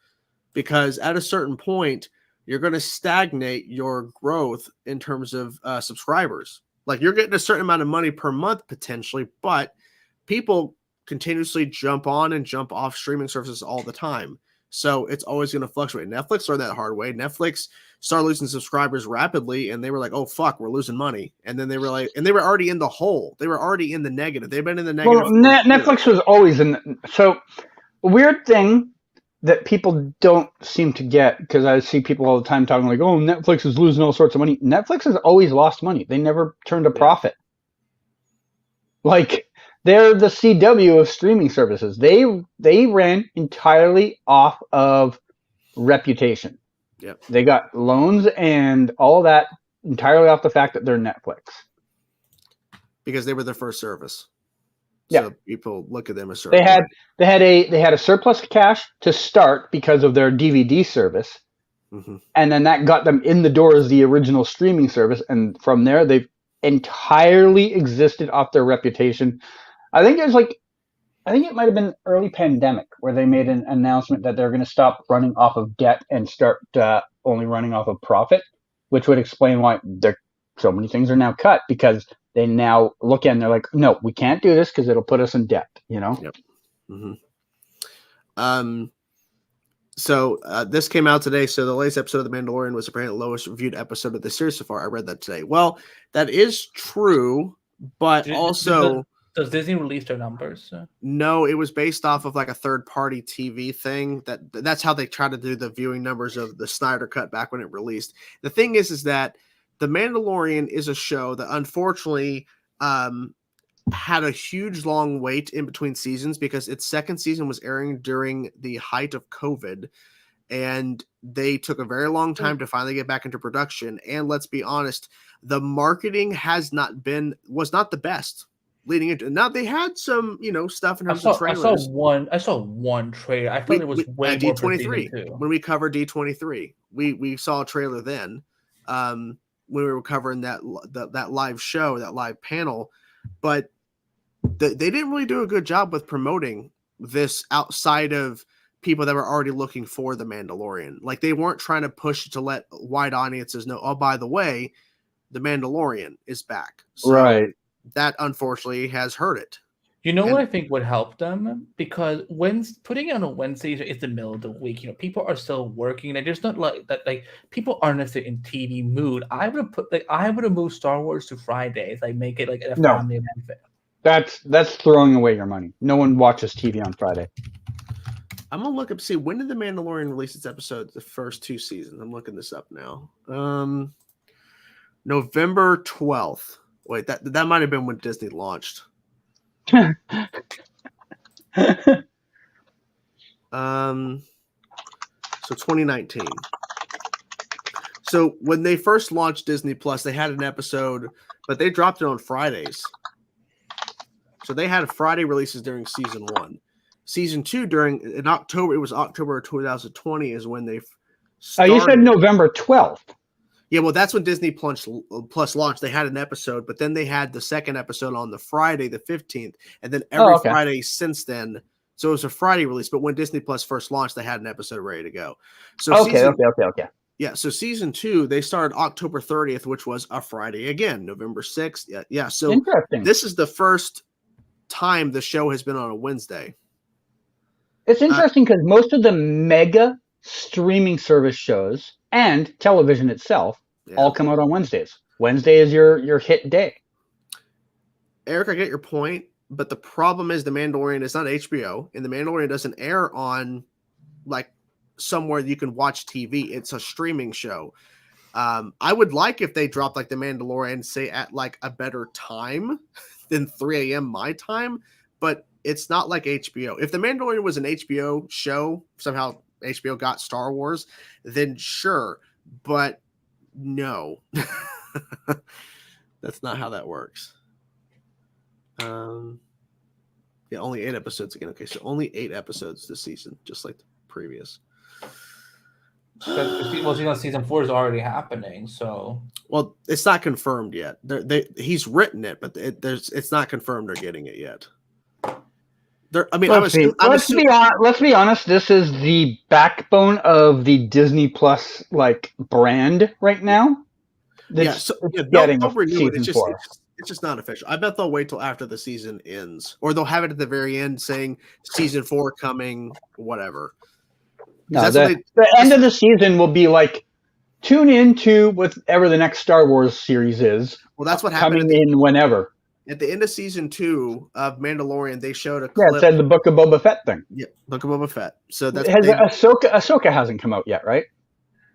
because at a certain point you're going to stagnate your growth in terms of subscribers. Like you're getting a certain amount of money per month potentially, but people continuously jump on and jump off streaming services all the time. So it's always going to fluctuate. Netflix learned that hard way. Netflix started losing subscribers rapidly, and they were like, "Oh fuck, we're losing money." And then they were like, and they were already in the hole. They were already in the negative. They've been in the negative. Well, Netflix was always in. So a weird thing that people don't seem to get, because I see people all the time talking like, "Oh, Netflix is losing all sorts of money." Netflix has always lost money. They never turned a profit. Like. They're the CW of streaming services. They ran entirely off of reputation. Yep. They got loans and all that entirely off the fact that they're Netflix. Because they were the first service. Yeah. So people look at them as certain. They had a surplus cash to start because of their DVD service. Mm-hmm. And then that got them in the door as the original streaming service. And from there, they've entirely existed off their reputation. I think it might have been early pandemic where they made an announcement that they're going to stop running off of debt and start only running off of profit, which would explain why so many things are now cut, because they now look at and they're like, no, we can't do this because it'll put us in debt, Yep. Mm-hmm. So this came out today. So the latest episode of The Mandalorian was apparently the lowest reviewed episode of the series so far. I read that today. Well, that is true, but does Disney release their numbers? No, it was based off of a third-party TV thing. That's how they try to do the viewing numbers of the Snyder Cut back when it released. The thing is that The Mandalorian is a show that unfortunately had a huge long wait in between seasons because its second season was airing during the height of COVID, and they took a very long time to finally get back into production. And let's be honest, the marketing was not the best. Leading into now, they had some stuff in terms of trailers. I saw one trailer. I thought it was way more D23 when we covered D23. We saw a trailer then when we were covering that live show, that live panel, but they didn't really do a good job with promoting this outside of people that were already looking for The Mandalorian. Like they weren't trying to push to let wide audiences know, oh, by the way, The Mandalorian is back. So, right. That unfortunately has hurt it. What I think would help them, because when putting it on a Wednesday is the middle of the week, people are still working and there's not like that. Like people aren't necessarily in TV mood. I would have moved Star Wars to Fridays, make it a family event. That's throwing away your money. No one watches TV on Friday. I'm gonna look up, see, when did The Mandalorian release its episodes, the first 2 seasons? I'm looking this up now. November 12th. Wait, that might have been when Disney launched. So 2019. So when they first launched Disney Plus, they had an episode, but they dropped it on Fridays. So they had Friday releases during season 1. Season 2 in October, it was October 2020 is when they started. You said November 12th. Yeah, well, that's when Disney Plus launched. They had an episode, but then they had the second episode on the Friday, the 15th, and then every Friday since then. So it was a Friday release, but when Disney Plus first launched, they had an episode ready to go. So okay. Yeah, so season 2, they started October 30th, which was a Friday again, November 6th. Yeah. So interesting. This is the first time the show has been on a Wednesday. It's interesting because most of the mega streaming service shows and television itself all come out on Wednesdays. Wednesday is your hit day. Eric, I get your point, but the problem is The Mandalorian is not HBO, and The Mandalorian doesn't air on like somewhere you can watch TV. It's a streaming show. I would like if they dropped like The Mandalorian, say at like a better time than 3 a.m. my time, but it's not like HBO. If The Mandalorian was an HBO show, somehow HBO got Star Wars, then sure, but no. That's not how that works. Yeah, only 8 episodes again. Okay, so only 8 episodes this season, just like the previous. Well, season 4 is already happening, so. Well, it's not confirmed yet. He's written it, but it's not confirmed they're getting it yet. Let's be honest. This is the backbone of the Disney Plus like brand right now. They'll renew it. It's just not official. I bet they'll wait till after the season ends, or they'll have it at the very end saying season 4 coming, whatever. No, the end of the season will be like, tune in to whatever the next Star Wars series is. Well, that's what happened coming in whenever. At the end of season 2 of Mandalorian, they showed a clip. Yeah, it said the Book of Boba Fett thing. Yeah, Book of Boba Fett. So that's Ahsoka hasn't come out yet, right?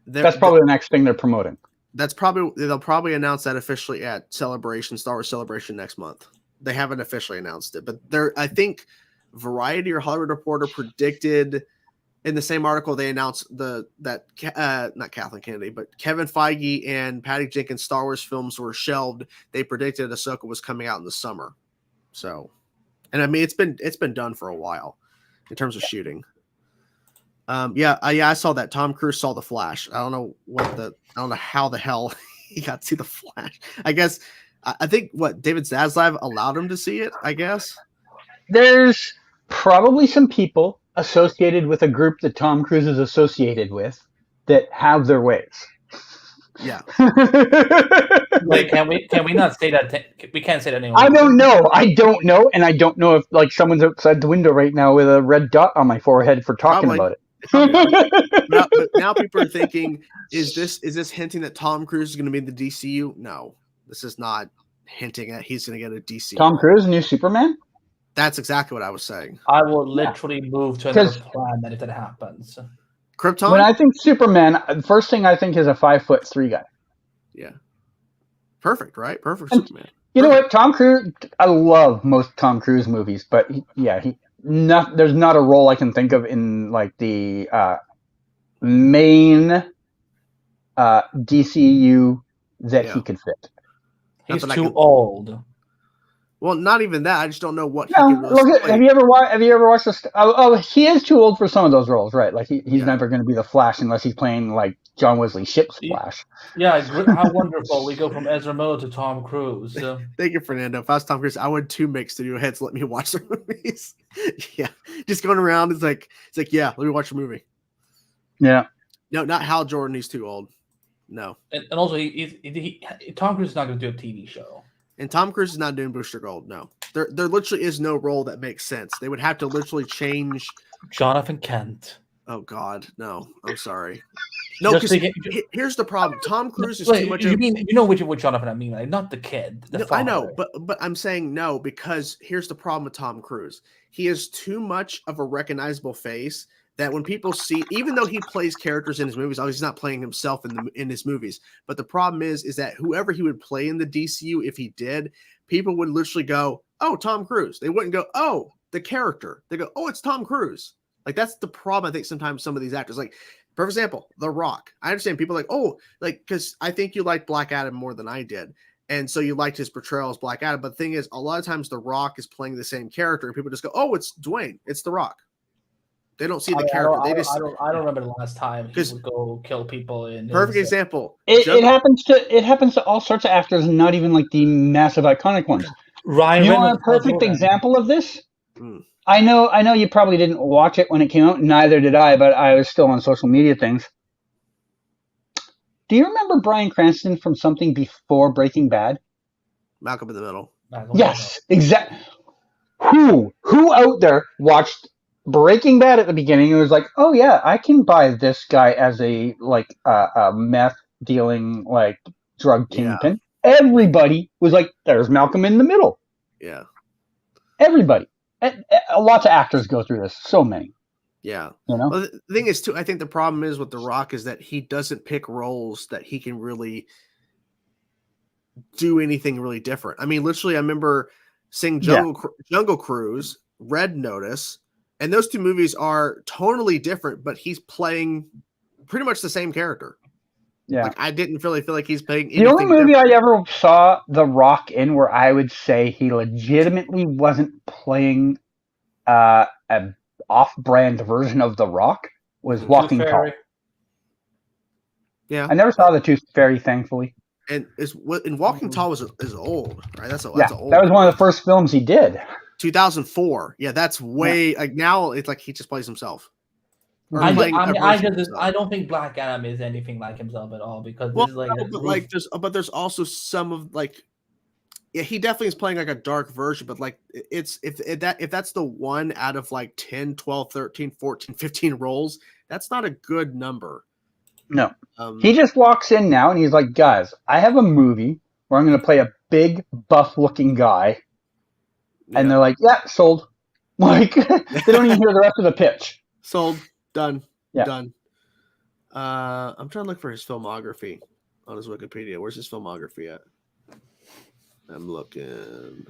That's probably the next thing they're promoting. They'll probably announce that officially at Star Wars Celebration next month. They haven't officially announced it, but I think Variety or Hollywood Reporter predicted in the same article they announced not Kathleen Kennedy, but Kevin Feige and Patty Jenkins' Star Wars films were shelved. They predicted Ahsoka was coming out in the summer. So, and I mean it's been done for a while in terms of shooting. I saw that Tom Cruise saw The Flash. I don't know how the hell he got to see The Flash. I guess I think David Zaslav allowed him to see it. I guess there's probably some people associated with a group that Tom Cruise is associated with that have their ways. Yeah. Wait, can we not say that? We can't say that anymore. I don't know, and I don't know if like someone's outside the window right now with a red dot on my forehead for talking about it. But now people are thinking, is this hinting that Tom Cruise is going to be in the DCU? No, this is not hinting at he's going to get a DCU. Tom Cruise, new Superman? That's exactly what I was saying. I will literally move to another planet if that happens. Krypton? When I think Superman, the first thing I think is a 5'3" guy. Yeah. Perfect, right? Perfect Superman. You know what? Tom Cruise, I love most Tom Cruise movies, but there's not a role I can think of in like the main DCU that he could fit. He's too old. Well, not even that. I just don't know what he can really play. Have you ever watched this? Oh, he is too old for some of those roles, right? Like he's never going to be the Flash unless he's playing like John Wesley Shipp's Flash. Yeah, how wonderful. We go from Ezra Miller to Tom Cruise. Thank you, Fernando. If I was Tom Cruise, I would too make studio heads let me watch the movies. Yeah, just going around. It's like yeah, let me watch a movie. Yeah. No, not Hal Jordan. He's too old. No. And also, Tom Cruise is not going to do a TV show. And Tom Cruise is not doing Booster Gold. No, there literally is no role that makes sense. They would have to literally change. Jonathan Kent. Oh God, no! I'm sorry. No, Just because thinking- here's the problem. Tom Cruise is Like, too much. you mean you know which Jonathan I mean, like not the kid, the No, father. I know, but I'm saying no because here's the problem with Tom Cruise. He is too much of a recognizable face that when people see, even though he plays characters in his movies, obviously he's not playing himself in his movies. But the problem is that whoever he would play in the DCU, if he did, people would literally go, "Oh, Tom Cruise." They wouldn't go, "Oh, the character." They go, "Oh, it's Tom Cruise." Like that's the problem. I think sometimes some of these actors, like for example, The Rock. I understand people like, "Oh, like," because I think you like Black Adam more than I did. And so you liked his portrayal as Black Adam. But the thing is, a lot of times The Rock is playing the same character, and people just go, "Oh, it's Dwayne. It's The Rock." They don't see the character. I don't remember the last time he would go kill people in. Perfect example. It happens to all sorts of actors, not even like the massive iconic ones. Ryan you Reynolds want a perfect example of this? Mm. I know you probably didn't watch it when it came out. Neither did I, but I was still on social media things. Do you remember Bryan Cranston from something before Breaking Bad? Malcolm in the Middle. Yes, exactly. Who out there watched Breaking Bad at the beginning and was like, "Oh yeah, I can buy this guy as a meth dealing like drug kingpin." Yeah. Everybody was like, "There's Malcolm in the Middle." Yeah. Everybody. Lots of actors go through this. So many. Yeah. You know? Well, the thing is, too, I think the problem is with The Rock is that he doesn't pick roles that he can really do anything really different. I mean, literally, I remember seeing Jungle Cruise, Red Notice, and those two movies are totally different, but he's playing pretty much the same character. Yeah. Like, I didn't really feel like he's playing anything. The only movie different. I ever saw The Rock in where I would say he legitimately wasn't playing an off-brand version of The Rock was Walking Tall. Yeah. I never saw The Tooth Fairy, thankfully. And Walking Tall is old, right? That's old. That was one of the first films he did. 2004. Yeah, that's way like now. It's like he just plays himself. I don't think Black Adam is anything like himself at all because there's also some of like, yeah, he definitely is playing like a dark version, but like if that's the one out of like 10, 12, 13, 14, 15 roles, that's not a good number. No. He just walks in now and he's like, "Guys, I have a movie where I'm going to play a big, buff-looking guy." Yeah. And they're like, "Yeah, sold." Like, they don't even hear the rest of the pitch. Sold. Done. Yeah. Done. I'm trying to look for his filmography on his Wikipedia. Where's his filmography at? I'm looking.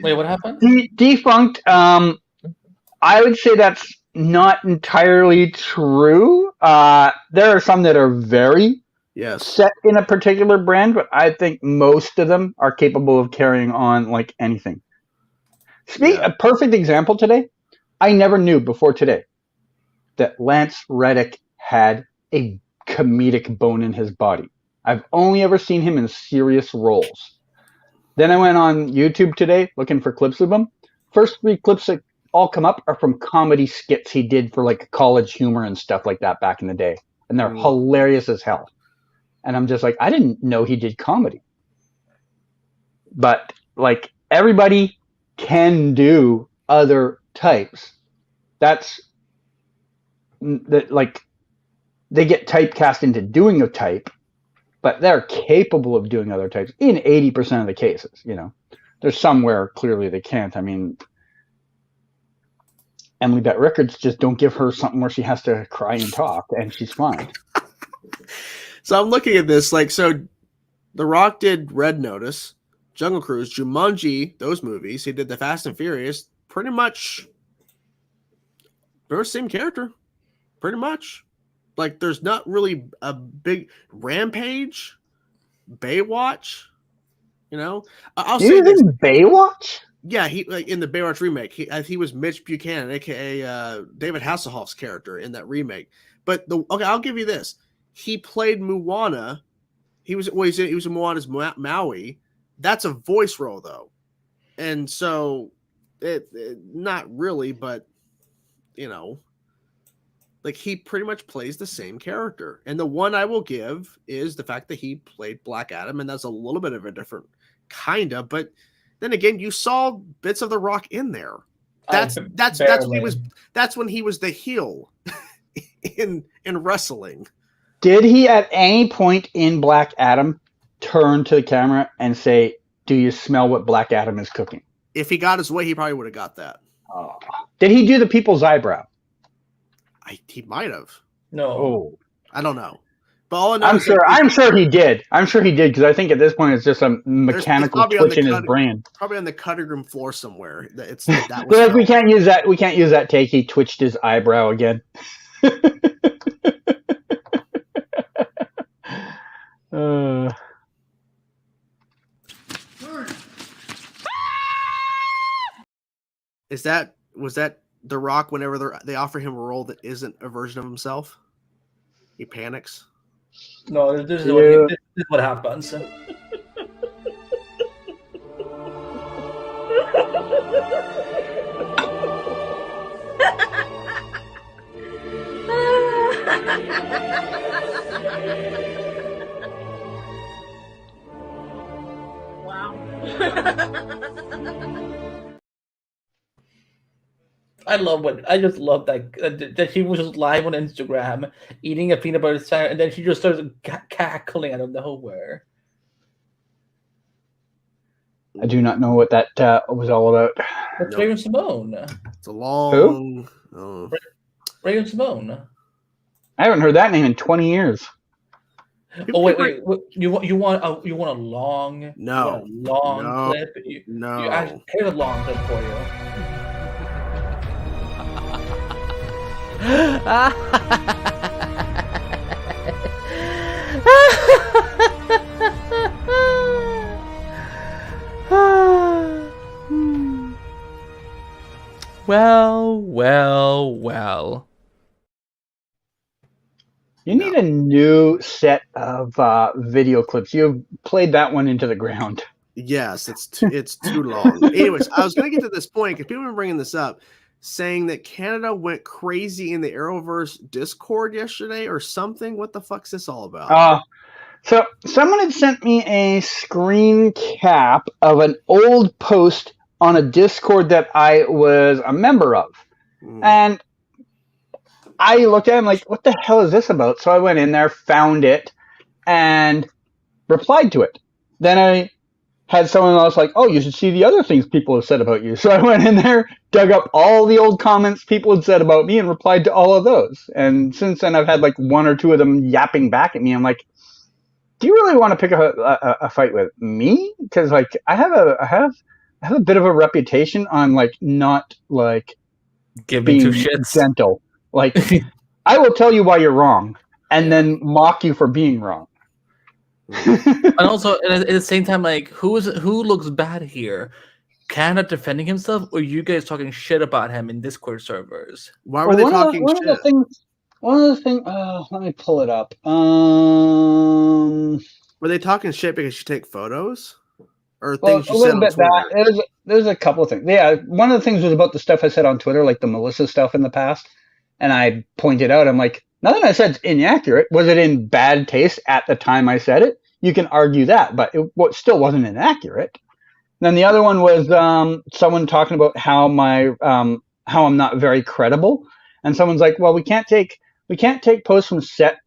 Wait, what happened? Defunct. I would say that's not entirely true. There are some that are very set in a particular brand, but I think most of them are capable of carrying on like anything. A perfect example today, I never knew before today that Lance Reddick had a comedic bone in his body. I've only ever seen him in serious roles. Then I went on YouTube today looking for clips of him. First 3 clips that all come up are from comedy skits he did for like College Humor and stuff like that back in the day. And they're hilarious as hell. And I'm just like, I didn't know he did comedy. But like everybody can do other types. That's like they get typecast into doing a type, but they're capable of doing other types in 80% of the cases. You know, there's somewhere clearly they can't. I mean, Emily Bett Rickards, just don't give her something where she has to cry and talk, and she's fine. So I'm looking at this, like, so The Rock did Red Notice, Jungle Cruise, Jumanji, those movies. He did the Fast and Furious. Pretty much, they're the same character. Pretty much. Like, there's not really a big Rampage, Baywatch. You know, I'll say this. Baywatch. Yeah, he like in the Baywatch remake. He was Mitch Buchanan, aka David Hasselhoff's character in that remake. But I'll give you this. He played Moana. He was in Moana's Maui. That's a voice role though, and so it not really, but you know, like he pretty much plays the same character. And the one I will give is the fact that he played Black Adam, and that's a little bit of a different kind of, but then again, you saw bits of The Rock in there. That's barely. that's when he was the heel in wrestling. Did he at any point in Black Adam turn to the camera and say, "Do you smell what Black Adam is cooking"? If he got his way, he probably would have got that. Oh. Did he do the people's eyebrow? He might have. No. Oh, I don't know. But all I know I'm is sure he did. I'm sure he did because I think at this point it's just a mechanical twitch in his brain. Probably on the cutting room floor somewhere. That was like we can't use that. We can't use that take. He twitched his eyebrow again. Was that The Rock whenever they offer him a role that isn't a version of himself? He panics. No, this is what happens. Wow. I just love that she was just live on Instagram eating a peanut butter sandwich, and then she just starts cackling out of nowhere. I do not know what that was all about. That's Raven Simone. It's a long. Raven Simone. I haven't heard that name in 20 years. Oh wait! You want a long? No. You want a long clip? Here's a long clip for you. Well. You need a new set of video clips. You've played that one into the ground. Yes, it's too long. Anyways, I was going to get to this point because people have been bringing this up, saying that Canada went crazy in the Arrowverse Discord yesterday or something. What the fuck's this all about? So someone had sent me a screen cap of an old post on a Discord that I was a member of. And I looked at it and like, what the hell is this about? So I went in there, found it, and replied to it. Then I had someone else like, oh, you should see the other things people have said about you. So I went in there, dug up all the old comments people had said about me and replied to all of those. And since then I've had like one or two of them yapping back at me. I'm like, do you really want to pick a fight with me? Because like I have a bit of a reputation on like not like giving two shits. Gentle. Like I will tell you why you're wrong and then mock you for being wrong. And also at the same time, like who looks bad here? Canada defending himself, or you guys talking shit about him in Discord servers? Why were they talking shit? One of the things. Let me pull it up. Were they talking shit because you take photos, or well, things you said on Twitter? There's a couple of things. Yeah, one of the things was about the stuff I said on Twitter, like the Melissa stuff in the past, and I pointed out, I'm like, nothing I said is inaccurate. Was it in bad taste at the time I said it? You can argue that, but it still wasn't inaccurate. Then the other one was someone talking about how how I'm not very credible, and someone's like, well, we can't take posts from set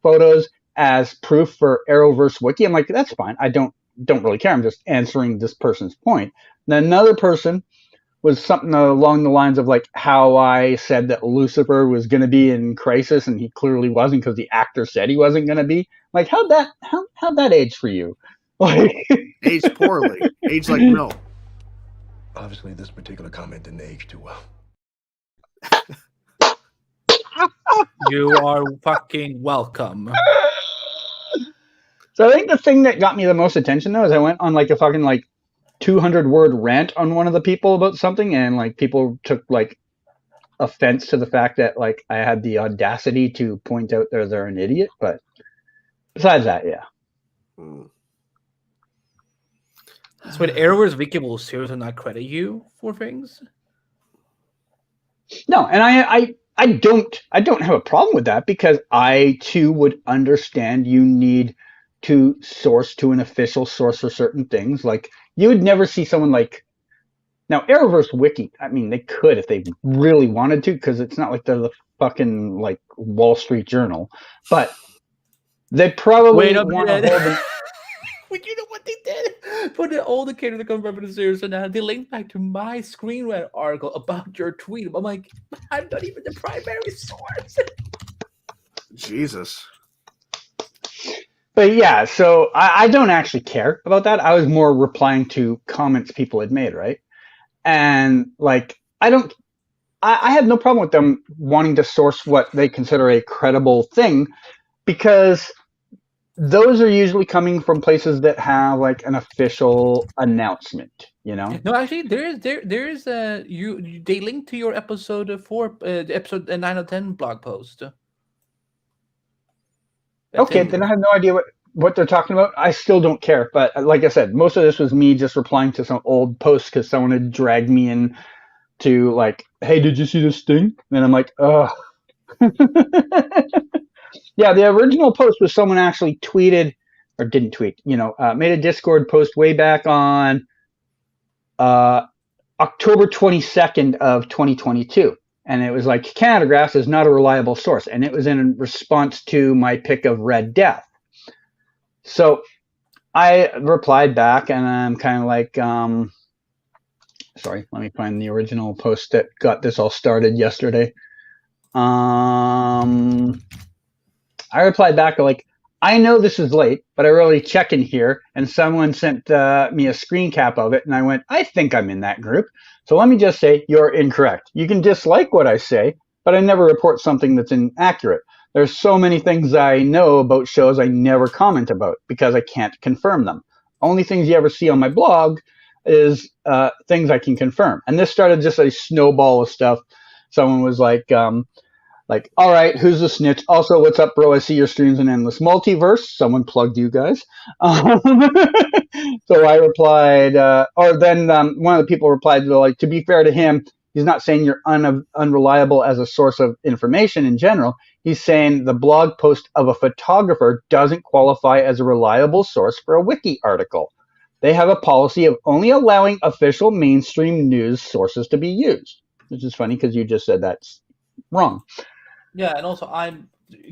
photos as proof for Arrowverse Wiki. I'm like, that's fine. I don't really care. I'm just answering this person's point. And then another person was something along the lines of like how I said that Lucifer was going to be in Crisis and he clearly wasn't because the actor said he wasn't going to be. Like, how'd that age for you? Like, aged poorly, aged like milk. Obviously, this particular comment didn't age too well. You are fucking welcome. So I think the thing that got me the most attention though is I went on like a fucking like 200-word rant on one of the people about something, and like people took like offense to the fact that like I had the audacity to point out they're an idiot. But besides that, yeah. So when Arrowverse Wiki will seriously not credit you for things? No, and I don't have a problem with that because I too would understand you need to source to an official source for certain things. Like you would never see someone like Now, Arrowverse Wiki, I mean, they could if they really wanted to, because it's not like they're the fucking, like, Wall Street Journal. But they probably Wait a want to minute. hold them. But you know what they did? For all the characters that come from the series, so now they linked back to my screenwrite article about your tweet. I'm like, I'm not even the primary source. Jesus. But yeah, so I don't actually care about that. I was more replying to comments people had made, right? And like, I have no problem with them wanting to source what they consider a credible thing, because those are usually coming from places that have like an official announcement, you know? No, actually, there is they link to your episode 4, the episode 9 or 10 blog post. Okay, then I have no idea what they're talking about. I still don't care. But like I said, most of this was me just replying to some old posts because someone had dragged me in to like, hey, did you see this thing? And I'm like, ugh. Yeah, the original post was someone actually tweeted, or didn't tweet, made a Discord post way back on October 22nd of 2022. And it was like, Canada Graphs is not a reliable source. And it was in response to my pick of Red Death. So I replied back, and I'm kind of like, sorry, let me find the original post that got this all started yesterday. I replied back like, I know this is late, but I really check in here, and someone sent me a screen cap of it, and I went, I think I'm in that group. So let me just say, you're incorrect. You can dislike what I say, but I never report something that's inaccurate. There's so many things I know about shows I never comment about because I can't confirm them. Only things you ever see on my blog is things I can confirm. And this started just a snowball of stuff. Someone was like, all right, who's the snitch? Also, what's up, bro? I see your streams in Endless Multiverse. Someone plugged you guys. So I replied, one of the people replied, to be fair to him, he's not saying you're unreliable as a source of information in general. He's saying the blog post of a photographer doesn't qualify as a reliable source for a wiki article. They have a policy of only allowing official mainstream news sources to be used, which is funny because you just said that's wrong. Yeah, and also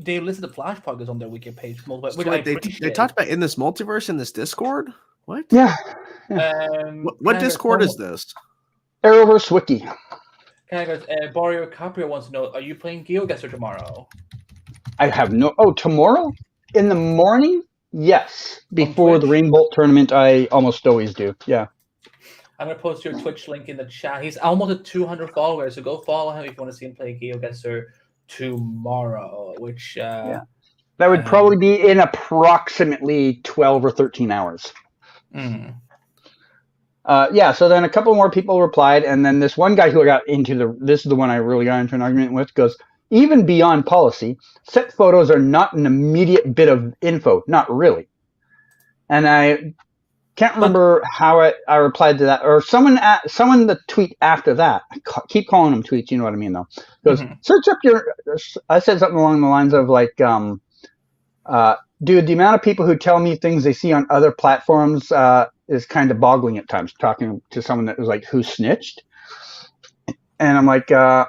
they listed the Flash podcast on their wiki page. Which so they talked about in this multiverse in this Discord. What? Yeah. What Discord is this? Arrowverse Wiki. Barrio Caprio wants to know: are you playing GeoGuessr tomorrow? I have no. Oh, tomorrow in the morning? Yes, before the Rainbolt tournament. I almost always do. Yeah. I'm gonna post your Twitch link in the chat. He's almost at 200 followers, so go follow him if you want to see him play GeoGuessr tomorrow. Which that would probably be in approximately 12 or 13 hours. So then a couple more people replied, and then this one guy who got into this is the one I really got into an argument with, goes, even beyond policy, set photos are not an immediate bit of info, not really. And I can't remember how I replied to that, or someone the tweet after that. I keep calling them tweets, you know what I mean, though. Goes, search up I said something along the lines of like, dude, the amount of people who tell me things they see on other platforms is kind of boggling at times, talking to someone that was like, who snitched? And I'm like, a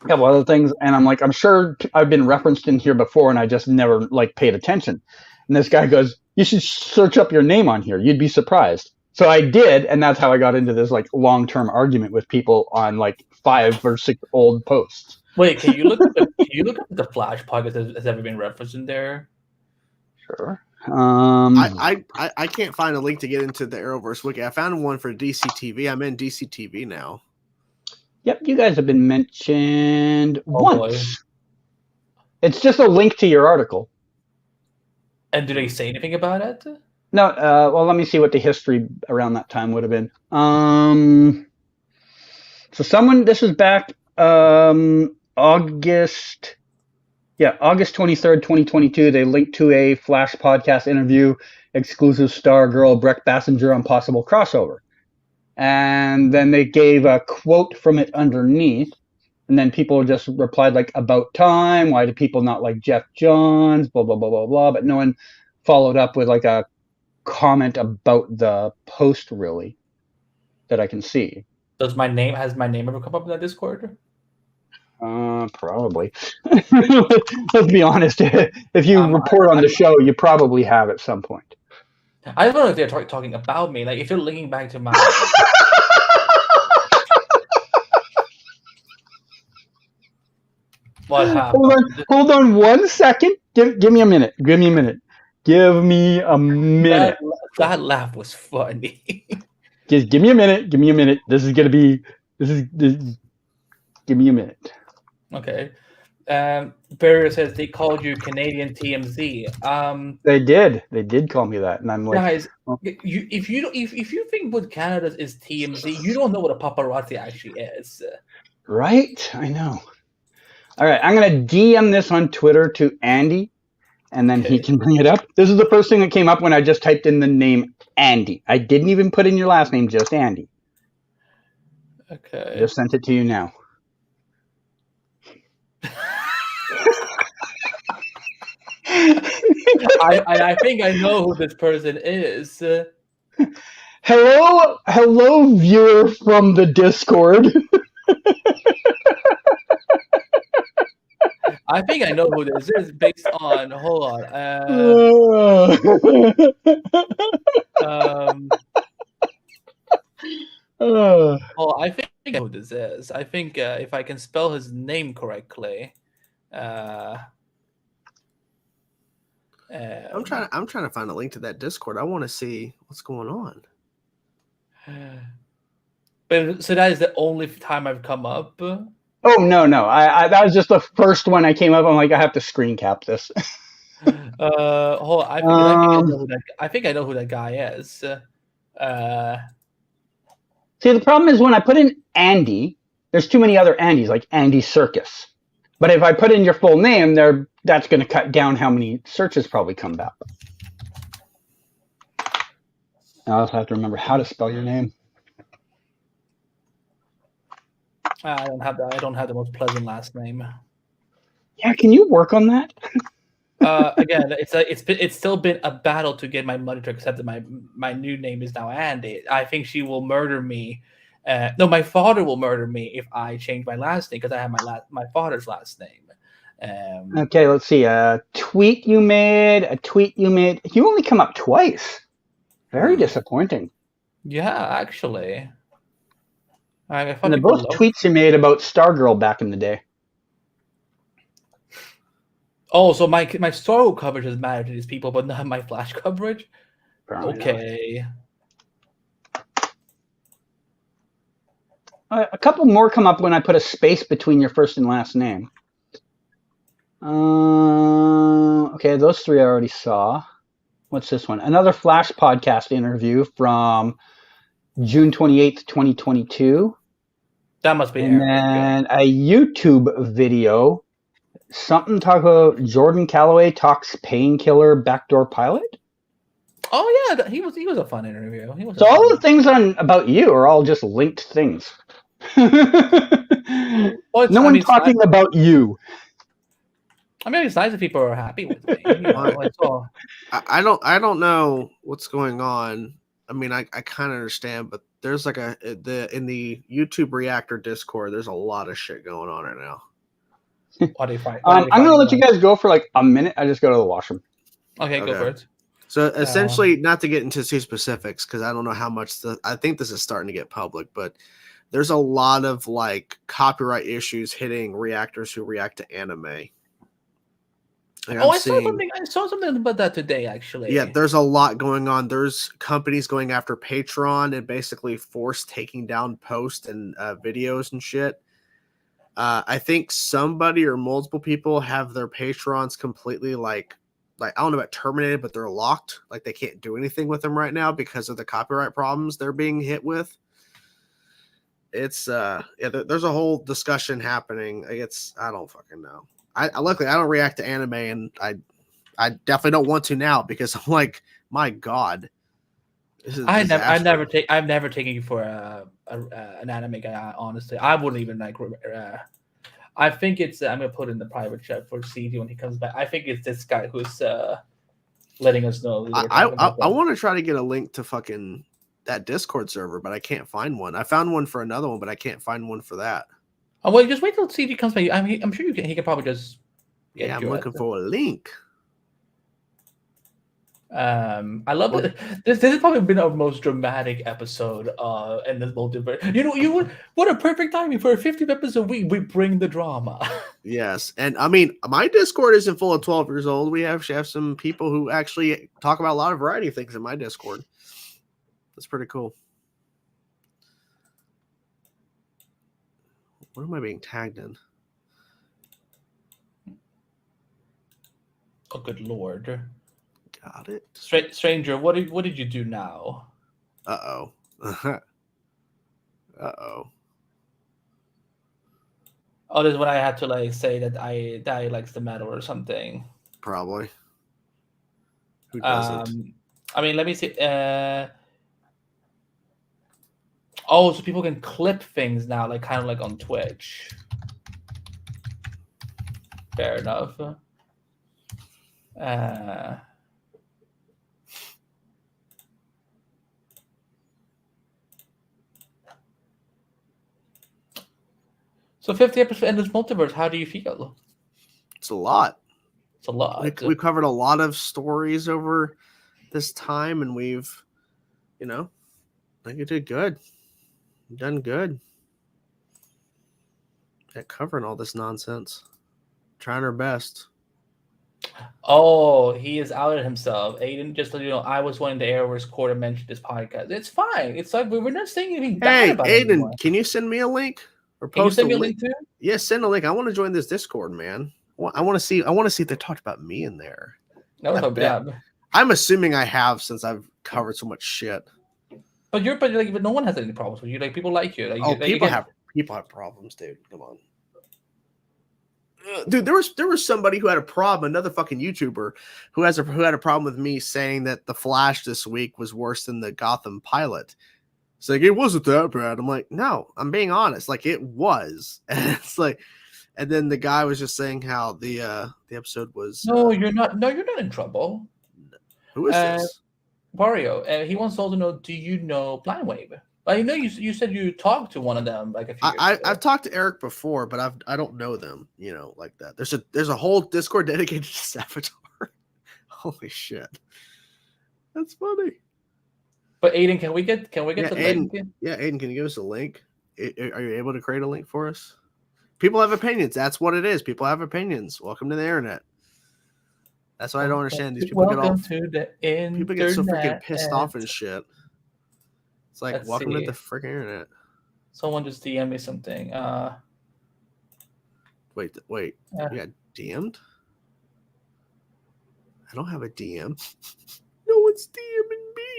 couple other things. And I'm like, I'm sure I've been referenced in here before and I just never like paid attention. And this guy goes, you should search up your name on here. You'd be surprised. So I did. And that's how I got into this like long-term argument with people on like 5 or 6 old posts. Wait, can you look at the Flash podcast has ever been referenced in there? Sure. I can't find a link to get into the Arrowverse wiki. I found one for DC TV. I'm in DC TV now. Yep, you guys have been mentioned once. Boy. It's just a link to your article. And do they say anything about it? No. Well, let me see what the history around that time would have been. So this was back August 23rd, 2022, they linked to a Flash podcast interview, exclusive Stargirl Breck Bassinger on possible crossover. And then they gave a quote from it underneath. And then people just replied like, about time, why do people not like Jeff Johns, blah, blah, blah, blah, blah. But no one followed up with like a comment about the post, really. that I can see. Has my name ever come up in that Discord? Probably. Let's be honest. If you report on the show, you probably have at some point. I don't know if they're talking about me. Like, if you're linking back to my... What happened? Hold on 1 second. Give me a minute. Give me a minute. That laugh was funny. Just give me a minute. Give me a minute. Give me a minute. Okay. Barrier says they called you Canadian TMZ. They did call me that, and I'm like, guys, if you think what Canada is TMZ, you don't know what a paparazzi actually is. Right? I know. All right, I'm gonna DM this on Twitter to Andy, and then he can bring it up. This is the first thing that came up when I just typed in the name Andy. I didn't even put in your last name, just Andy. Okay. Just sent it to you now. I think I know who this person is. Hello, viewer from the Discord. I think I know who this is based on. Hold on. I think I know who this is. I think if I can spell his name correctly. I'm trying to find a link to that Discord. I want to see what's going on. But so that is the only time I've come up. Oh no! I that was just the first one I came up. I'm like, I have to screen cap this. Hold on. I think I know who that guy is. See, the problem is when I put in Andy, there's too many other Andys, like Andy Serkis. But if I put in your full name, that's going to cut down how many searches probably come back. I also have to remember how to spell your name. I don't have the most pleasant last name. Yeah, can you work on that? Again, it's still been a battle to get my mother to accept that my new name is now Andy. I think she will murder me. No, my father will murder me if I change my last name because I have my father's last name. Okay, let's see. A tweet you made. You only come up twice. Very disappointing. Yeah, actually. And they're both tweets you made about Stargirl back in the day. Oh, so my Stargirl coverage has mattered to these people, but not my Flash coverage? Apparently okay. A couple more come up when I put a space between your first and last name. Okay, those three I already saw. What's this one? Another Flash podcast interview from June 28th, 2022. That must be And then a YouTube video. Something talk about Jordan Calloway talks painkiller backdoor pilot. Oh yeah, he was a fun interview. So all the things about you are all just linked things. No one talking about you. I mean, it's nice if people are happy with me. You know, I don't know what's going on. I mean, I kind of understand, but there's like in the YouTube Reactor Discord, there's a lot of shit going on right now. What do you find? I'm going to let you guys go for like a minute. I just go to the washroom. Okay, go for it. So essentially, not to get into too specifics, because I don't know how much I think this is starting to get public, but there's a lot of like copyright issues hitting reactors who react to anime. Like I saw something about that today, actually. Yeah, there's a lot going on. There's companies going after Patreon and basically taking down posts and videos and shit. I think somebody or multiple people have their Patrons completely like I don't know about terminated, but they're locked. Like they can't do anything with them right now because of the copyright problems they're being hit with. It's there's a whole discussion happening. I don't fucking know. Luckily I don't react to anime, and I definitely don't want to now because I'm like, my God. I've never taken you for an anime guy. Honestly, I wouldn't even like. I think it's. I'm gonna put in the private chat for CD when he comes back. I think it's this guy who's letting us know. I want to try to get a link to fucking that Discord server, but I can't find one. I found one for another one, but I can't find one for that. Oh well, just wait till CG comes back. I mean, I'm sure you can. He can probably just. Yeah, I'm looking for a link. I love it. This has probably been our most dramatic episode in this multiverse. You what a perfect timing for a 50th episode. We bring the drama. Yes, and I mean, my Discord isn't full of 12 years old. We have some people who actually talk about a lot of variety of things in my Discord. That's pretty cool. What am I being tagged in? Oh, good lord! Got it. Stranger, what did you do now? Uh-oh. Uh-oh. Oh, this is when I had to like say that I likes the metal or something. Probably. Who doesn't? I mean, let me see. Oh, so people can clip things now, like kind of like on Twitch. Fair enough. So 50 episodes in this multiverse, how do you feel? It's a lot. It's a lot. We've covered a lot of stories over this time, and we've, I think you did good. You've done good at covering all this nonsense. Trying our best. Oh, he has outed himself. Aiden, just so you know, I was one in the Arrowverse court to mention this podcast. It's fine. It's like we're not saying anything bad about it anymore. Aiden, can you send me a link or Can you post send a me a link? link too? Yeah, send a link. I want to join this Discord, man. I want to see if they talked about me in there. No, yeah. I'm assuming I have since I've covered so much shit. But no one has any problems with you. Like people like you. People have problems, dude. Come on. Dude, there was somebody who had a problem, another fucking YouTuber who had a problem with me saying that the Flash this week was worse than the Gotham pilot. It's like, it wasn't that bad. I'm like, no, I'm being honest. Like, it was. And it's like, and then the guy was just saying how the episode was. No, you're not. No, you're not in trouble. Who is this? Wario. He wants to also know, do you know Blind Wave? I know you said you talked to one of them like a few years ago. I've talked to Eric before, but I don't know them, like that. There's a whole Discord dedicated to Savitar. Holy shit. That's funny. But Aiden, can we get the Aiden, link? Yeah, Aiden, can you give us a link? Are you able to create a link for us? People have opinions. That's what it is. People have opinions. Welcome to the internet. That's what I don't understand. These people Welcome to the internet. People get so freaking pissed off and shit. It's like, Let's welcome see. to the freaking internet. Someone just DM me something. Wait. You got DM'd? I don't have a DM. No one's DMing me.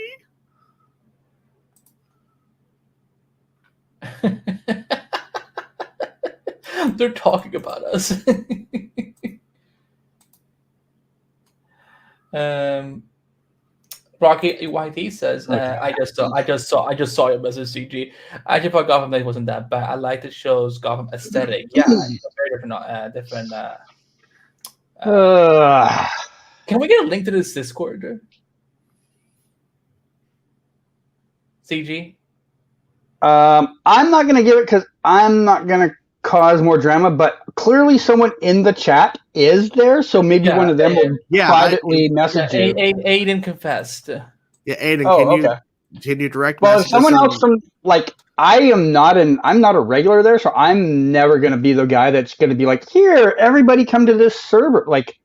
They're talking about us. Rocky YT says, I just saw your message, CG. I just thought Gotham Knight wasn't that bad. I like the show's Gotham aesthetic. Yeah, it's very different. Can we get a link to this Discord? CG? I'm not going to give it because I'm not going to cause more drama, but clearly someone in the chat is there, so maybe one of them will privately message you. Aiden confessed. Yeah, Aiden, can you direct message? Well, someone else from, like, I'm not a regular there, so I'm never going to be the guy that's going to be like, here, everybody come to this server. Like,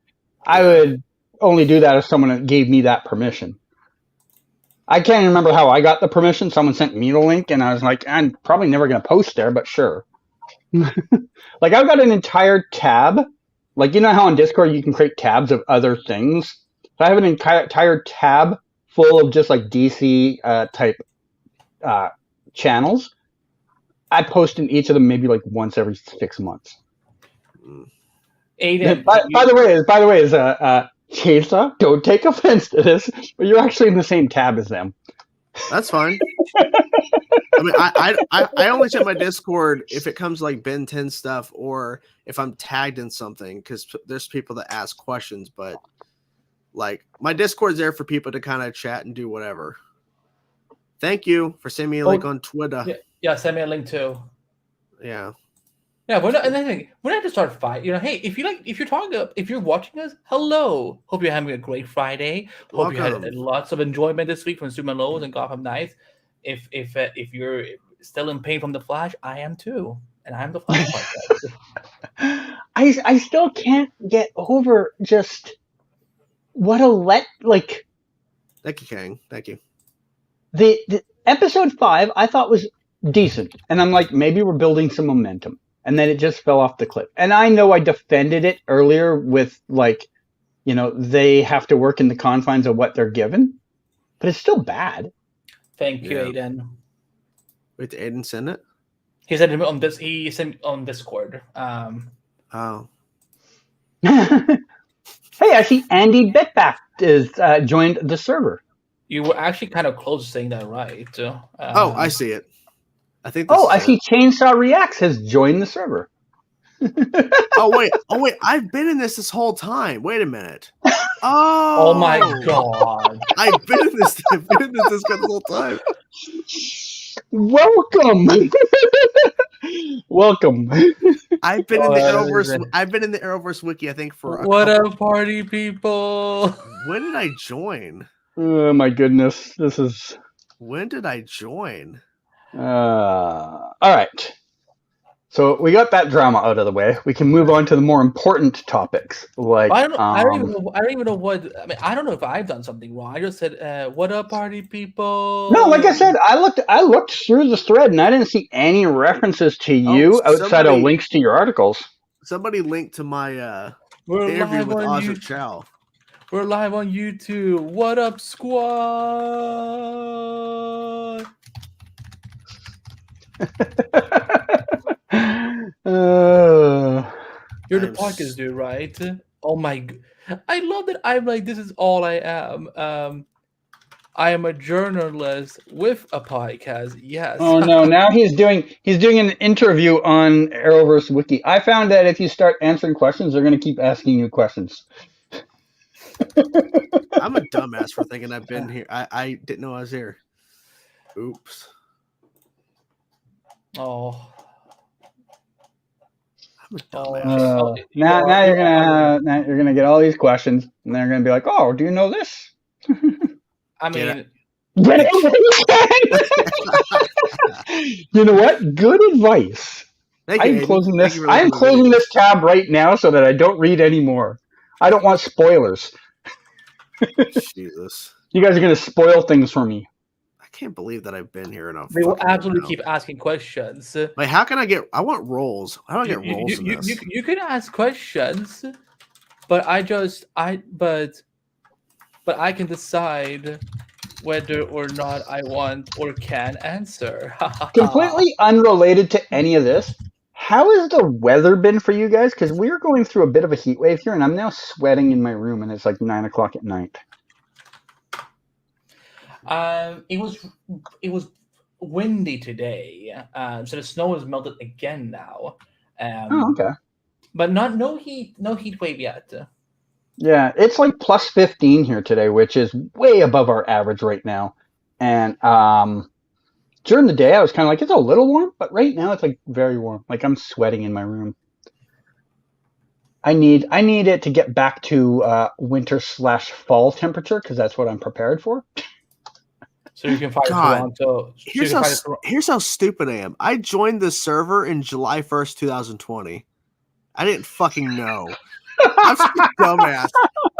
I would only do that if someone gave me that permission. I can't remember how I got the permission. Someone sent me the link, and I was like, I'm probably never going to post there, but sure. Like, I've got an entire tab. Like, you know how on Discord you can create tabs of other things? So I have an entire tab full of just, like, DC type channels. I post in each of them maybe, like, once every 6 months. Aiden, by the way, Chesa, don't take offense to this, but you're actually in the same tab as them. That's fine. I mean, I only check my Discord if it comes like Ben 10 stuff or if I'm tagged in something, because there's people that ask questions, but like my Discord's there for people to kind of chat and do whatever. Thank you for sending me a link on Twitter. Yeah, send me a link too. Yeah. Yeah, we're not to start fight. Hey, if you're watching us, hello. Hope you're having a great Friday. Hope you had lots of enjoyment this week from Super Lois and Gotham Knights. If you're still in pain from the Flash, I am too, and I'm the Flash podcast. I still can't get over just what a Thank you, Kang. Thank you. The episode 5 I thought was decent, and I'm like, maybe we're building some momentum, and then it just fell off the cliff. And I know I defended it earlier with they have to work in the confines of what they're given, but it's still bad. Thank you, Aiden. Wait, did Aiden send it? He sent it on this. He sent on Discord. Oh. Hey, I see Andy Bitback is joined the server. You were actually kind of close to saying that right. I see it. I think. I see Chainsaw Reacts has joined the server. Oh wait! I've been in this whole time. Wait a minute. Oh my god! I've been in this Discord the whole time. Welcome. Welcome. I've been in the Arrowverse. I've been in the Arrowverse wiki. I think for what up, party people? When did I join? Oh my goodness! When did I join? All right. So we got that drama out of the way. We can move on to the more important topics. Like I don't even know what. I mean, I don't know if I've done something wrong. I just said, "What up, party people?" No, like I said, I looked through the thread and I didn't see any references to you outside of links to your articles. Somebody linked to my interview with Aja Chow. We're live on YouTube. What up, squad? You're the podcast dude, right? Oh my! I love that. I'm like, this is all I am. I am a journalist with a podcast. Yes. Oh no! Now he's doing an interview on Arrowverse Wiki. I found that if you start answering questions, they're going to keep asking you questions. I'm a dumbass for thinking I've been here. I didn't know I was here. Oops. Oh. I'm a dumbass. Now you're gonna get all these questions, and they're gonna be like, "Oh, do you know this?" I mean, get it. You know what? Good advice. I'm closing this. I'm closing this tab right now so that I don't read anymore. I don't want spoilers. Jesus. You guys are going to spoil things for me. I can't believe that I've been here enough. They will absolutely keep asking questions. Wait, how can I get... I want roles. How do I get roles in this? You can ask questions, but I can decide whether or not I want or can answer. Completely unrelated to any of this. How has the weather been for you guys? Because we're going through a bit of a heat wave here, and I'm now sweating in my room, and it's like 9:00 at night. It was windy today, so the snow has melted again now. Okay. But no heat wave yet. Yeah, it's like plus 15 here today, which is way above our average right now. And during the day, I was kind of like, it's a little warm, but right now it's like very warm. Like I'm sweating in my room. I need it to get back to winter/fall temperature because that's what I'm prepared for. So you can fight Toronto. Here's how stupid I am. I joined this server in July 1st, 2020. I didn't fucking know. I'm such a dumbass.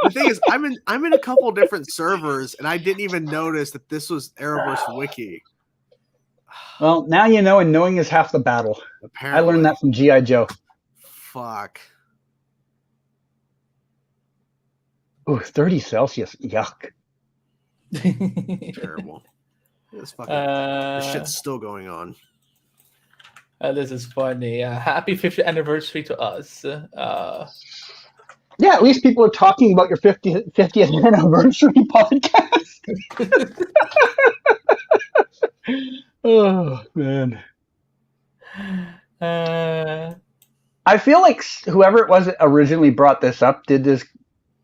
The thing is, I'm in a couple different servers, and I didn't even notice that this was Arrowverse Wiki. Well, now you know, and knowing is half the battle. Apparently. I learned that from G.I. Joe. Fuck. Ooh, 30 Celsius. Yuck. Terrible. This shit's still going on. This is funny. Happy 50th anniversary to us. Yeah, at least people are talking about your 50th anniversary podcast. Oh, man. I feel like whoever it was that originally brought this up did this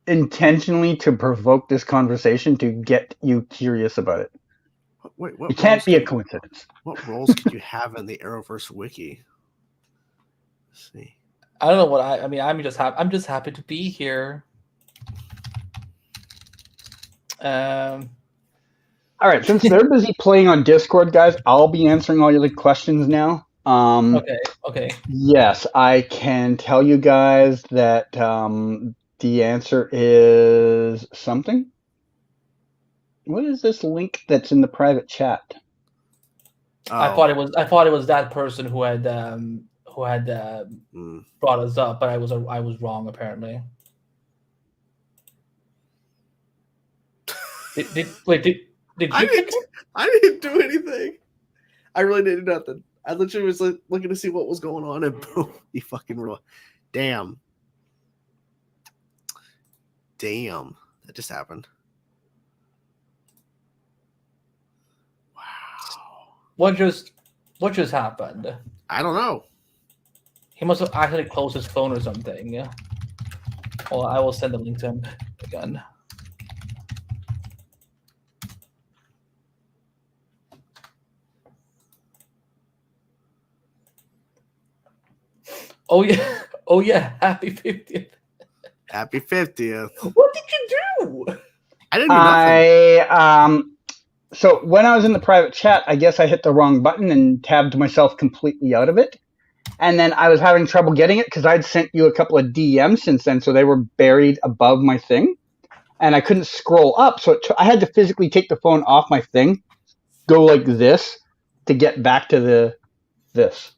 intentionally to provoke this conversation to get you curious about it. What It can't roles be a could- coincidence. What roles could you have in the Arrowverse wiki? Let's see. I don't know what I mean. I'm just happy to be here. All right, since they're busy playing on Discord, guys, I'll be answering all your questions now. Okay. Yes, I can tell you guys that the answer is something. What is this link that's in the private chat? I thought it was that person who had brought us up, but I was wrong apparently. Did you I pick didn't. it? I didn't do anything. I really did nothing. I literally was looking to see what was going on, and boom, he fucking rolled. Damn, that just happened. Wow. What just happened? I don't know. He must have actually closed his phone or something. Yeah. Well, I will send the link to him again. Oh yeah! Oh yeah! Happy 50th! Happy 50th. What did you do? I didn't do nothing. So when I was in the private chat, I guess I hit the wrong button and tabbed myself completely out of it. And then I was having trouble getting it because I'd sent you a couple of DMs since then, so they were buried above my thing. And I couldn't scroll up, so I had to physically take the phone off my thing, go like this, to get back to this.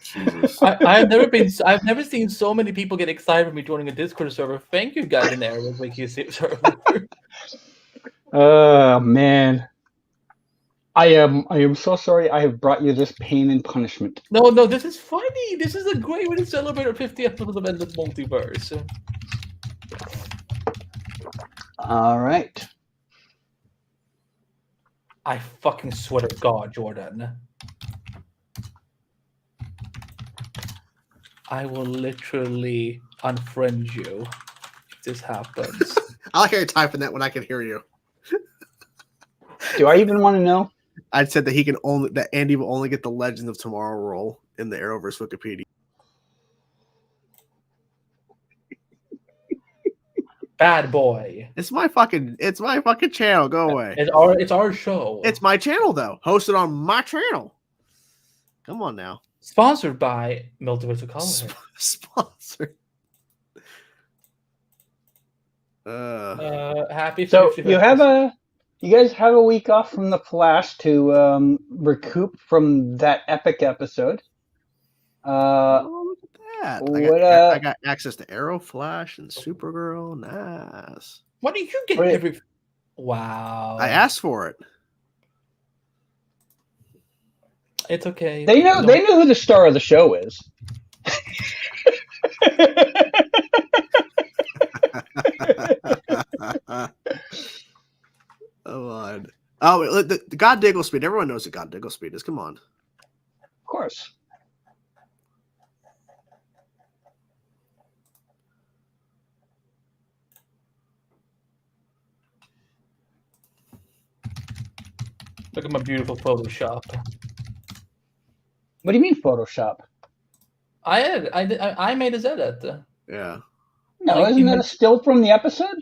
Jesus. I've never seen so many people get excited for me joining a Discord server. Thank you guys in there with Wiki server. Oh man. I am so sorry I have brought you this pain and punishment. No, this is funny. This is a great way to celebrate our 50th episode of Endless Multiverse. All right. I fucking swear to God, Jordan. I will literally unfriend you if this happens. I like how you're typing that when I can hear you. Do I even want to know? I said that Andy will only get the Legends of Tomorrow role in the Arrowverse Wikipedia. Bad boy. It's my fucking channel. Go away. It's our show. It's my channel though. Hosted on my channel. Come on now. Sponsored by Multiverse of Color. Sponsored. Happy. So 50th you guys have a week off from the Flash to recoup from that epic episode. Oh, look at that! I got access to Arrow, Flash, and Supergirl. Nice. What do you get every? Wow. I asked for it. It's okay. They know who the star of the show is. Come on. Oh, the God Digglespeed. Everyone knows what God Digglespeed is. Come on. Of course. Look at my beautiful Photoshop. What do you mean Photoshop? I made his edit. Yeah. No, Like, isn't that a still from the episode?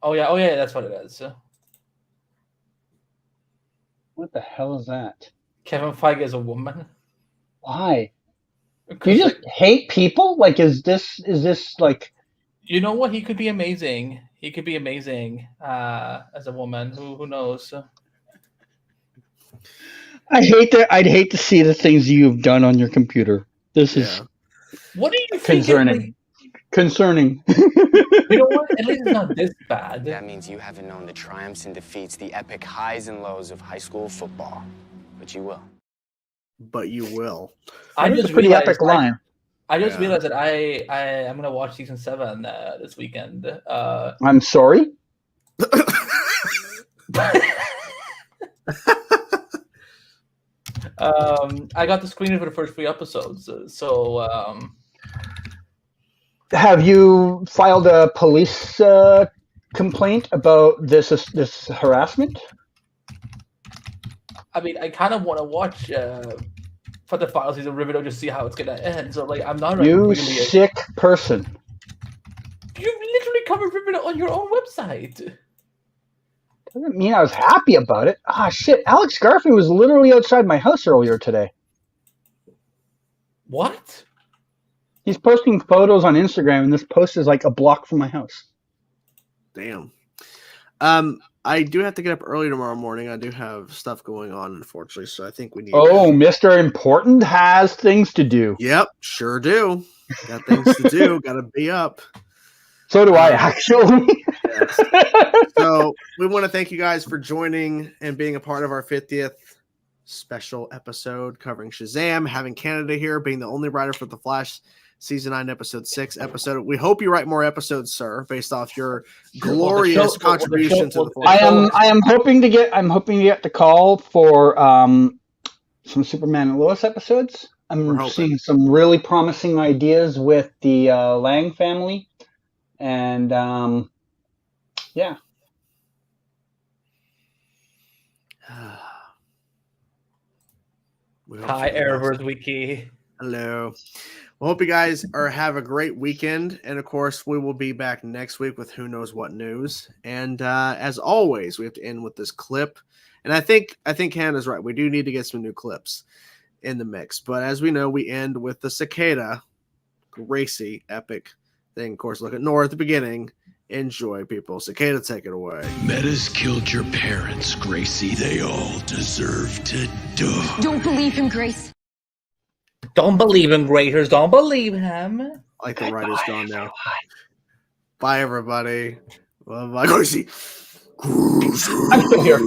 Oh yeah, that's what it is. What the hell is that? Kevin Feige is a woman. Why? Do you just hate people? Like, is this like? You know what? He could be amazing. He could be amazing as a woman. Who knows? I'd hate to see the things you've done on your computer. This is What do you think? concerning. Concerning. You know what? At least it's not this bad. That means you haven't known the triumphs and defeats, the epic highs and lows of high school football. But you will. But you will. I That's just a pretty realized, epic line. I just realized that I'm gonna watch season 7 this weekend. I'm sorry. I got the screening for the first 3 episodes, so Have you filed a police complaint about this harassment? I mean, I kind of want to watch for the final season of Riverdale to see how it's gonna end. So like, I'm not You really. sick person. You literally covered Riverdale on your own website. Doesn't mean I was happy about it. Ah, shit. Alex Garfield was literally outside my house earlier today. What? He's posting photos on Instagram, and this post is like a block from my house. Damn. I do have to get up early tomorrow morning. I do have stuff going on, unfortunately, so I think we need. Oh, Mr. Important has things to do. Yep, sure do. Got things to do. Got to be up. So do I, actually. Yes. So we want to thank you guys for joining and being a part of our 50th special episode covering Shazam, having Canada here, being the only writer for The Flash Season 9, Episode 6 episode. We hope you write more episodes, sir, based off your glorious contribution to The Flash. I am hoping to get the call for some Superman and Lois episodes. I'm seeing some really promising ideas with the Lang family. And yeah. Hi, Arrowverse Wiki. Hello. We hope you guys have a great weekend. And of course, we will be back next week with who knows what news. And as always, we have to end with this clip. And I think Hannah's right. We do need to get some new clips in the mix. But as we know, we end with the cicada, Gracie, epic thing. Of course, look at Nora at the beginning. Enjoy, people. Cicada, take it away. Metas killed your parents, Gracie. They all deserve to die. Don't believe him, Grace. Don't believe in graders. Don't believe him. Like the writer's gone now. Bye, everybody. Bye, Gracie. I'm still here.